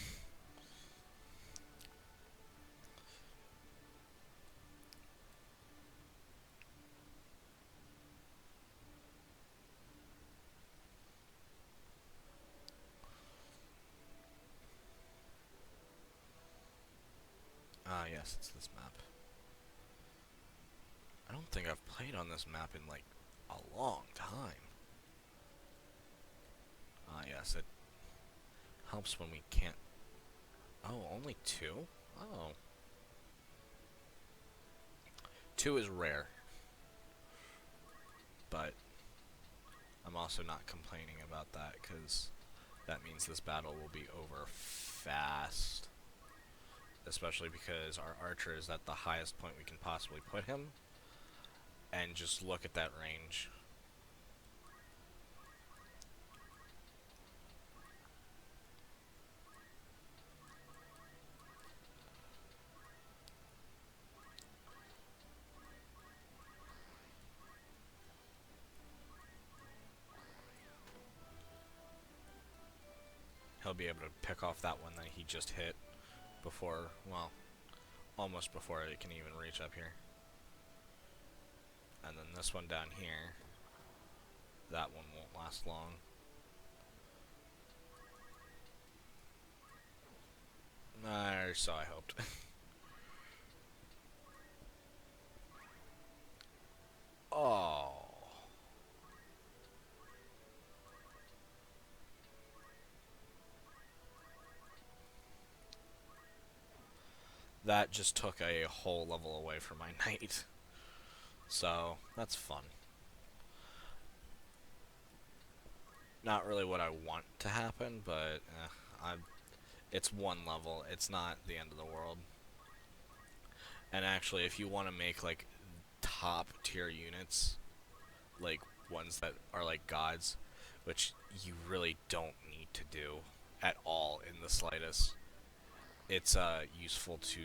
Ah, yes, it's this map. I don't think I've played on this map in, like, a long time. Ah, yes, it helps when we can't... Oh, only two? Oh. Two is rare. But I'm also not complaining about that, because that means this battle will be over fast. Especially because our archer is at the highest point we can possibly put him. And just look at that range. He'll be able to pick off that one that he just hit before, well, almost before it can even reach up here. And then this one down here, that one won't last long. Or so I hoped. Oh. That just took a whole level away from my knight. So, that's fun. Not really what I want to happen, but it's one level. It's not the end of the world. And actually, if you want to make, like, top tier units, like ones that are like gods, which you really don't need to do at all in the slightest, it's useful to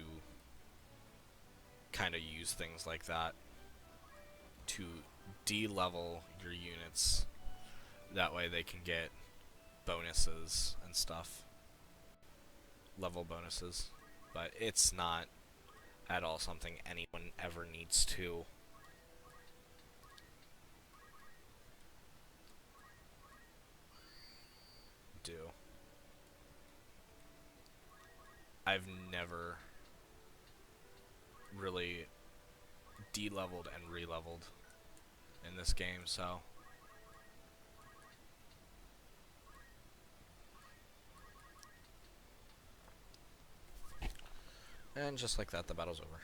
kind of use things like that to de-level your units. That way they can get bonuses and stuff. Level bonuses. But it's not at all something anyone ever needs to do. I've never really de-leveled and re-leveled in this game, so and just like that, the battle's over.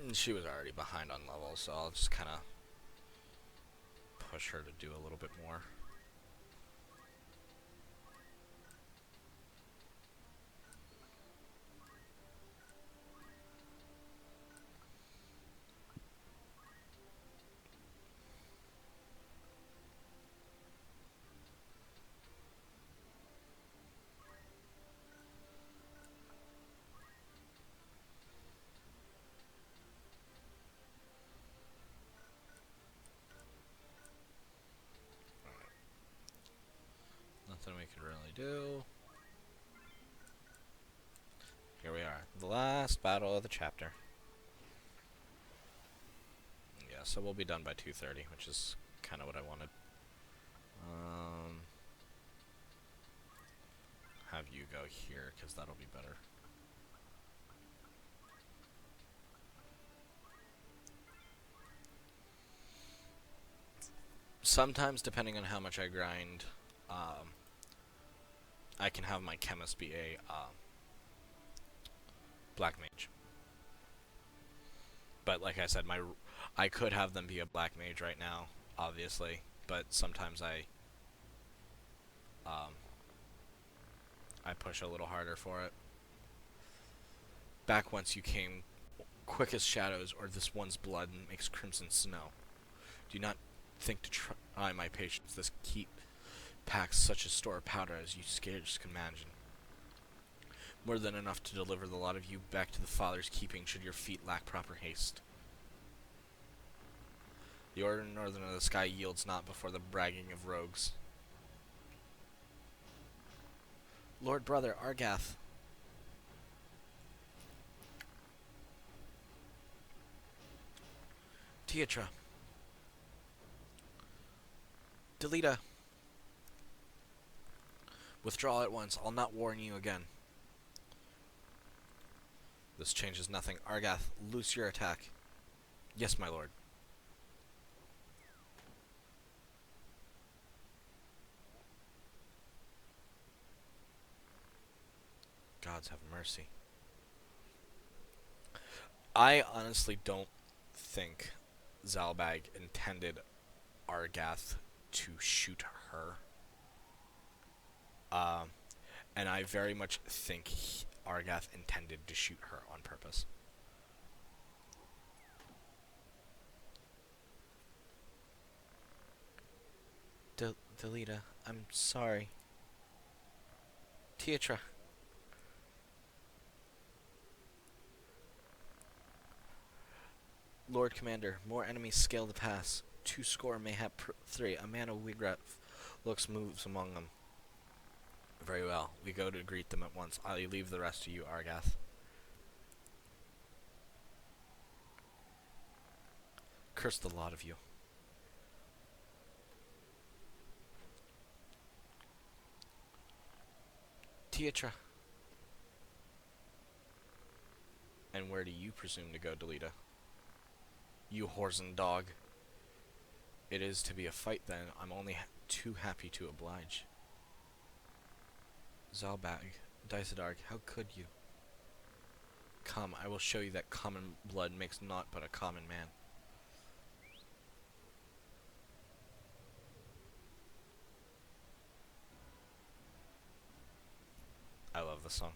And she was already behind on levels, so I'll just kind of push her to do a little bit more. Nothing we can really do. Here we are, the last battle of the chapter. Yeah, so we'll be done by 2:30, which is kind of what I wanted. Have you go here, because that'll be better. Sometimes, depending on how much I grind, I can have my chemist be a black mage. But like I said, I could have them be a black mage right now, obviously. But sometimes I push a little harder for it. Back whence you came, quick as shadows, or this one's blood makes crimson snow. Do not think to try my patience. This keep packs such a store of powder as you scarce can imagine. More than enough to deliver the lot of you back to the Father's keeping should your feet lack proper haste. The order northern of the sky yields not before the bragging of rogues. Lord brother, Argath. Teatra. Delita. Withdraw at once. I'll not warn you again. This changes nothing. Argath, loose your attack. Yes, my lord. Gods have mercy. I honestly don't think Zalbag intended Argath to shoot her. And I very much think Argath intended to shoot her on purpose. Delita, I'm sorry. Tietra. Lord Commander, more enemies scale the pass. 2 score mayhap 3. A man of Wigraf looks moves among them. Very well. We go to greet them at once. I'll leave the rest to you, Argath. Curse the lot of you. Tietra. And where do you presume to go, Delita? You whoreson dog. It is to be a fight, then. I'm only too happy to oblige. Zalbag, Dysadarg, how could you? Come, I will show you that common blood makes naught but a common man. I love the song.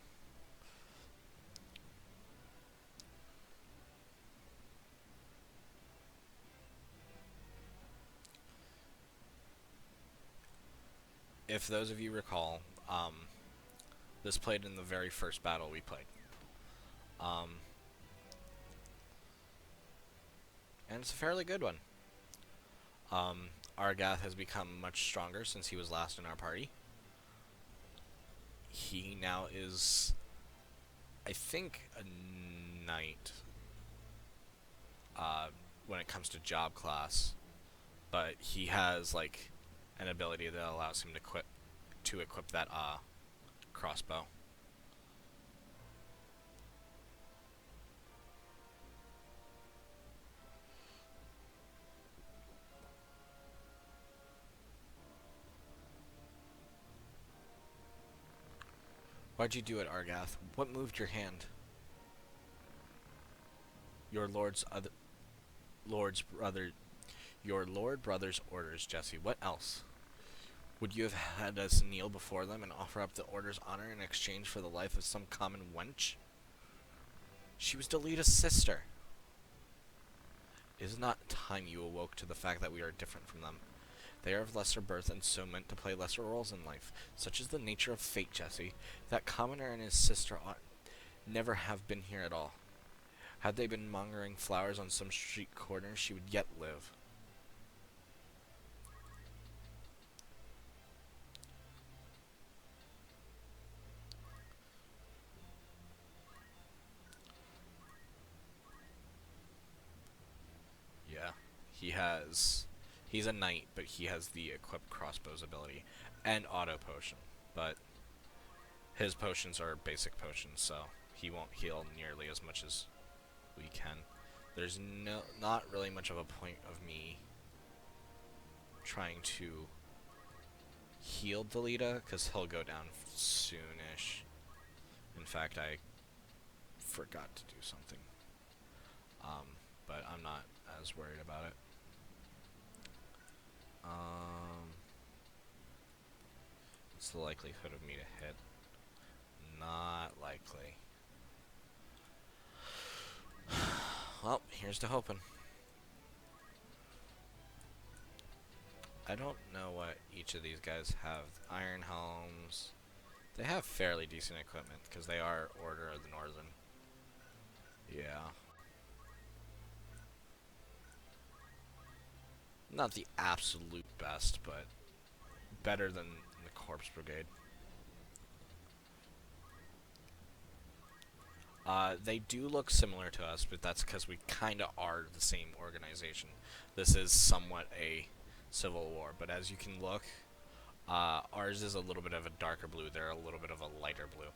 If those of you recall, this played in the very first battle we played. And it's a fairly good one. Argath has become much stronger since he was last in our party. He now is, I think, a knight when it comes to job class, but he has like an ability that allows him to equip that crossbow. Why'd you do it, Argath? What moved your hand? Your lord brother's orders, Jesse. What else? Would you have had us kneel before them and offer up the order's honor in exchange for the life of some common wench? She was Delita's sister. It is not time you awoke to the fact that we are different from them. They are of lesser birth and so meant to play lesser roles in life. Such is the nature of fate, Jesse. That commoner and his sister ought never have been here at all. Had they been mongering flowers on some street corner, she would yet live. Yeah, he's a knight, but he has the equipped crossbows ability and auto potion, but his potions are basic potions, so he won't heal nearly as much as we can. There's not really much of a point of me trying to heal Delita, because he'll go down soonish. In fact, I forgot to do something. But I'm not as worried about it. What's the likelihood of me to hit? Not likely. Well, here's to hoping. I don't know what each of these guys have. Iron helms. They have fairly decent equipment because they are Order of the Northern. Yeah. Not the absolute best, but better than the Corpse Brigade. They do look similar to us, but that's because we kind of are the same organization. This is somewhat a civil war, but as you can look, ours is a little bit of a darker blue. They're a little bit of a lighter blue.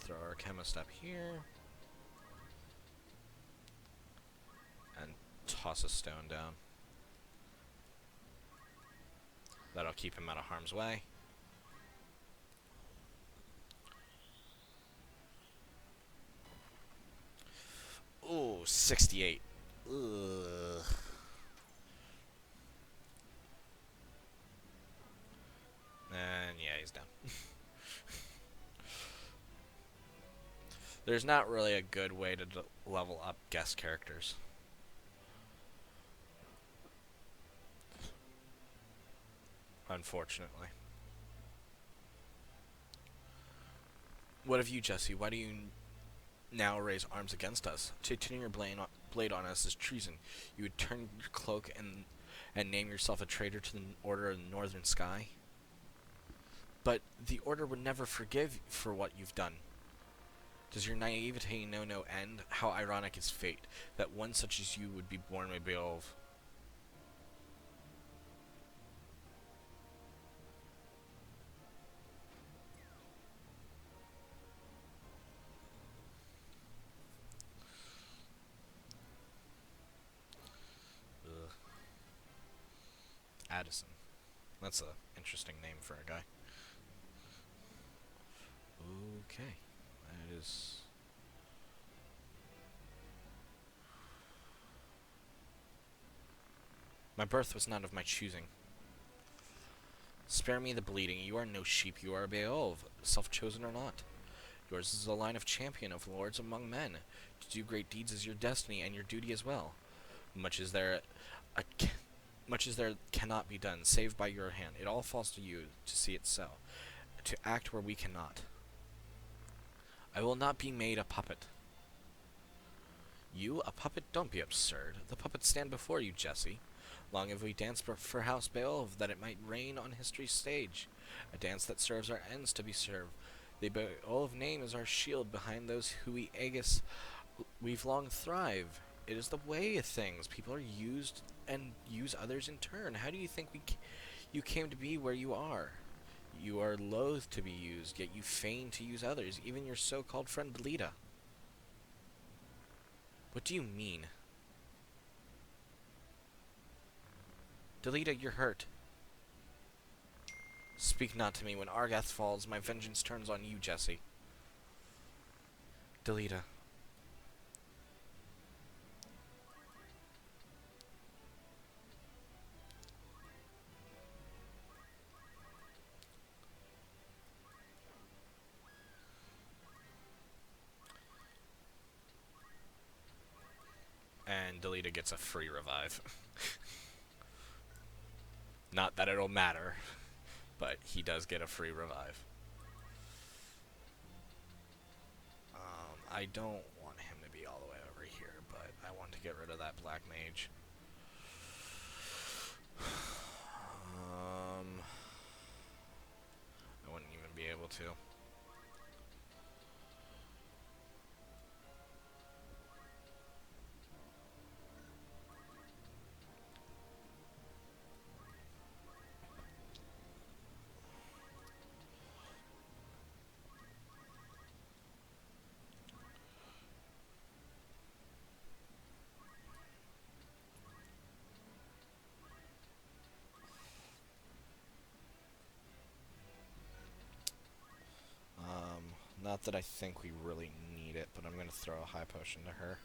Throw our chemist up here. And toss a stone down. That'll keep him out of harm's way. Ooh, 68. Ugh. And yeah, he's down. There's not really a good way to level up guest characters. Unfortunately. What of you, Jesse? Why do you now raise arms against us? To turn your blade on us is treason. You would turn your cloak and name yourself a traitor to the Order of the Northern Sky? But the Order would never forgive for what you've done. Does your naivety know no end? How ironic is fate, that one such as you would be born by Beowulf. Ugh. Addison. That's a interesting name for a guy. Okay. That is... My birth was not of my choosing. Spare me the bleeding. You are no sheep, you are a Beowulf, self-chosen or not. Yours is a line of champion of lords among men. To do great deeds is your destiny and your duty as well. Much is there cannot be done, save by your hand. It all falls to you to see it so, to act where we cannot. I will not be made a puppet. You, a puppet? Don't be absurd. The puppets stand before you, Jesse. Long have we danced for House Beowulf, that it might reign on history's stage. A dance that serves our ends to be served. The Beowulf name is our shield behind those who we Aegis we've long thrive. It is the way of things. People are used and use others in turn. How do you think you came to be where you are? You are loath to be used, yet you feign to use others, even your so-called friend Lita. What do you mean? Delita, you're hurt. Speak not to me. When Argath falls, my vengeance turns on you, Jesse. Delita. And Delita gets a free revive. Not that it'll matter, but he does get a free revive. I don't want him to be all the way over here, but I want to get rid of that black mage. I wouldn't even be able to. Not that I think we really need it, but I'm going to throw a high potion to her.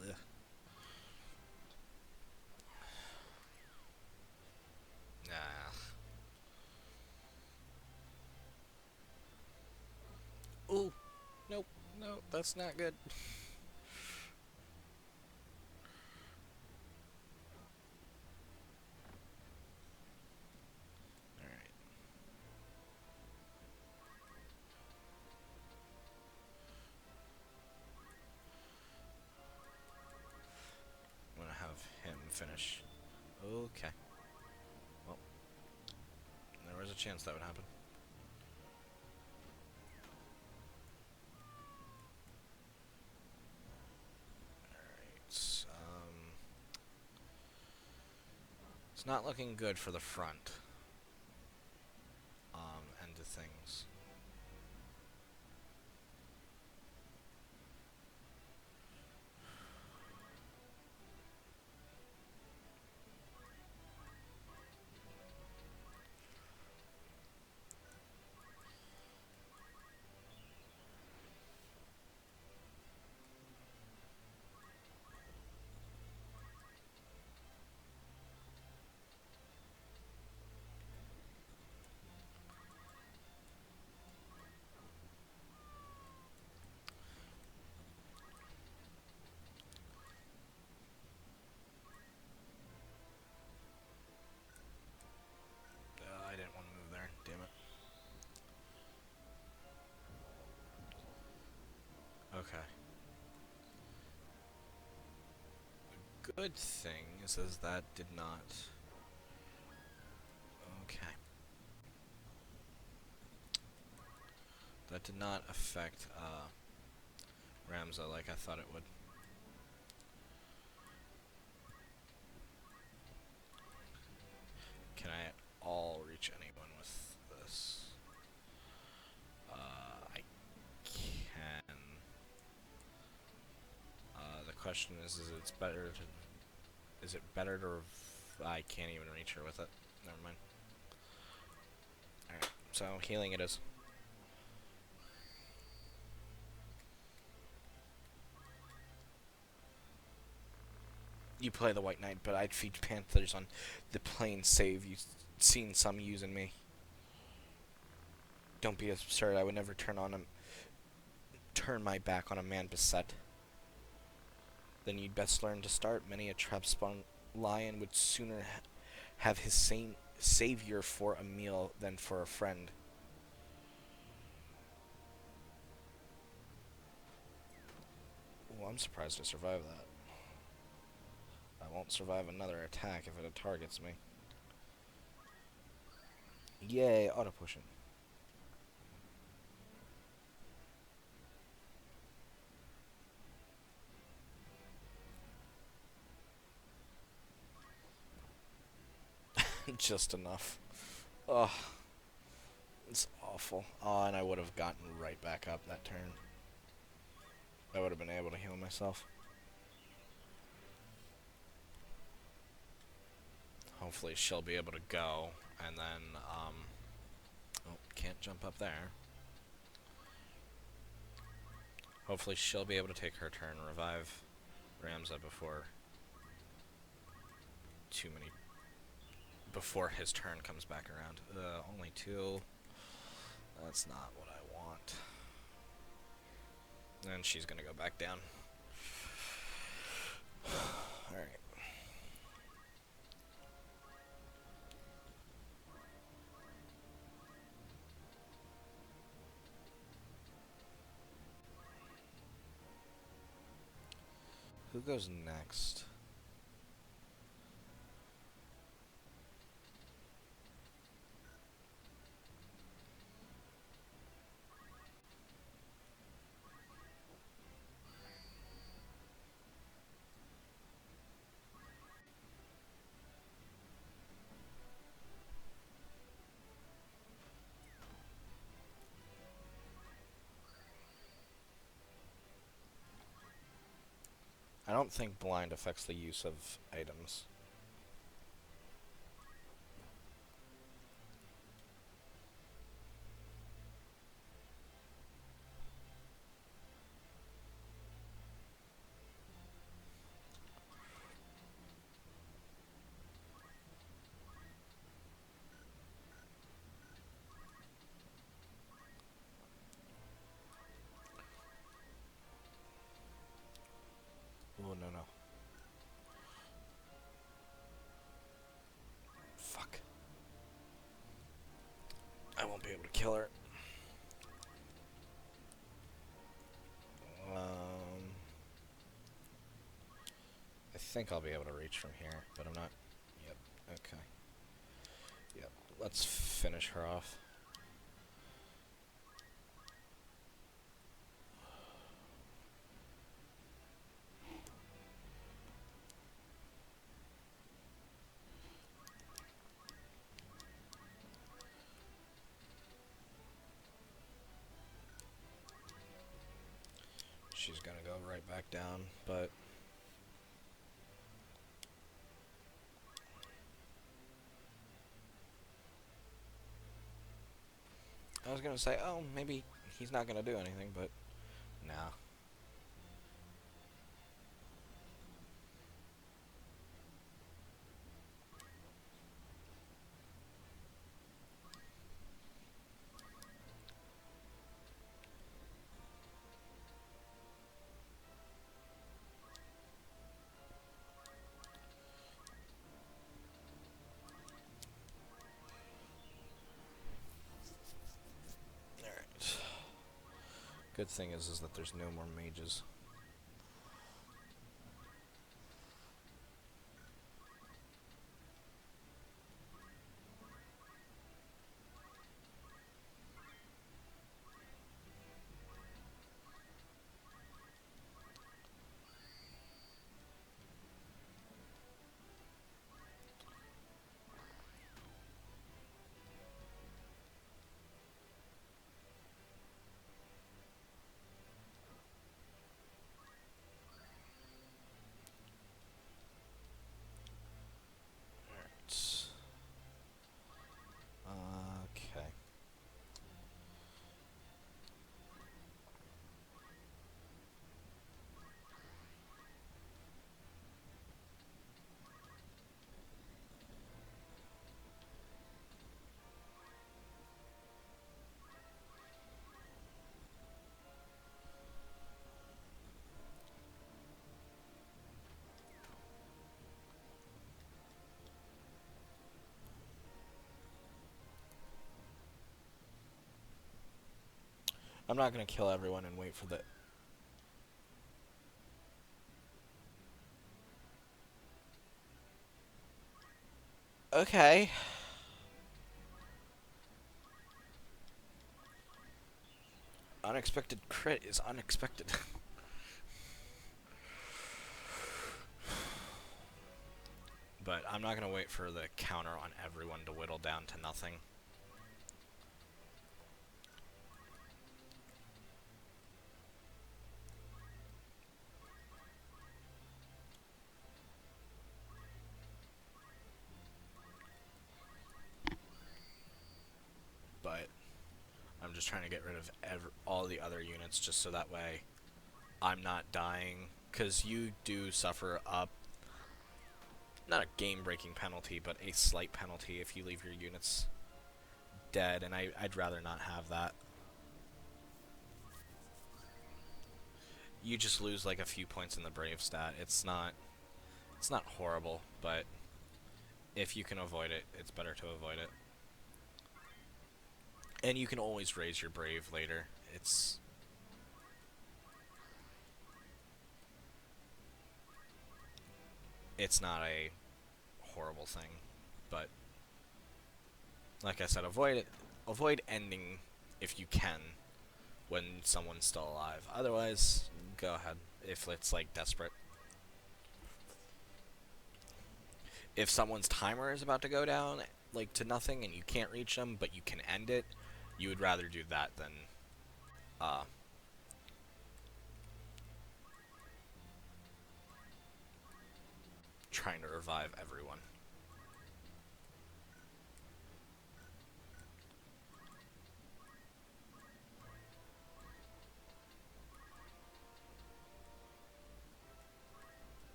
Ugh. Nah. Ooh. Nope. No, that's not good. I'm gonna have him finish. Okay. Well, there was a chance that would happen. Alright, it's not looking good for the front. End of things. Okay. The good thing is that did not... Okay. That did not affect, Ramza like I thought it would. Can I at all reach anyone with this? I can. The question is it better to, I can't even reach her with it. Never mind. Alright, so healing it is. You play the White Knight, but I'd feed Panthers on the plain save you've seen some using me. Don't be absurd, I would never turn my back on a man beset. Then you'd best learn to start. Many a trap-spawn lion would sooner have his savior for a meal than for a friend. Well, I'm surprised I survived that. I won't survive another attack if it targets me. Yay, auto-pushing. Just enough. Ugh. It's awful. Oh, and I would have gotten right back up that turn. I would have been able to heal myself. Hopefully she'll be able to go, and then, oh, can't jump up there. Hopefully she'll be able to take her turn, revive Ramza before his turn comes back around. Only 2. That's not what I want. And she's gonna go back down. Alright. Who goes next? I don't think blind affects the use of items. Oh, no, no. Fuck. I won't be able to kill her. I think I'll be able to reach from here, but I'm not. Yep, okay. Yep, let's finish her off. She's gonna go right back down, but I was gonna say, oh, maybe he's not gonna do anything, but nah. Good thing is that there's no more mages. Okay. I'm not gonna kill everyone and wait for the... Okay. Unexpected crit is unexpected. But I'm not gonna wait for the counter on everyone to whittle down to nothing. But I'm just trying to get rid of all the other units just so that way I'm not dying. Because you do suffer a, not a game-breaking penalty, but a slight penalty if you leave your units dead, and I'd rather not have that. You just lose like a few points in the brave stat. It's not horrible, but if you can avoid it, it's better to avoid it. And you can always raise your brave later. It's not a horrible thing, but like I said, avoid ending if you can when someone's still alive. Otherwise, go ahead if it's like desperate. If someone's timer is about to go down like to nothing and you can't reach them, but you can end it, you would rather do that than trying to revive everyone.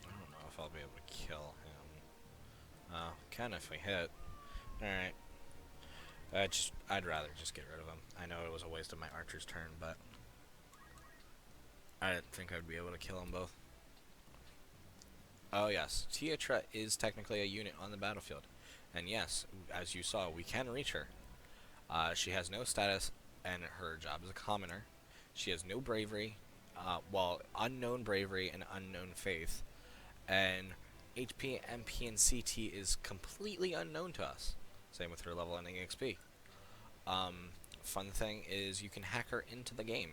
I don't know if I'll be able to kill him. Can if we hit. Alright. I'd rather just get rid of him. I know it was a waste of my archer's turn, but I didn't think I'd be able to kill them both. Oh yes, Teotra is technically a unit on the battlefield. And yes, as you saw, we can reach her. She has no status, and her job is a commoner. She has no bravery, unknown bravery and unknown faith. And HP, MP, and CT is completely unknown to us. Same with her level ending XP. Fun thing is you can hack her into the game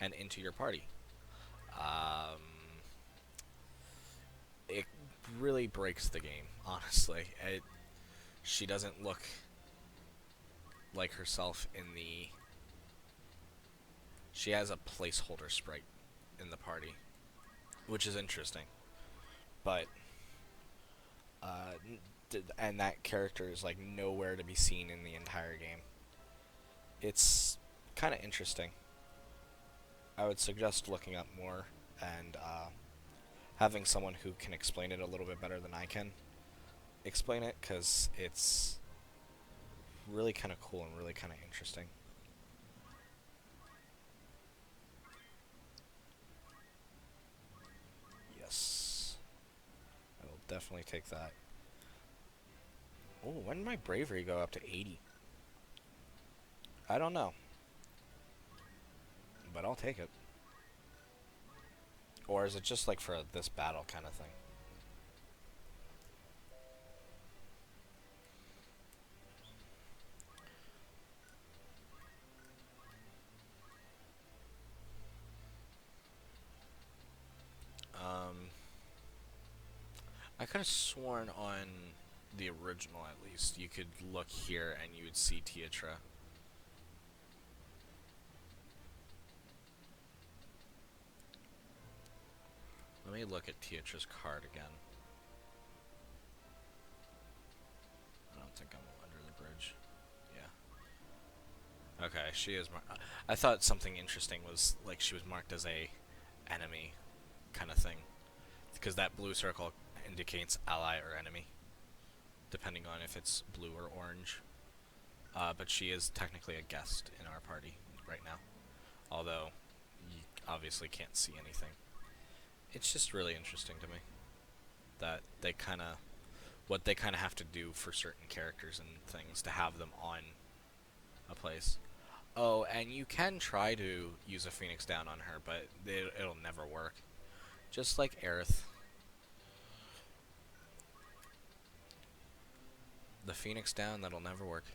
and into your party. It really breaks the game, honestly. She doesn't look like herself in the... She has a placeholder sprite in the party, which is interesting. But, and that character is like nowhere to be seen in the entire game. It's kind of interesting. I would suggest looking up more and having someone who can explain it a little bit better than I can explain it, because it's really kind of cool and really kind of interesting. Yes. I will definitely take that. Oh, when did my bravery go up to 80? I don't know, but I'll take it. Or is it just like for this battle kind of thing? I could have sworn on the original, at least, you could look here and you would see Teatra. Let me look at Teatra's card again. I don't think I'm under the bridge. Yeah. Okay, she is. I thought something interesting was like she was marked as a enemy kind of thing, because that blue circle indicates ally or enemy, depending on if it's blue or orange. But she is technically a guest in our party right now, although you obviously can't see anything. It's just really interesting to me that they kind of what they kind of have to do for certain characters and things to have them on a place. Oh, and you can try to use a Phoenix Down on her, but it'll never work. Just like Aerith. The Phoenix Down, that'll never work.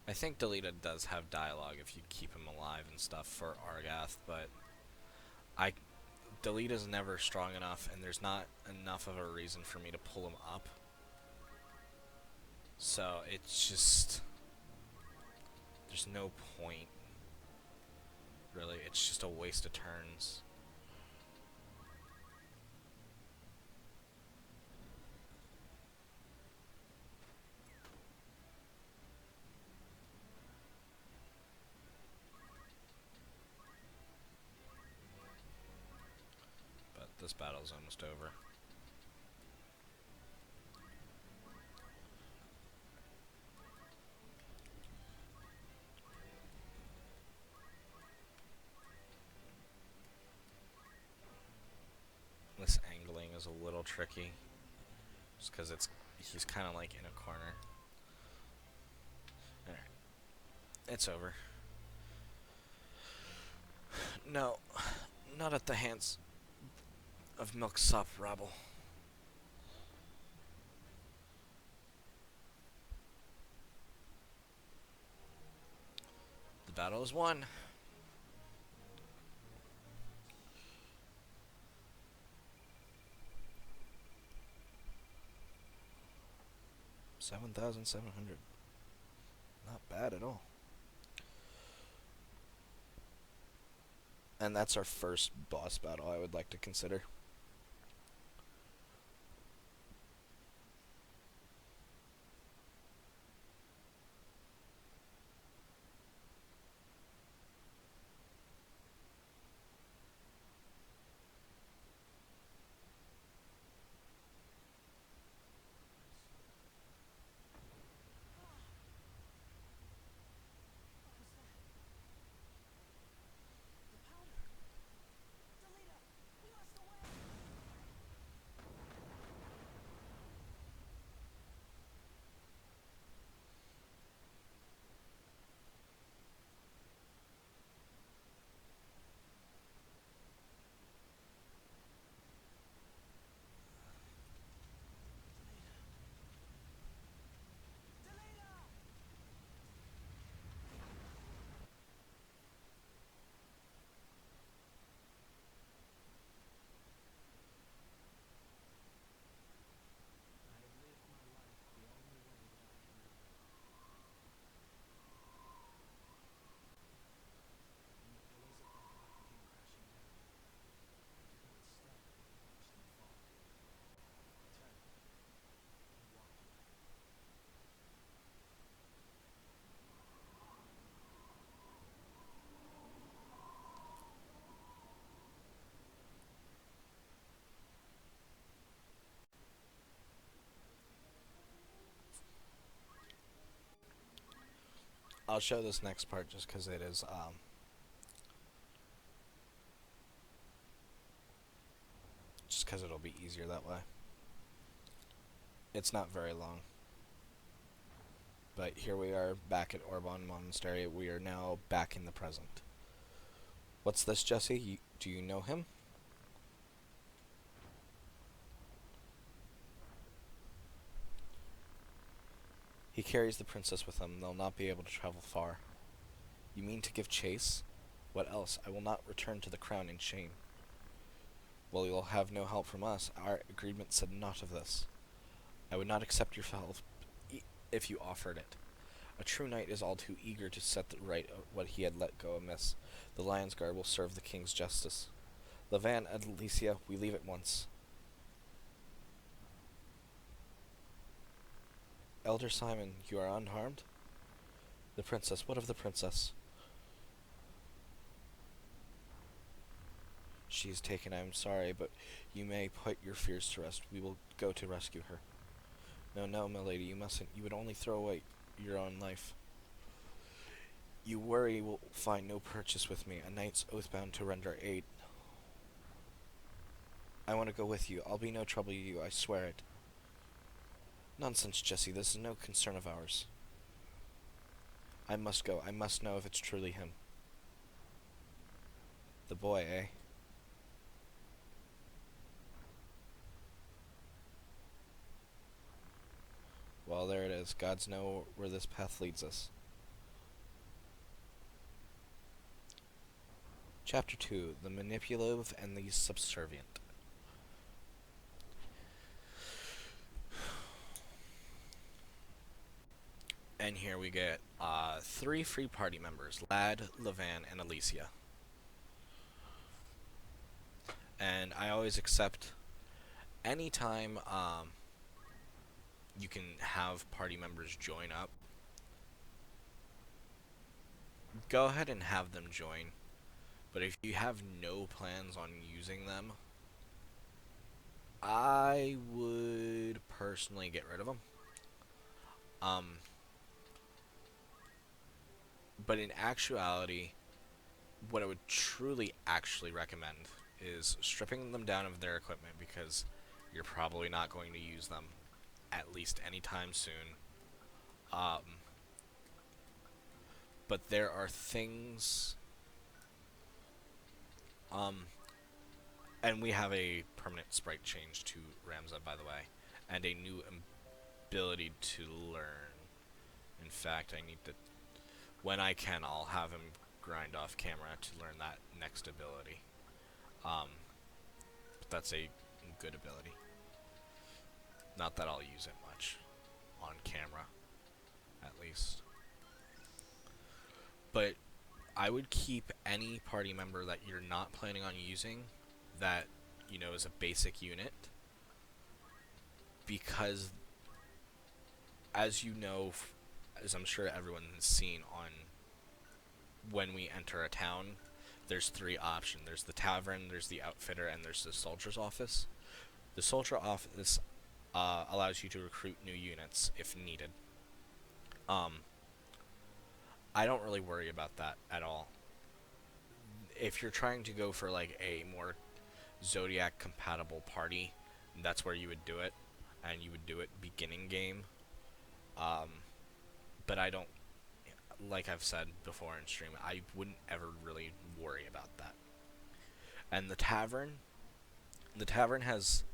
I think Delita does have dialogue if you keep him alive and stuff for Argath, but I Delita's never strong enough, and there's not enough of a reason for me to pull him up. So it's just there's no point. Really, it's just a waste of turns. But this battle's almost over. This angling is a little tricky, just because he's kind of like in a corner. Alright, it's over. No, not at the hands of Milksop Rabble. The battle is won. $7,700. Not bad at all. And that's our first boss battle I would like to consider. I'll show this next part just because it is, just because it'll be easier that way. It's not very long. But here we are back at Orban Monastery. We are now back in the present. What's this, Jesse? Do you know him? He carries the princess with him. They'll not be able to travel far. You mean to give chase? What else? I will not return to the crown in shame. Well, you'll have no help from us. Our agreement said naught of this. I would not accept your help if you offered it. A true knight is all too eager to set right what he had let go amiss. The Lion's Guard will serve the king's justice. Levan and Alicia, we leave at once. Elder Simon, you are unharmed? The princess, what of the princess? She is taken, I am sorry, but you may put your fears to rest. We will go to rescue her. No, no, milady, you mustn't. You would only throw away your own life. You worry will find no purchase with me, a knight's oath-bound to render aid. I want to go with you. I'll be no trouble to you, I swear it. Nonsense, Jesse, this is no concern of ours. I must go. I must know if it's truly him. The boy, eh? Well, there it is. Gods know where this path leads us. Chapter 2, The Manipulative and the Subservient. And here we get 3 free party members, Lad, Levan, and Alicia. And I always accept anytime you can have party members join up, go ahead and have them join. But if you have no plans on using them, I would personally get rid of them. But in actuality, what I would truly actually recommend is stripping them down of their equipment, because you're probably not going to use them, at least anytime soon. But there are things... and we have a permanent sprite change to Ramza, by the way, and a new ability to learn. In fact, I need to... when I can, I'll have him grind off camera to learn that next ability. But that's a good ability. Not that I'll use it much on camera, at least. But I would keep any party member that you're not planning on using that, you know, is a basic unit, because as you know, as I'm sure everyone has seen, on when we enter a town, there's 3 options. There's the tavern, there's the outfitter, and there's the soldier's office. The soldier office allows you to recruit new units if needed. I don't really worry about that at all. If you're trying to go for like a more Zodiac compatible party, that's where you would do it, and you would do it beginning game. But I don't, like I've said before in stream, I wouldn't ever really worry about that. And the tavern has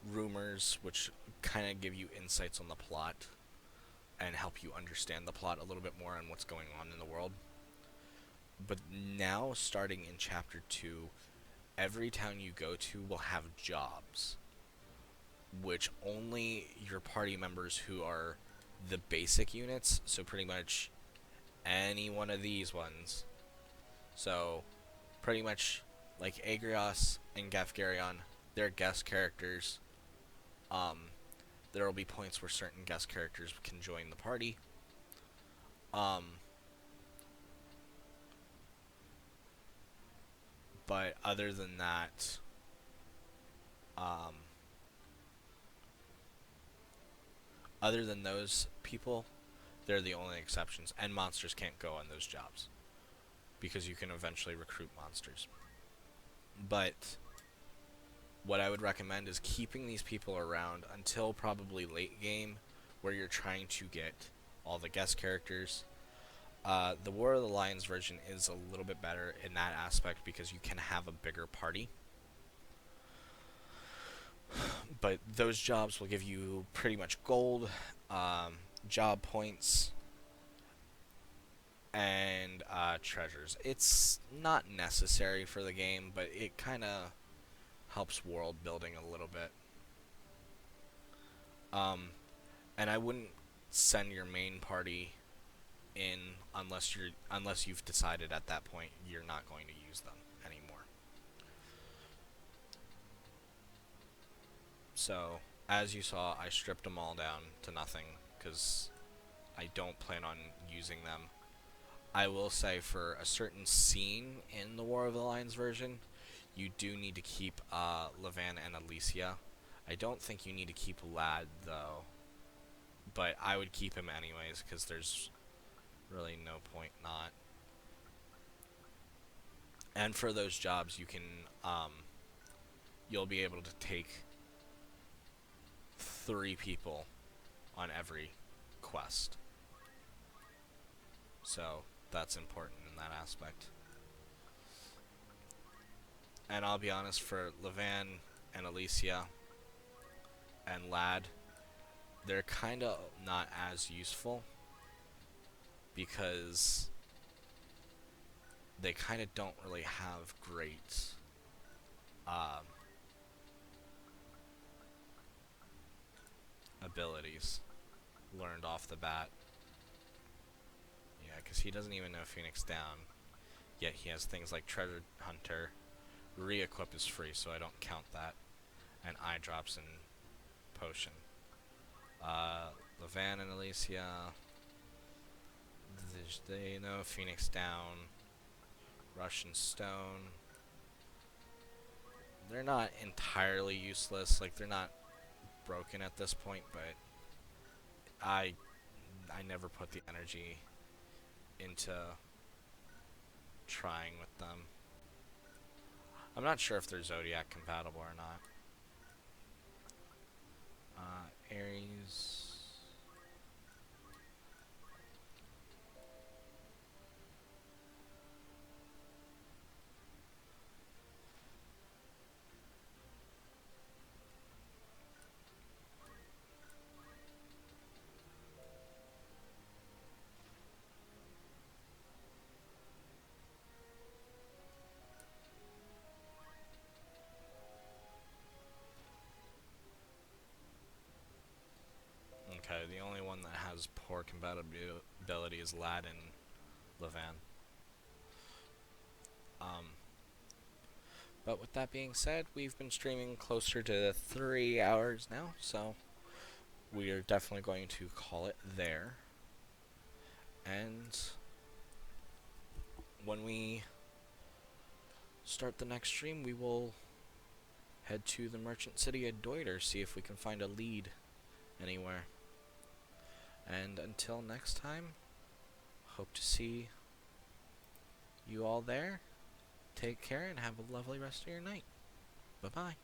rumors, which kind of give you insights on the plot and help you understand the plot a little bit more and what's going on in the world. But now, starting in Chapter 2, every town you go to will have jobs, which only your party members who are the basic units, so pretty much any one of these ones, so pretty much like Agrios and Gafgarion, they're guest characters. There will be points where certain guest characters can join the party. But other than that, other than those people, They're the only exceptions, and monsters can't go on those jobs because you can eventually recruit monsters. But what I would recommend is keeping these people around until probably late game, where you're trying to get all the guest characters. The War of the Lions version is a little bit better in that aspect because you can have a bigger party. But those jobs will give you pretty much gold, job points, and treasures. It's not necessary for the game, but it kind of helps world building a little bit. And I wouldn't send your main party in unless you've decided at that point you're not going to use them anymore. So, as you saw, I stripped them all down to nothing because I don't plan on using them. I will say for a certain scene in the War of the Lions version, you do need to keep Levan and Alicia. I don't think you need to keep Lad, though. But I would keep him anyways, because there's really no point not. And for those jobs, you can, you'll be able to take 3 people on every quest. So, that's important in that aspect. And I'll be honest, for Levan and Alicia and Lad, they're kind of not as useful because they kind of don't really have great abilities learned off the bat. Yeah, because he doesn't even know Phoenix Down, yet he has things like Treasure Hunter. Re-equip is free, so I don't count that. And eye drops and potion. Levan and Alicia, they know Phoenix Down, Russian Stone. They're not entirely useless, like they're not broken at this point, but I never put the energy into trying with them. I'm not sure if they're Zodiac compatible or not. Aries. Okay, the only one that has poor compatibility is Lad and Levan. But with that being said, we've been streaming closer to 3 hours now, so we are definitely going to call it there. And when we start the next stream, we will head to the merchant city of Deuter, see if we can find a lead anywhere. And until next time, hope to see you all there. Take care and have a lovely rest of your night. Bye-bye.